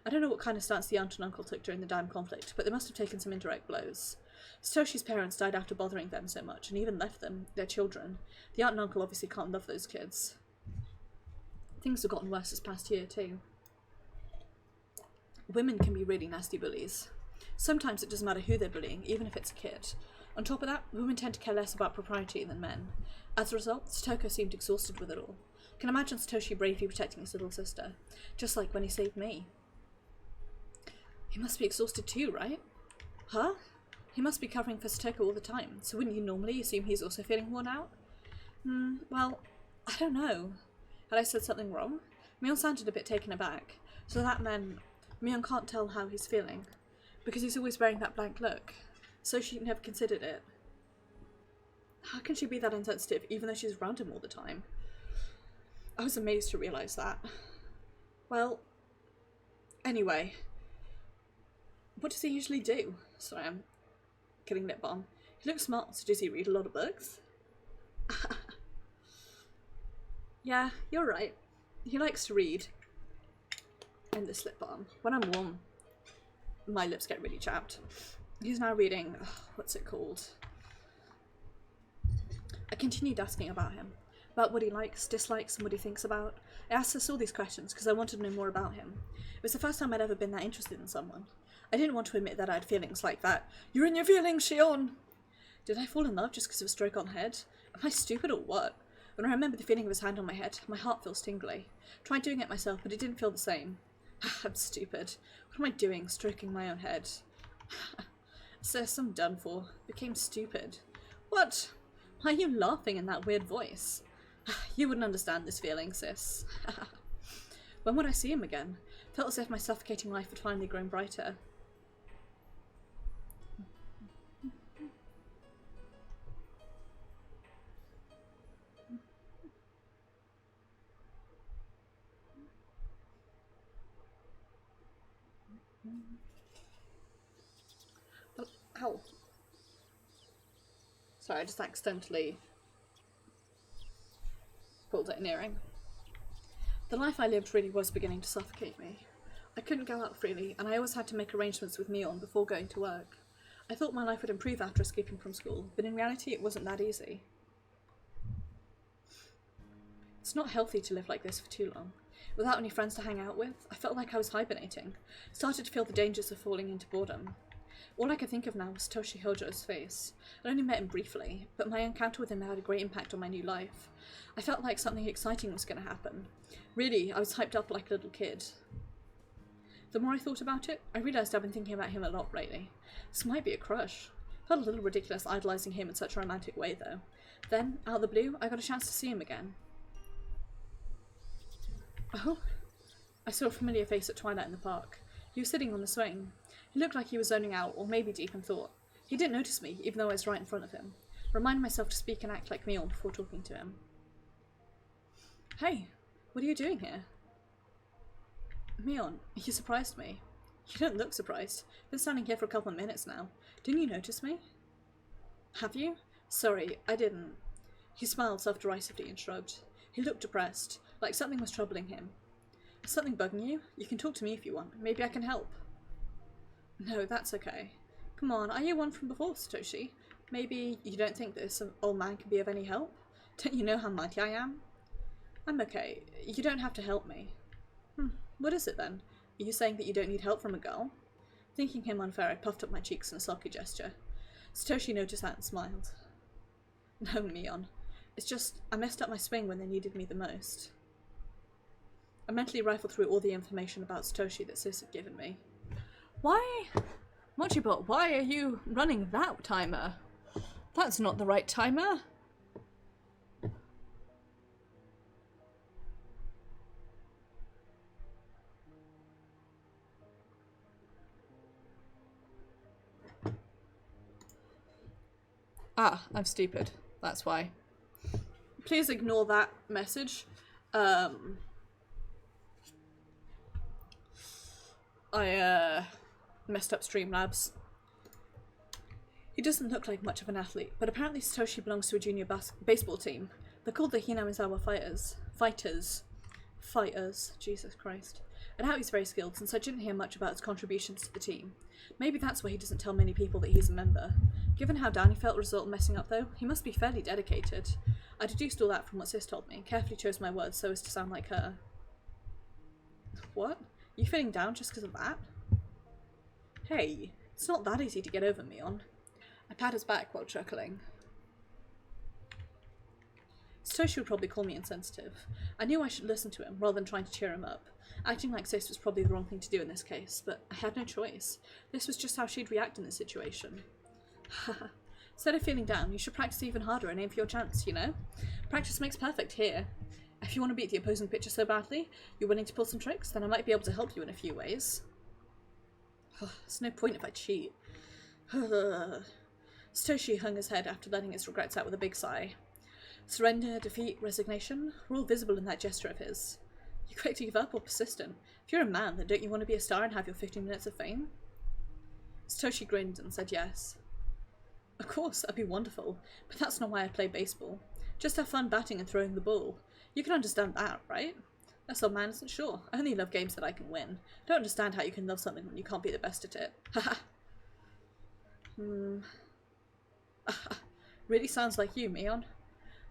I don't know what kind of stance the aunt and uncle took during the dam conflict, but they must have taken some indirect blows. Satoshi's parents died after bothering them so much, and even left them, their children. The aunt and uncle obviously can't love those kids. Things have gotten worse this past year, too. Women can be really nasty bullies. Sometimes it doesn't matter who they're bullying, even if it's a kid. On top of that, women tend to care less about propriety than men. As a result, Satoko seemed exhausted with it all. I can imagine Satoshi bravely protecting his little sister, just like when he saved me. He must be exhausted too, right? Huh? He must be covering for Satoko all the time, so wouldn't you normally assume he's also feeling worn out? Well, I don't know. Had I said something wrong? Mion sounded a bit taken aback, so that meant Mion can't tell how he's feeling, because he's always wearing that blank look. So she never considered it. How can she be that insensitive even though she's around him all the time? I was amazed to realise that. Well, anyway. What does he usually do? Sorry, I'm getting lip balm. He looks smart, so does he read a lot of books? Yeah, you're right. He likes to read. And this lip balm. When I'm warm, my lips get really chapped. He's now reading, what's it called? I continued asking about him, about what he likes, dislikes, and what he thinks about. I asked us all these questions because I wanted to know more about him. It was the first time I'd ever been that interested in someone. I didn't want to admit that I had feelings like that. You're in your feelings, Shion! Did I fall in love just because of a stroke on the head? Am I stupid or what? When I remember the feeling of his hand on my head, my heart feels tingly. Tried doing it myself, but it didn't feel the same. I'm stupid. What am I doing, stroking my own head? Sis, I'm done for. Became stupid. What? Why are you laughing in that weird voice? You wouldn't understand this feeling, sis. When would I see him again? Felt as if my suffocating life had finally grown brighter. Ow. Sorry, I just accidentally pulled an earring. The life I lived really was beginning to suffocate me. I couldn't go out freely, and I always had to make arrangements with Mion before going to work. I thought my life would improve after escaping from school, but in reality it wasn't that easy. It's not healthy to live like this for too long. Without any friends to hang out with, I felt like I was hibernating. Started to feel the dangers of falling into boredom. All I could think of now was Toshi Hojo's face. I only met him briefly, but my encounter with him had a great impact on my new life. I felt like something exciting was going to happen. Really, I was hyped up like a little kid. The more I thought about it, I realised I've been thinking about him a lot lately. This might be a crush. Felt a little ridiculous idolising him in such a romantic way, though. Then, out of the blue, I got a chance to see him again. Oh, I saw a familiar face at twilight in the park. He was sitting on the swing. He looked like he was zoning out, or maybe deep in thought. He didn't notice me, even though I was right in front of him. Reminded myself to speak and act like Mion before talking to him. Hey, what are you doing here? Mion, you surprised me. You don't look surprised. Been standing here for a couple of minutes now. Didn't you notice me? Have you? Sorry, I didn't. He smiled self-derisively and shrugged. He looked depressed, like something was troubling him. Is something bugging you? You can talk to me if you want. Maybe I can help. No, that's okay. Come on, are you one from before, Satoshi? Maybe you don't think this old man can be of any help? Don't you know how mighty I am? I'm okay. You don't have to help me. What is it then? Are you saying that you don't need help from a girl? Thinking him unfair, I puffed up my cheeks in a sulky gesture. Satoshi noticed that and smiled. No, Mion. It's just, I messed up my swing when they needed me the most. I mentally rifled through all the information about Satoshi that Sis had given me. Why? Mochibot, why are you running that timer? That's not the right timer. Ah, I'm stupid. That's why. Please ignore that message. I messed up Streamlabs. He doesn't look like much of an athlete, but apparently Satoshi belongs to a junior baseball team. They're called the Hinamizawa Fighters. Jesus Christ. I doubt he's very skilled, since I didn't hear much about his contributions to the team. Maybe that's why he doesn't tell many people that he's a member. Given how down he felt as a result of messing up, though, he must be fairly dedicated. I deduced all that from what Sis told me, and carefully chose my words so as to sound like her. What? You feeling down just because of that? Hey, it's not that easy to get over, Mion. I pat his back while chuckling. Satoshi would probably call me insensitive. I knew I should listen to him rather than trying to cheer him up. Acting like Sis was probably the wrong thing to do in this case, but I had no choice. This was just how she'd react in this situation. Haha. Instead of feeling down, you should practice even harder and aim for your chance, you know? Practice makes perfect here. If you want to beat the opposing pitcher so badly, you're willing to pull some tricks, then I might be able to help you in a few ways. There's no point if I cheat. Satoshi hung his head after letting his regrets out with a big sigh. Surrender, defeat, resignation were all visible in that gesture of his. You quick to give up or persistent? If you're a man, then don't you want to be a star and have your 15 minutes of fame? Satoshi grinned and said yes. Of course, that'd be wonderful, but that's not why I play baseball. Just have fun batting and throwing the ball. You can understand that, right? That old man isn't sure. I only love games that I can win. Don't understand how you can love something when you can't be the best at it. Haha. Really sounds like you, Mion.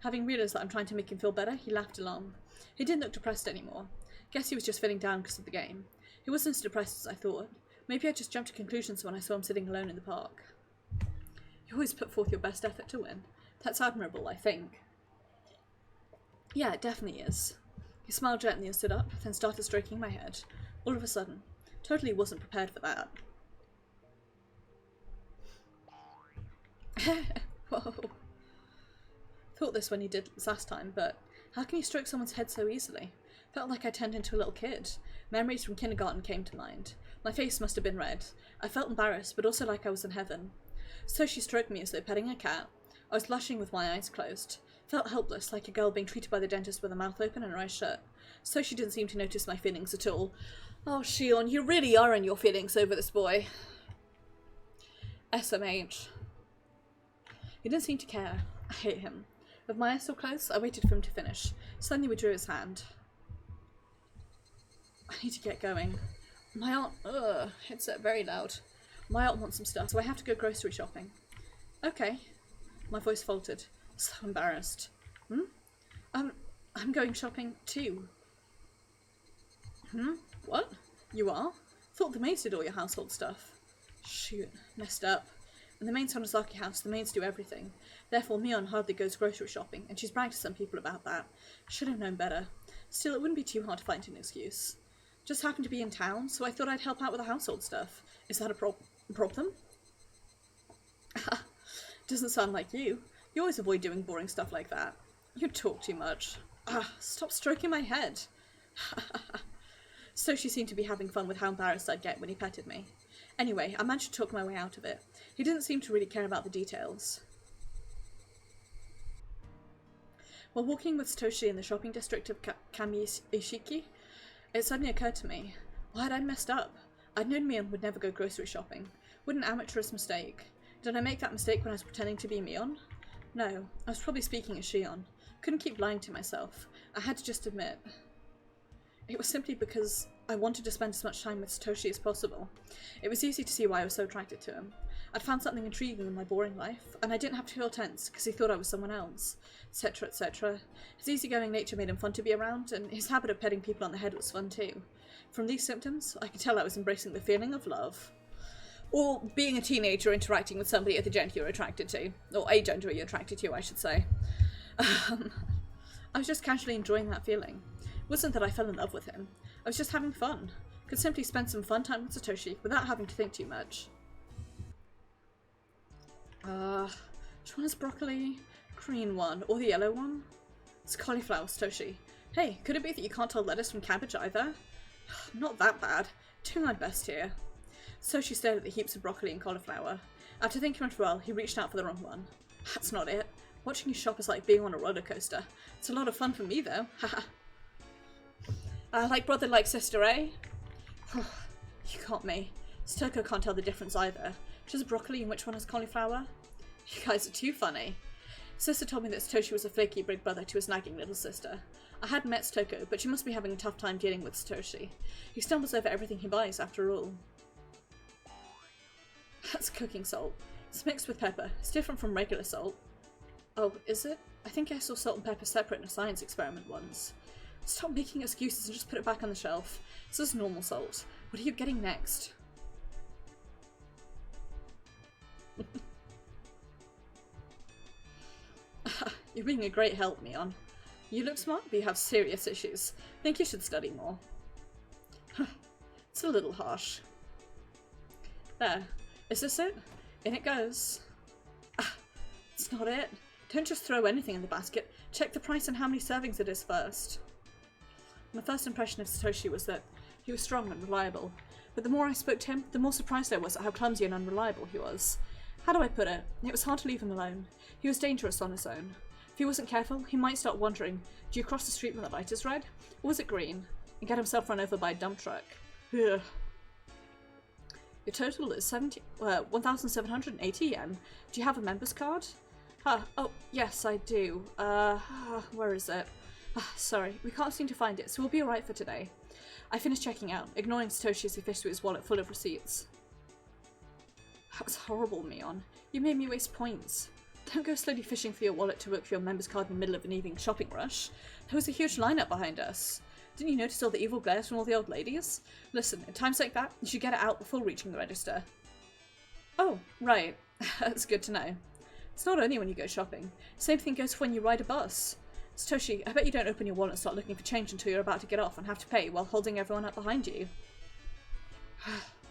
Having realised that I'm trying to make him feel better, he laughed along. He didn't look depressed anymore. Guess he was just feeling down because of the game. He wasn't as depressed as I thought. Maybe I just jumped to conclusions when I saw him sitting alone in the park. You always put forth your best effort to win. That's admirable, I think. Yeah, it definitely is. He smiled gently and stood up, then started stroking my head. All of a sudden. Totally wasn't prepared for that. Whoa. Thought this when he did this last time, but how can you stroke someone's head so easily? Felt like I turned into a little kid. Memories from kindergarten came to mind. My face must have been red. I felt embarrassed, but also like I was in heaven. So she stroked me as though petting a cat. I was blushing with my eyes closed. Felt helpless, like a girl being treated by the dentist with her mouth open and her eyes shut. So she didn't seem to notice my feelings at all. Oh, Shion, you really are in your feelings over this boy. SMH. He didn't seem to care. I hate him. With my eyes so close, I waited for him to finish. Suddenly withdrew his hand. I need to get going. My aunt, headset very loud. My aunt wants some stuff, so I have to go grocery shopping. Okay. My voice faltered. So embarrassed. I'm going shopping too. What? You are? Thought the maids did all your household stuff. Shoot, messed up. In the main Sonozaki house, the maids do everything. Therefore, Mion hardly goes grocery shopping, and she's bragged to some people about that. Should have known better. Still, it wouldn't be too hard to find an excuse. Just happened to be in town, so I thought I'd help out with the household stuff. Is that a problem? Doesn't sound like you. You always avoid doing boring stuff like that. You talk too much. Stop stroking my head. So she seemed to be having fun with how embarrassed I'd get when he petted me. Anyway, I managed to talk my way out of it. He didn't seem to really care about the details. While walking with Satoshi in the shopping district of Kamiishiki, it suddenly occurred to me, why had I messed up? I'd known Mion would never go grocery shopping. What an amateurist mistake. Did I make that mistake when I was pretending to be Mion? No, I was probably speaking as Shion. Couldn't keep lying to myself. I had to just admit. It was simply because I wanted to spend as much time with Satoshi as possible. It was easy to see why I was so attracted to him. I'd found something intriguing in my boring life, and I didn't have to feel tense because he thought I was someone else, etc., etc. His easygoing nature made him fun to be around, and his habit of petting people on the head was fun too. From these symptoms, I could tell I was embracing the feeling of love. Or being a teenager interacting with somebody of the gender you're attracted to. Or a gender you're attracted to, I should say. I was just casually enjoying that feeling. It wasn't that I fell in love with him. I was just having fun. Could simply spend some fun time with Satoshi without having to think too much. Which one is broccoli? Green one. Or the yellow one? It's cauliflower, Satoshi. Hey, could it be that you can't tell lettuce from cabbage either? Not that bad. Doing my best here. Satoshi stared at the heaps of broccoli and cauliflower. After thinking much well, he reached out for the wrong one. That's not it. Watching you shop is like being on a roller coaster. It's a lot of fun for me though. Haha. Like brother, like sister, eh? You got me. Stoko can't tell the difference either. Which is broccoli and which one is cauliflower? You guys are too funny. Sister told me that Satoshi was a flaky big brother to his nagging little sister. I hadn't met Stoko, but she must be having a tough time dealing with Satoshi. He stumbles over everything he buys after all. That's cooking salt. It's mixed with pepper. It's different from regular salt. Oh, is it? I think I saw salt and pepper separate in a science experiment once. Stop making excuses and just put it back on the shelf. This is normal salt. What are you getting next? You're being a great help, Mion. You look smart, but you have serious issues. Think you should study more. It's a little harsh. There. Is this it? In it goes. It's not it. Don't just throw anything in the basket. Check the price and how many servings it is first. My first impression of Satoshi was that he was strong and reliable. But the more I spoke to him, the more surprised I was at how clumsy and unreliable he was. How do I put it? It was hard to leave him alone. He was dangerous on his own. If he wasn't careful, he might start wondering, do you cross the street when the light is red? Or was it green? And get himself run over by a dump truck. Ugh. Your total is 1,780 yen. Do you have a member's card? Oh, yes, I do. Where is it? Sorry, we can't seem to find it, so we'll be alright for today. I finished checking out, ignoring Satoshi as he fished through his wallet full of receipts. That was horrible, Mion. You made me waste points. Don't go slowly fishing for your wallet to work for your member's card in the middle of an evening shopping rush. There was a huge lineup behind us. Didn't you notice all the evil glares from all the old ladies? Listen, in times like that, you should get it out before reaching the register. Oh, right. That's good to know. It's not only when you go shopping. Same thing goes for when you ride a bus. Satoshi, I bet you don't open your wallet and start looking for change until you're about to get off and have to pay while holding everyone up behind you.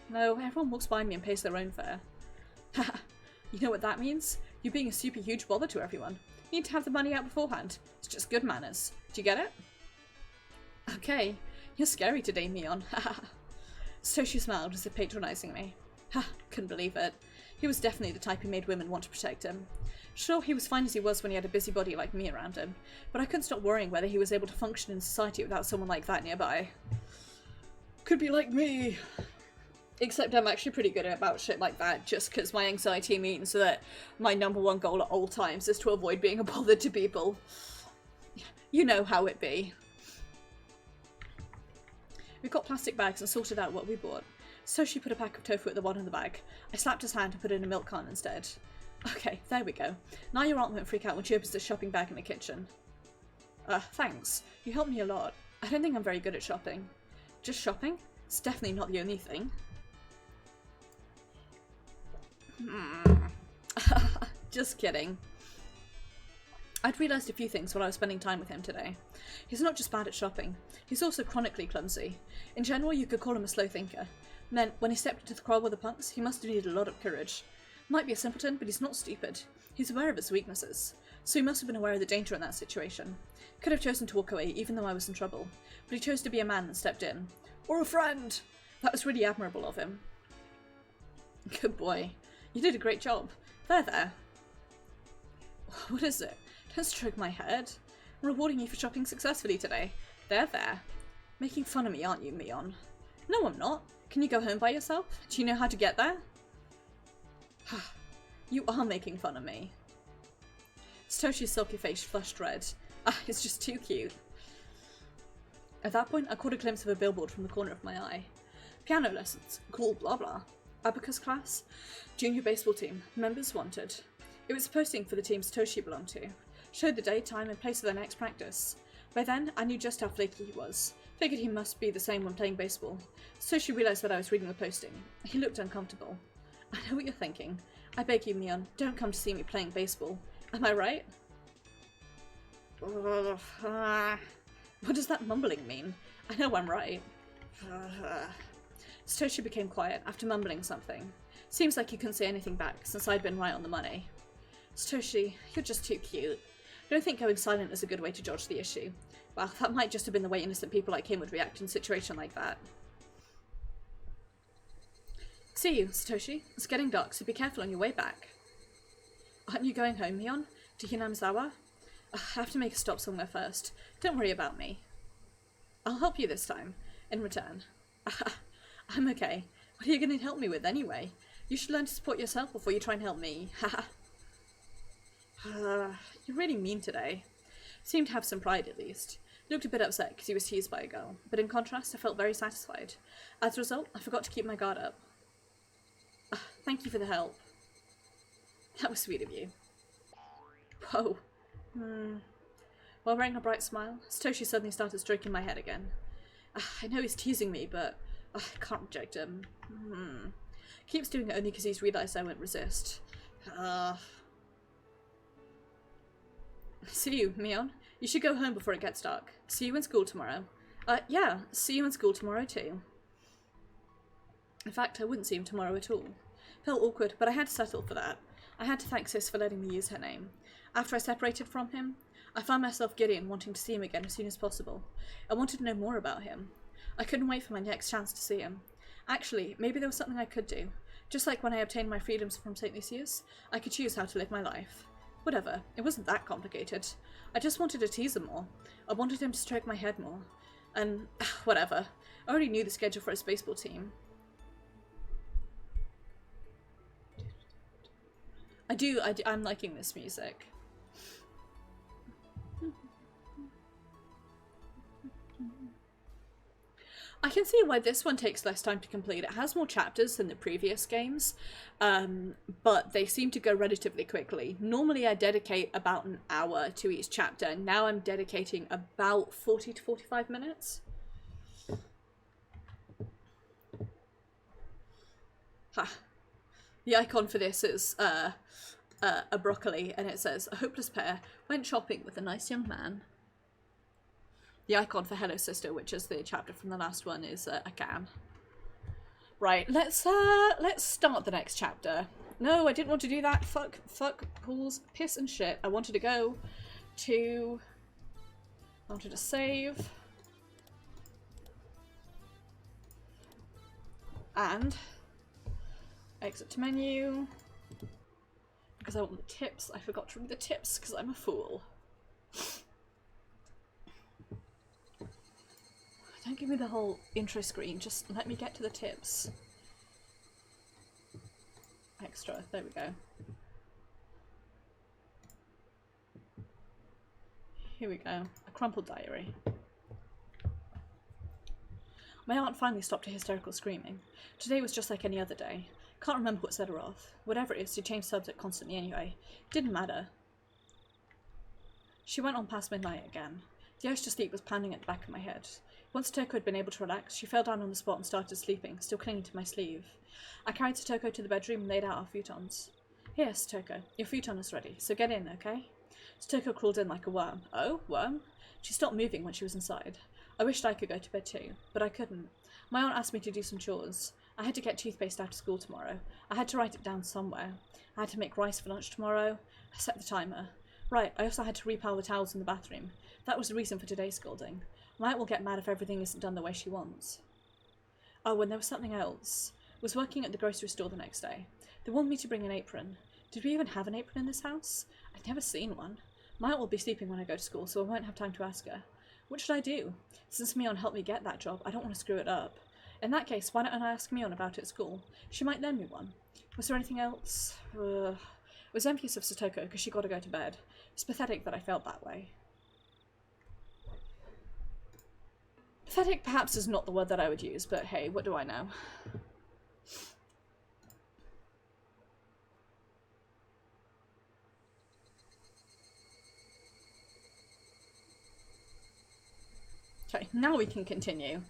No, everyone walks by me and pays their own fare. You know what that means? You're being a super huge bother to everyone. You need to have the money out beforehand. It's just good manners. Do you get it? Okay. You're scary today, Mion. Satoshi smiled as if patronizing me. Couldn't believe it. He was definitely the type who made women want to protect him. Sure, he was fine as he was when he had a busybody like me around him, but I couldn't stop worrying whether he was able to function in society without someone like that nearby. Could be like me. Except I'm actually pretty good about shit like that, just because my anxiety means that my #1 goal at all times is to avoid being a bother to people. You know how it be. We got plastic bags and sorted out what we bought. So she put a pack of tofu at the bottom of the bag. I slapped his hand and put it in a milk carton instead. Okay, there we go. Now your aunt won't freak out when she opens the shopping bag in the kitchen. Thanks. You helped me a lot. I don't think I'm very good at shopping. Just shopping? It's definitely not the only thing. Just kidding. I'd realised a few things while I was spending time with him today. He's not just bad at shopping, he's also chronically clumsy. In general, you could call him a slow thinker. And then, when he stepped into the quarrel with the punks, he must have needed a lot of courage. Might be a simpleton, but he's not stupid. He's aware of his weaknesses. So he must have been aware of the danger in that situation. Could have chosen to walk away, even though I was in trouble. But he chose to be a man and stepped in. Or a friend! That was really admirable of him. Good boy. You did a great job. There. What is it? Don't stroke my head. I'm rewarding you for shopping successfully today. There. Making fun of me, aren't you, Mion? No, I'm not. Can you go home by yourself? Do you know how to get there? You are making fun of me. Satoshi's sulky face flushed red. Ah, it's just too cute. At that point, I caught a glimpse of a billboard from the corner of my eye. Piano lessons. Cool, blah blah. Abacus class. Junior baseball team. Members wanted. It was a posting for the team Satoshi belonged to. Showed the day, time, and place of their next practice. By then, I knew just how flaky he was. Figured he must be the same when playing baseball. Satoshi realised that I was reading the posting. He looked uncomfortable. I know what you're thinking. I beg you, Mion, don't come to see me playing baseball. Am I right? What does that mumbling mean? I know I'm right. Satoshi became quiet after mumbling something. Seems like he couldn't say anything back, since I'd been right on the money. Satoshi, you're just too cute. I don't think going silent is a good way to dodge the issue. Well, that might just have been the way innocent people like him would react in a situation like that. See you, Satoshi. It's getting dark, so be careful on your way back. Aren't you going home, Mion? To Hinamizawa? I have to make a stop somewhere first. Don't worry about me. I'll help you this time. In return. I'm okay. What are you going to help me with anyway? You should learn to support yourself before you try and help me. You're really mean today. Seemed to have some pride at least. Looked a bit upset because he was teased by a girl, but in contrast I felt very satisfied. As a result, I forgot to keep my guard up. Thank you for the help. That was sweet of you. Whoa. While wearing a bright smile, Satoshi suddenly started stroking my head again. I know he's teasing me, but I can't reject him. Keeps doing it only because he's realised I won't resist. See you, Mion. You should go home before it gets dark. See you in school tomorrow. Yeah, see you in school tomorrow too. In fact, I wouldn't see him tomorrow at all. Felt awkward, but I had to settle for that. I had to thank Sis for letting me use her name. After I separated from him, I found myself giddy and wanting to see him again as soon as possible. I wanted to know more about him. I couldn't wait for my next chance to see him. Actually, maybe there was something I could do. Just like when I obtained my freedoms from St. Lucius, I could choose how to live my life. Whatever, it wasn't that complicated. I just wanted to tease him more. I wanted him to stroke my head more. And, whatever. I already knew the schedule for his baseball team. I'm liking this music. I can see why this one takes less time to complete. It has more chapters than the previous games, but they seem to go relatively quickly. Normally I dedicate about an hour to each chapter. Now I'm dedicating about 40 to 45 minutes. The icon for this is a broccoli, and it says, "A hopeless pair went shopping with a nice young man." The icon for Hello Sister, which is the chapter from the last one, is a can. Right, let's start the next chapter. No, I didn't want to do that. Fuck, pools, piss and shit. I wanted to save. And exit to menu. Because I want the tips. I forgot to read the tips because I'm a fool. Don't give me the whole intro screen, just let me get to the tips. Extra, there we go. Here we go, a crumpled diary. My aunt finally stopped her hysterical screaming. Today was just like any other day. Can't remember what set her off. Whatever it is, she changed subject constantly anyway. Didn't matter. She went on past midnight again. The urge to sleep was pounding at the back of my head. Once Toko had been able to relax, she fell down on the spot and started sleeping, still clinging to my sleeve. I carried Toko to the bedroom and laid out our futons. "Here, Toko, your futon is ready, so get in, okay?" Toko crawled in like a worm. Oh, worm? She stopped moving when she was inside. I wished I could go to bed too, but I couldn't. My aunt asked me to do some chores. I had to get toothpaste after school tomorrow. I had to write it down somewhere. I had to make rice for lunch tomorrow. I set the timer. Right, I also had to repile the towels in the bathroom. That was the reason for today's scolding. My aunt will get mad if everything isn't done the way she wants. Oh, and there was something else. I was working at the grocery store the next day. They wanted me to bring an apron. Did we even have an apron in this house? I'd never seen one. My aunt will be sleeping when I go to school, so I won't have time to ask her. What should I do? Since Mion helped me get that job, I don't want to screw it up. In that case, why don't I ask Mion about it at school? She might lend me one. Was there anything else? was envious of Satoko because she got to go to bed. It's pathetic that I felt that way. Pathetic perhaps is not the word that I would use, but hey, what do I know? Okay, now we can continue.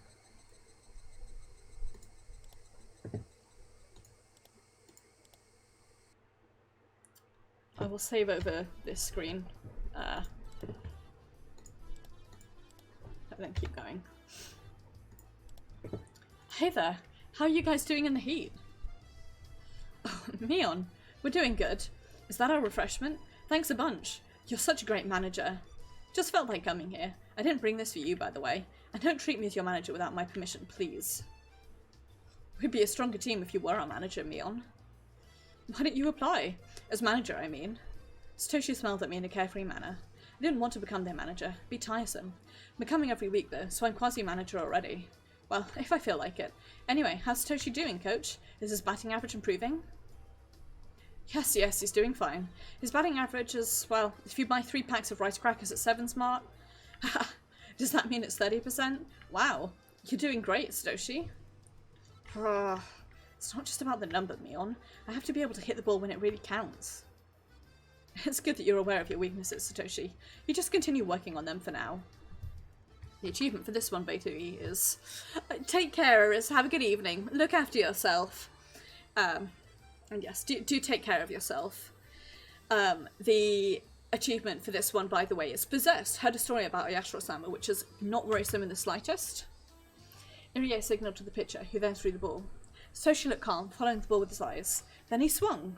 I will save over this screen. And then keep going. Hey there, how are you guys doing in the heat? Oh, Mion, we're doing good. Is that our refreshment? Thanks a bunch. You're such a great manager. Just felt like coming here. I didn't bring this for you, by the way. And don't treat me as your manager without my permission, please. We'd be a stronger team if you were our manager, Mion. Why didn't you apply? As manager, I mean. Satoshi smiled at me in a carefree manner. I didn't want to become their manager. It'd be tiresome. I'm coming every week, though, so I'm quasi-manager already. Well, if I feel like it. Anyway, how's Satoshi doing, coach? Is his batting average improving? Yes, he's doing fine. His batting average is, well, if you buy 3 packs of rice crackers at 7 Smart. Does that mean it's 30%? Wow, you're doing great, Satoshi. It's not just about the number, Mion. I have to be able to hit the ball when it really counts. It's good that you're aware of your weaknesses, Satoshi. You just continue working on them for now. The achievement for this one, Beitui, is take care, Iris. Have a good evening. Look after yourself. And yes, do take care of yourself. The achievement for this one, by the way, is Possessed. Heard a story about Ayashiro-sama, which is not worrisome in the slightest. Irie signalled to the pitcher, who then threw the ball. Satoshi looked calm, following the ball with his eyes. Then he swung.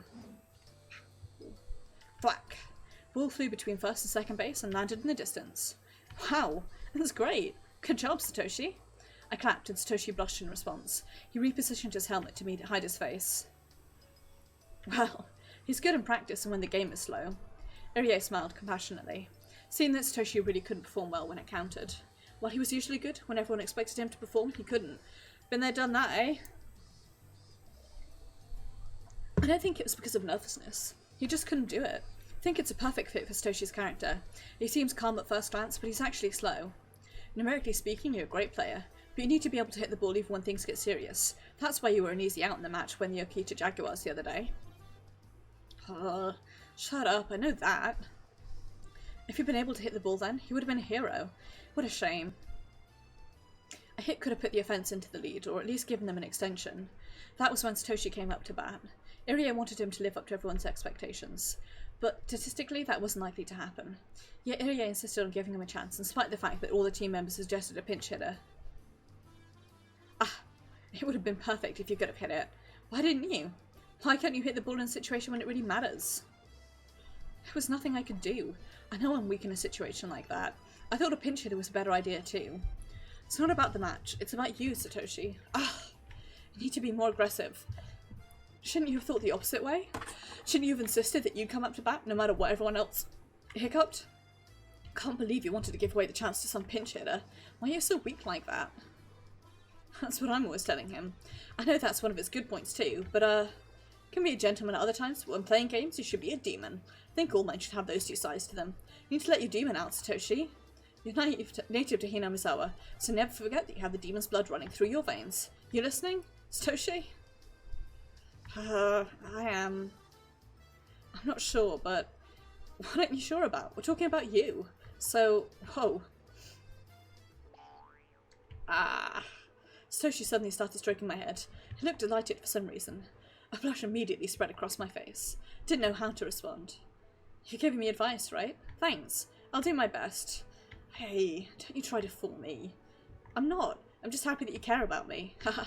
Thwack. Ball flew between first and second base and landed in the distance. Wow, that's great. Good job, Satoshi. I clapped and Satoshi blushed in response. He repositioned his helmet to hide his face. Well, he's good in practice and when the game is slow. Irie smiled compassionately, seeing that Satoshi really couldn't perform well when it counted. While he was usually good, when everyone expected him to perform, he couldn't. Been there, done that, eh? I don't think it was because of nervousness. He just couldn't do it. I think it's a perfect fit for Satoshi's character. He seems calm at first glance, but he's actually slow. Numerically speaking, you're a great player, but you need to be able to hit the ball even when things get serious. That's why you were an easy out in the match when the Okita Jaguars the other day. Shut up, I know that. If he'd been able to hit the ball then, he would have been a hero. What a shame. A hit could have put the offence into the lead, or at least given them an extension. That was when Satoshi came up to bat. Irie wanted him to live up to everyone's expectations, but statistically that wasn't likely to happen. Yet Irie insisted on giving him a chance, in spite of the fact that all the team members suggested a pinch hitter. It would have been perfect if you could have hit it. Why didn't you? Why can't you hit the ball in a situation when it really matters? There was nothing I could do. I know I'm weak in a situation like that. I thought a pinch hitter was a better idea too. It's not about the match, it's about you, Satoshi. You need to be more aggressive. Shouldn't you have thought the opposite way? Shouldn't you have insisted that you'd come up to bat no matter what everyone else hiccuped? Can't believe you wanted to give away the chance to some pinch hitter. Why are you so weak like that? That's what I'm always telling him. I know that's one of his good points too, but can be a gentleman at other times, but when playing games you should be a demon. I think all men should have those two sides to them. You need to let your demon out, Satoshi. You're native to Hinamizawa, so never forget that you have the demon's blood running through your veins. You listening, Satoshi? I am. I'm not sure, but what aren't you sure about? We're talking about you. So, whoa. Satoshi suddenly started stroking my head. He looked delighted for some reason. A blush immediately spread across my face. Didn't know how to respond. You're giving me advice, right? Thanks. I'll do my best. Hey, don't you try to fool me. I'm not. I'm just happy that you care about me. Haha.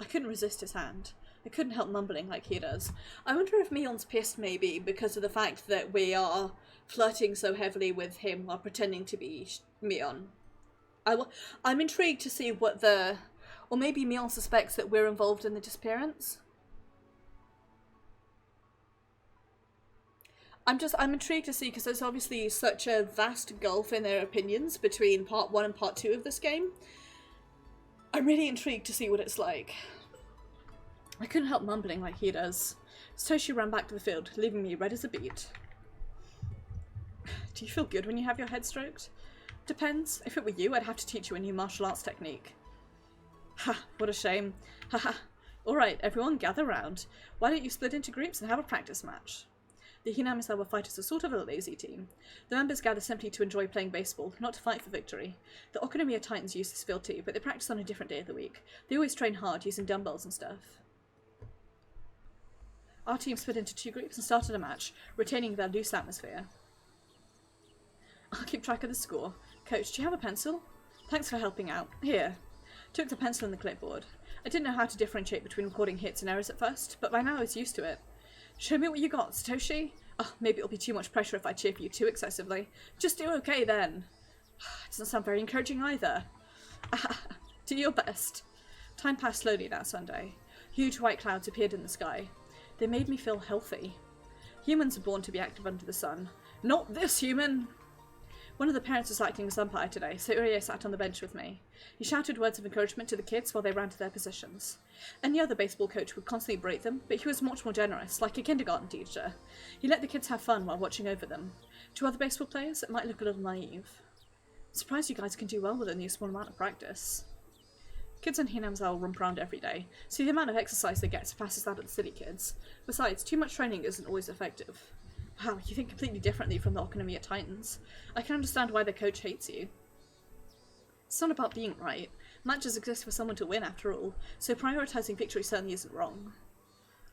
I couldn't resist his hand. I couldn't help mumbling like he does. I wonder if Mion's pissed maybe because of the fact that we are flirting so heavily with him while pretending to be Mion. I'm intrigued to see what the... Or maybe Mion suspects that we're involved in the disappearance. I'm intrigued to see, because there's obviously such a vast gulf in their opinions between part 1 and part 2 of this game. I'm really intrigued to see what it's like. I couldn't help mumbling like he does. Satoshi ran back to the field, leaving me red as a beet. Do you feel good when you have your head stroked? Depends. If it were you, I'd have to teach you a new martial arts technique. Ha, what a shame. Ha ha. Alright, everyone gather round. Why don't you split into groups and have a practice match? The Hinamizawa fighters are sort of a lazy team. The members gather simply to enjoy playing baseball, not to fight for victory. The Okinomiya Titans use this field too, but they practice on a different day of the week. They always train hard, using dumbbells and stuff. Our team split into 2 groups and started a match, retaining their loose atmosphere. I'll keep track of the score. Coach, do you have a pencil? Thanks for helping out. Here. Took the pencil and the clipboard. I didn't know how to differentiate between recording hits and errors at first, but by now I was used to it. Show me what you got, Satoshi. Oh, maybe it'll be too much pressure if I cheer for you too excessively. Just do okay then. Doesn't sound very encouraging either. Do your best. Time passed slowly that Sunday. Huge white clouds appeared in the sky. They made me feel healthy. Humans are born to be active under the sun. Not this human! One of the parents was acting as umpire today, so Urie sat on the bench with me. He shouted words of encouragement to the kids while they ran to their positions. Any other baseball coach would constantly berate them, but he was much more generous, like a kindergarten teacher. He let the kids have fun while watching over them. To other baseball players, it might look a little naive. I'm surprised you guys can do well with only a small amount of practice. Kids in Hinamizawa romp around every day, so the amount of exercise they get surpasses that of the city kids. Besides, too much training isn't always effective. Wow, you think completely differently from the Okinomiya Titans. I can understand why their coach hates you. It's not about being right. Matches exist for someone to win, after all, so prioritising victory certainly isn't wrong.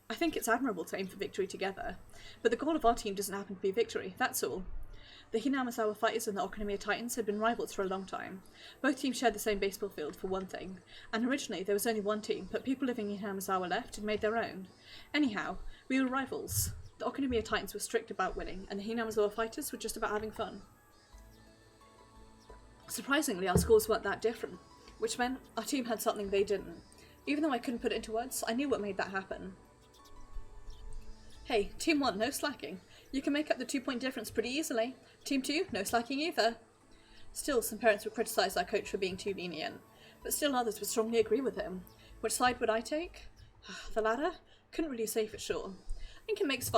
I think it's admirable to aim for victory together, but the goal of our team doesn't happen to be victory, that's all. The Hinamizawa fighters and the Okinomiya Titans had been rivals for a long time. Both teams shared the same baseball field, for one thing, and originally there was only one team, but people living in Hinamizawa left and made their own. Anyhow, we were rivals. The Okinomiya Titans were strict about winning, and the Hinamizawa fighters were just about having fun. Surprisingly, our scores weren't that different, which meant our team had something they didn't. Even though I couldn't put it into words, I knew what made that happen. Hey, Team 1, no slacking. You can make up the 2-point difference pretty easily. Team 2, no slacking either. Still, some parents would criticise our coach for being too lenient, but still others would strongly agree with him. Which side would I take? The latter? Couldn't really say for sure. I think it makes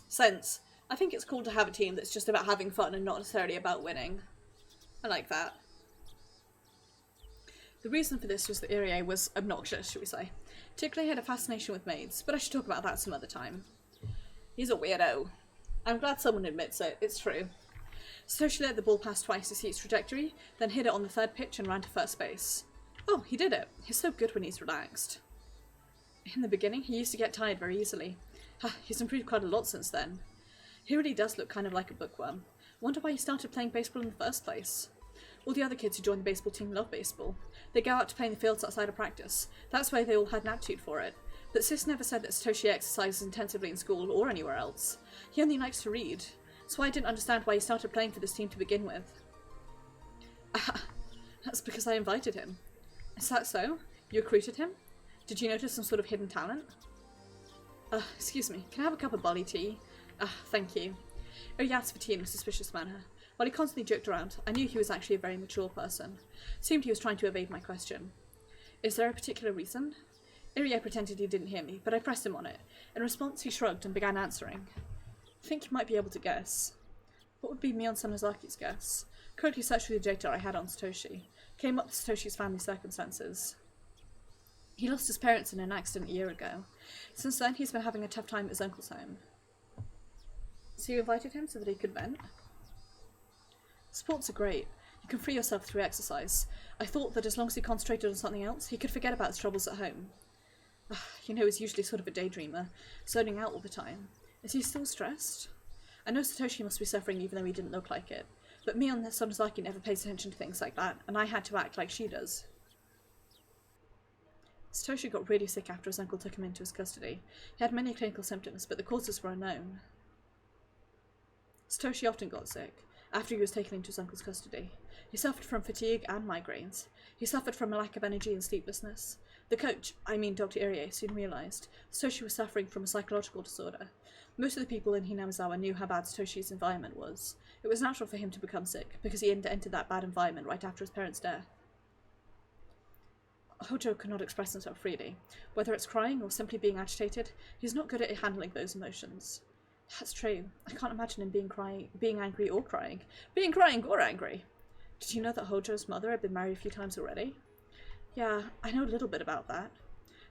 sense. I think it's cool to have a team that's just about having fun and not necessarily about winning. I like that. The reason for this was that Irie was obnoxious, should we say. Particularly had a fascination with maids, but I should talk about that some other time. He's a weirdo. I'm glad someone admits it, it's true. Satoshi let the ball pass twice to see its trajectory, then hit it on the 3rd pitch and ran to first base. Oh, he did it. He's so good when he's relaxed. In the beginning, he used to get tired very easily. He's improved quite a lot since then. He really does look kind of like a bookworm. Wonder why he started playing baseball in the first place. All the other kids who joined the baseball team love baseball. They go out to play in the fields outside of practice. That's why they all had an aptitude for it. But Sis never said that Satoshi exercises intensively in school or anywhere else. He only likes to read. So I didn't understand why he started playing for this team to begin with. That's because I invited him. Is that so? You recruited him? Did you notice some sort of hidden talent? Excuse me, can I have a cup of barley tea? Thank you. He asked for tea in a suspicious manner. While he constantly joked around, I knew he was actually a very mature person. Seemed he was trying to evade my question. Is there a particular reason? Irie pretended he didn't hear me, but I pressed him on it. In response, he shrugged and began answering. I think you might be able to guess. What would be Mion Sanazaki's guess? Quickly searched through the data I had on Satoshi. Came up with Satoshi's family circumstances. He lost his parents in an accident a year ago. Since then, he's been having a tough time at his uncle's home. So you invited him so that he could vent? Sports are great. You can free yourself through exercise. I thought that as long as he concentrated on something else, he could forget about his troubles at home. You know, he's usually sort of a daydreamer, zoning out all the time. Is he still stressed? I know Satoshi must be suffering even though he didn't look like it, but Mion Sonozaki never pays attention to things like that, and I had to act like she does. Satoshi got really sick after his uncle took him into his custody. He had many clinical symptoms, but the causes were unknown. Satoshi often got sick, after he was taken into his uncle's custody. He suffered from fatigue and migraines. He suffered from a lack of energy and sleeplessness. The coach, I mean Dr. Irie, soon realised Satoshi was suffering from a psychological disorder. Most of the people in Hinamizawa knew how bad Satoshi's environment was. It was natural for him to become sick, because he had entered that bad environment right after his parents' death. Hojo could not express himself freely. Whether it's crying or simply being agitated, he's not good at handling those emotions. That's true. I can't imagine him being angry or crying. Being crying or angry. Did you know that Hojo's mother had been married a few times already? Yeah, I know a little bit about that.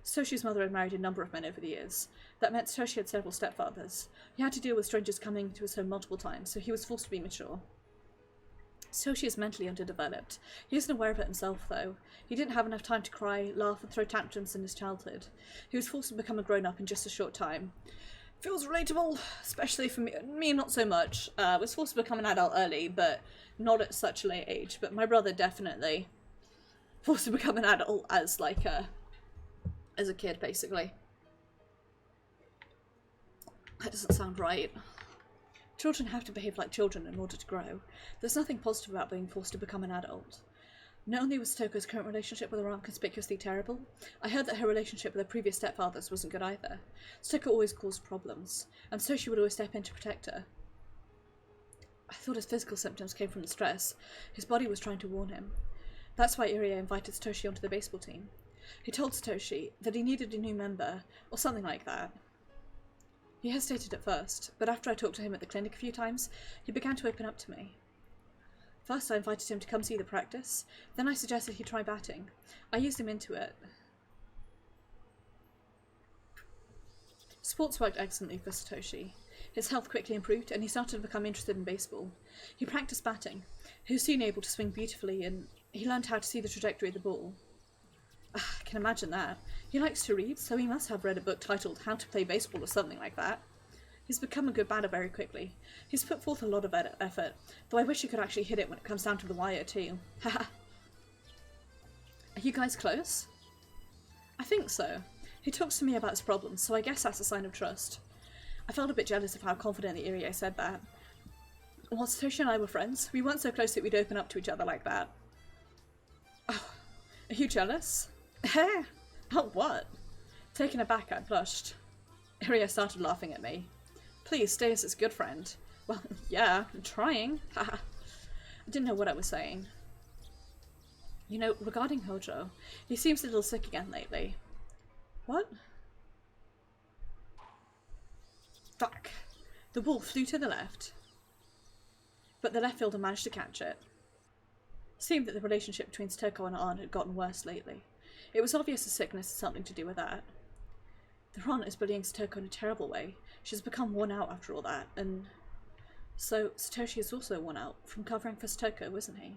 Satoshi's mother had married a number of men over the years. That meant Satoshi had several stepfathers. He had to deal with strangers coming to his home multiple times, so he was forced to be mature. Satoshi is mentally underdeveloped. He isn't aware of it himself, though. He didn't have enough time to cry, laugh, and throw tantrums in his childhood. He was forced to become a grown-up in just a short time. Feels relatable, especially for me. Me, not so much. Was forced to become an adult early, but not at such a late age. But my brother definitely forced to become an adult as, like, as a kid, basically. That doesn't sound right. Children have to behave like children in order to grow. There's nothing positive about being forced to become an adult. Not only was Toko's current relationship with her aunt conspicuously terrible, I heard that her relationship with her previous stepfathers wasn't good either. Toko always caused problems, and so she would always step in to protect her. I thought his physical symptoms came from the stress. His body was trying to warn him. That's why Irie invited Satoshi onto the baseball team. He told Satoshi that he needed a new member, or something like that. He hesitated at first, but after I talked to him at the clinic a few times, he began to open up to me. First I invited him to come see the practice, then I suggested he try batting. I eased him into it. Sports worked excellently for Satoshi. His health quickly improved, and he started to become interested in baseball. He practiced batting. He was soon able to swing beautifully, and he learned how to see the trajectory of the ball. I can imagine that. He likes to read, so he must have read a book titled How to Play Baseball or something like that. He's become a good batter very quickly. He's put forth a lot of effort, though I wish he could actually hit it when it comes down to the wire too. Haha. Are you guys close? I think so. He talks to me about his problems, so I guess that's a sign of trust. I felt a bit jealous of how confidently Irie said that. While Satoshi and I were friends, we weren't so close that we'd open up to each other like that. Oh, are you jealous? Eh? Oh, what? Taken aback, I blushed. Irie started laughing at me. Please stay as his good friend. Well, yeah, I'm trying. Haha. I didn't know what I was saying. You know, regarding Hojo, he seems a little sick again lately. What? Fuck. The ball flew to the left, but the left fielder managed to catch it. It seemed that the relationship between Toko and her aunt had gotten worse lately. It was obvious the sickness had something to do with that. The aunt is bullying Satoko in a terrible way. She's become worn out after all that, and so Satoshi is also worn out from covering for Satoko, isn't he?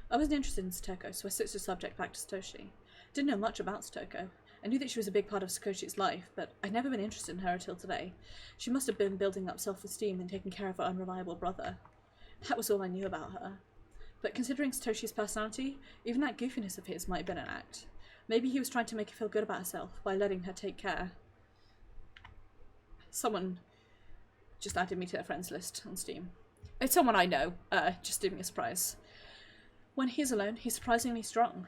I wasn't interested in Satoko, so I switched the subject back to Satoshi. Didn't know much about Satoko. I knew that she was a big part of Sakoshi's life, but I'd never been interested in her until today. She must have been building up self-esteem and taking care of her unreliable brother. That was all I knew about her. But considering Satoshi's personality, even that goofiness of his might have been an act. Maybe he was trying to make her feel good about herself by letting her take care. Someone just added me to their friends list on Steam. It's someone I know, just giving me a surprise. When he's alone, he's surprisingly strong.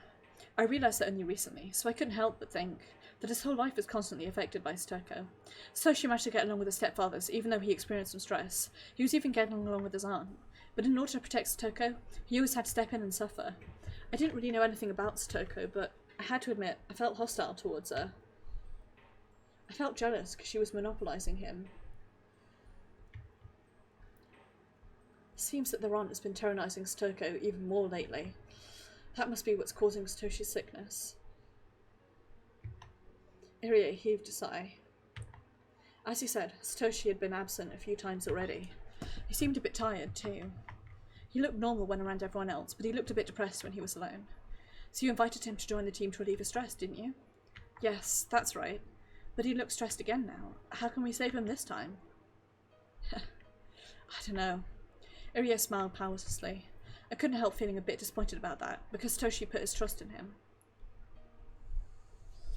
I realised that only recently, so I couldn't help but think that his whole life is constantly affected by Satoko. Satoshi managed to get along with his stepfathers, even though he experienced some stress. He was even getting along with his aunt. But in order to protect Satoko, he always had to step in and suffer. I didn't really know anything about Satoko, but I had to admit, I felt hostile towards her. I felt jealous because she was monopolising him. It seems that the aunt has been tyrannising Satoko even more lately. That must be what's causing Satoshi's sickness. Irie heaved a sigh. As he said, Satoshi had been absent a few times already. He seemed a bit tired, too. He looked normal when around everyone else, but he looked a bit depressed when he was alone. So you invited him to join the team to relieve his stress, didn't you? Yes, that's right. But he looks stressed again now. How can we save him this time? I don't know. Irie smiled powerlessly. I couldn't help feeling a bit disappointed about that, because Satoshi put his trust in him.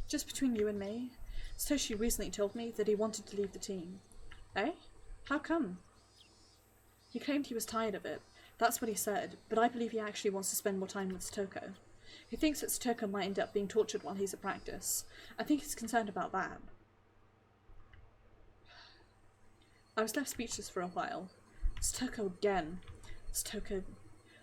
Just between you and me, Satoshi recently told me that he wanted to leave the team. Eh? How come? He claimed he was tired of it. That's what he said, but I believe he actually wants to spend more time with Satoko. He thinks that Satoko might end up being tortured while he's at practice. I think he's concerned about that. I was left speechless for a while. Satoko again. Satoko...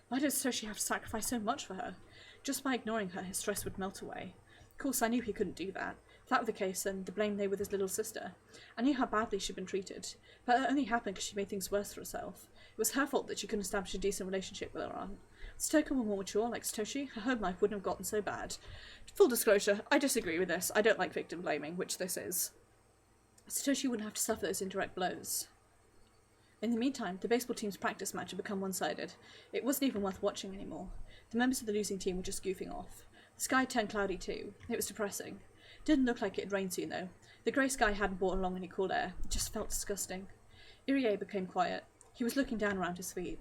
Why does Satoshi have to sacrifice so much for her? Just by ignoring her, his stress would melt away. Of course, I knew he couldn't do that. If that were the case, then the blame lay with his little sister. I knew how badly she'd been treated, but that only happened because she made things worse for herself. It was her fault that she couldn't establish a decent relationship with her aunt. If Satoko were more mature, like Satoshi, her home life wouldn't have gotten so bad. Full disclosure, I disagree with this. I don't like victim blaming, which this is. Satoshi wouldn't have to suffer those indirect blows. In the meantime, the baseball team's practice match had become one-sided. It wasn't even worth watching anymore. The members of the losing team were just goofing off. The sky turned cloudy too. It was depressing. Didn't look like it'd rain soon though. The grey sky hadn't brought along any cool air. It just felt disgusting. Irie became quiet. He was looking down around his feet.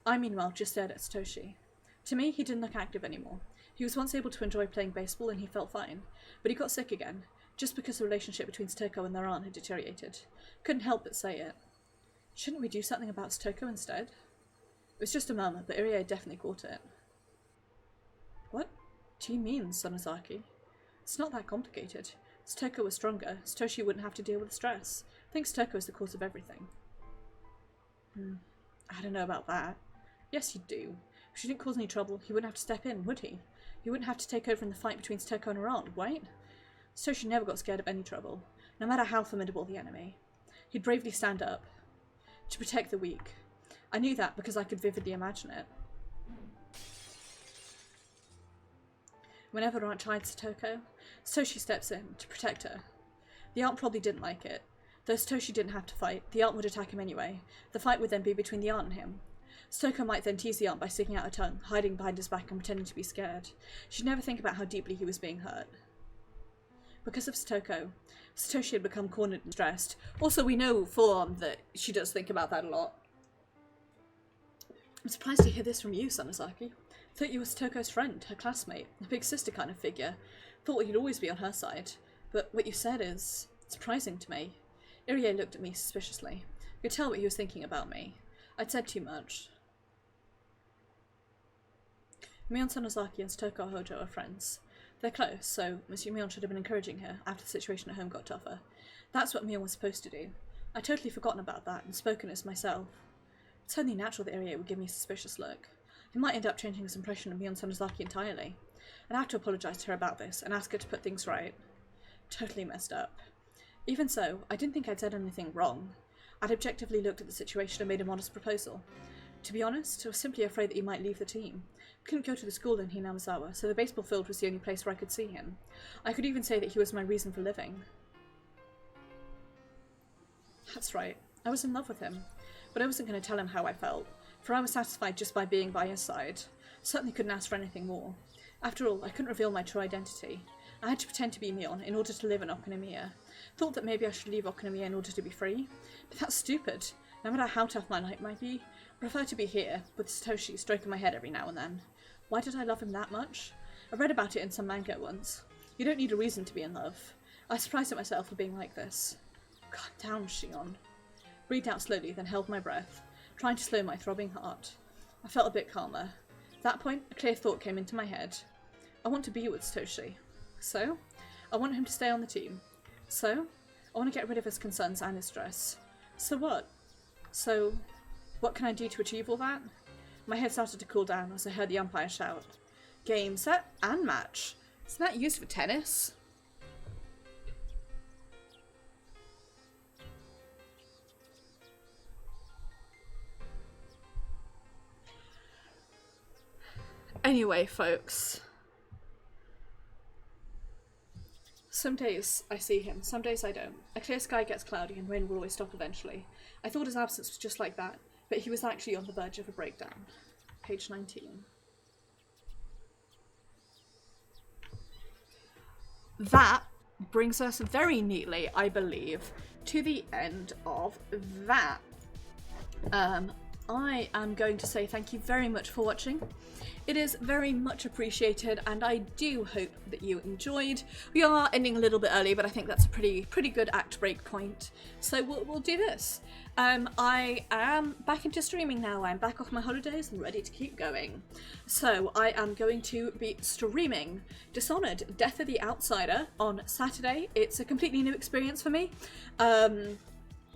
I, meanwhile, just stared at Satoshi. To me, he didn't look active anymore. He was once able to enjoy playing baseball and he felt fine. But he got sick again, just because the relationship between Satoko and their aunt had deteriorated. Couldn't help but say it. Shouldn't we do something about Satoko instead? It was just a murmur, but Irie definitely caught it. What do you mean, Sonozaki? It's not that complicated. If Satoko was stronger, Satoshi wouldn't have to deal with the stress. I think Satoko is the cause of everything. I don't know about that. Yes, you do. If she didn't cause any trouble, he wouldn't have to step in, would he? He wouldn't have to take over in the fight between Satoko and her aunt, right? Satoshi never got scared of any trouble, no matter how formidable the enemy. He'd bravely stand up to protect the weak. I knew that because I could vividly imagine it. Whenever Aunt tried Satoko, Satoshi steps in to protect her. The aunt probably didn't like it. Though Satoshi didn't have to fight, the aunt would attack him anyway. The fight would then be between the aunt and him. Satoko might then tease the aunt by sticking out her tongue, hiding behind his back and pretending to be scared. She'd never think about how deeply he was being hurt. Because of Satoko, Satoshi had become cornered and stressed. Also, we know full on that she does think about that a lot. I'm surprised to hear this from you, Sonozaki. Thought you were Satoko's friend, her classmate, a big sister kind of figure. Thought you'd always be on her side. But what you said is surprising to me. Irie looked at me suspiciously. I could tell what he was thinking about me. I'd said too much. Mion Sonozaki and Satoko Hojo are friends. They're close, so Monsieur Mion should have been encouraging her after the situation at home got tougher. That's what Mion was supposed to do. I'd totally forgotten about that and spoken as myself. It's only natural that Irie would give me a suspicious look. He might end up changing his impression of Mion Sonozaki entirely. I'd have to apologise to her about this and ask her to put things right. Totally messed up. Even so, I didn't think I'd said anything wrong. I'd objectively looked at the situation and made a modest proposal. To be honest, I was simply afraid that he might leave the team. I couldn't go to the school in Hinamizawa, so the baseball field was the only place where I could see him. I could even say that he was my reason for living. That's right, I was in love with him. But I wasn't going to tell him how I felt, for I was satisfied just by being by his side. Certainly couldn't ask for anything more. After all, I couldn't reveal my true identity. I had to pretend to be Mion in order to live in Okinomiya. Thought that maybe I should leave Okinomiya in order to be free. But that's stupid. No matter how tough my life might be, I prefer to be here, with Satoshi stroking my head every now and then. Why did I love him that much? I read about it in some manga once. You don't need a reason to be in love. I was surprised at myself for being like this. Calm down, Shion. Breathed out slowly, then held my breath, trying to slow my throbbing heart. I felt a bit calmer. At that point, a clear thought came into my head. I want to be with Satoshi. So, I want him to stay on the team. So, I want to get rid of his concerns and his stress. So what? So, what can I do to achieve all that? My head started to cool down as I heard the umpire shout, "Game, set, and match." Isn't that used for tennis? Anyway, folks. Some days I see him, some days I don't. A clear sky gets cloudy and rain will always stop eventually. I thought his absence was just like that, but he was actually on the verge of a breakdown. Page 19. That brings us very neatly, I believe, to the end of that. I am going to say thank you very much for watching. It is very much appreciated, and I do hope that you enjoyed. We are ending a little bit early, but I think that's a pretty good act break point. So we'll do this. I am back into streaming now. I'm back off my holidays and ready to keep going. So I am going to be streaming Dishonored: Death of the Outsider on Saturday. It's a completely new experience for me.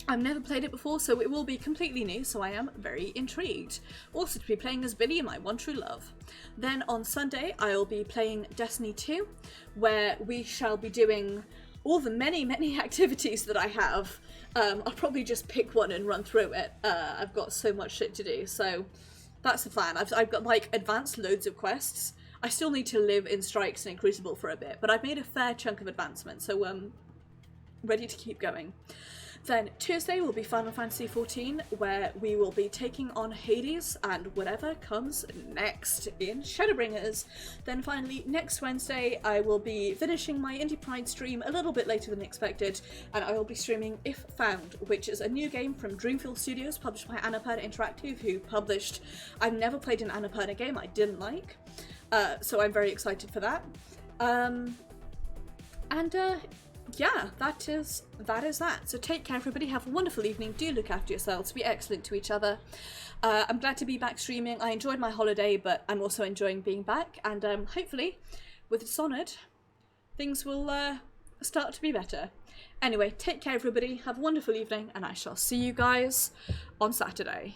I've never played it before, so it will be completely new, so I am very intrigued. Also to be playing as Billy, my one true love. Then on Sunday, I'll be playing Destiny 2, where we shall be doing all the many, many activities that I have. I'll probably just pick one and run through it. I've got so much shit to do, so that's the plan. I've got, like, advanced loads of quests. I still need to live in Strikes and in Crucible for a bit, but I've made a fair chunk of advancement, so ready to keep going. Then Tuesday will be Final Fantasy XIV, where we will be taking on Hades and whatever comes next in Shadowbringers. Then finally, next Wednesday, I will be finishing my Indie Pride stream a little bit later than expected, and I will be streaming If Found, which is a new game from Dreamfield Studios, published by Annapurna Interactive, who published... I've never played an Annapurna game I didn't like, so I'm very excited for that. Yeah, that is that. So take care, everybody. Have a wonderful evening. Do look after yourselves. Be excellent to each other. I'm glad to be back streaming. I enjoyed my holiday, but I'm also enjoying being back. And hopefully, with Dishonored, things will start to be better. Anyway, take care, everybody. Have a wonderful evening, and I shall see you guys on Saturday.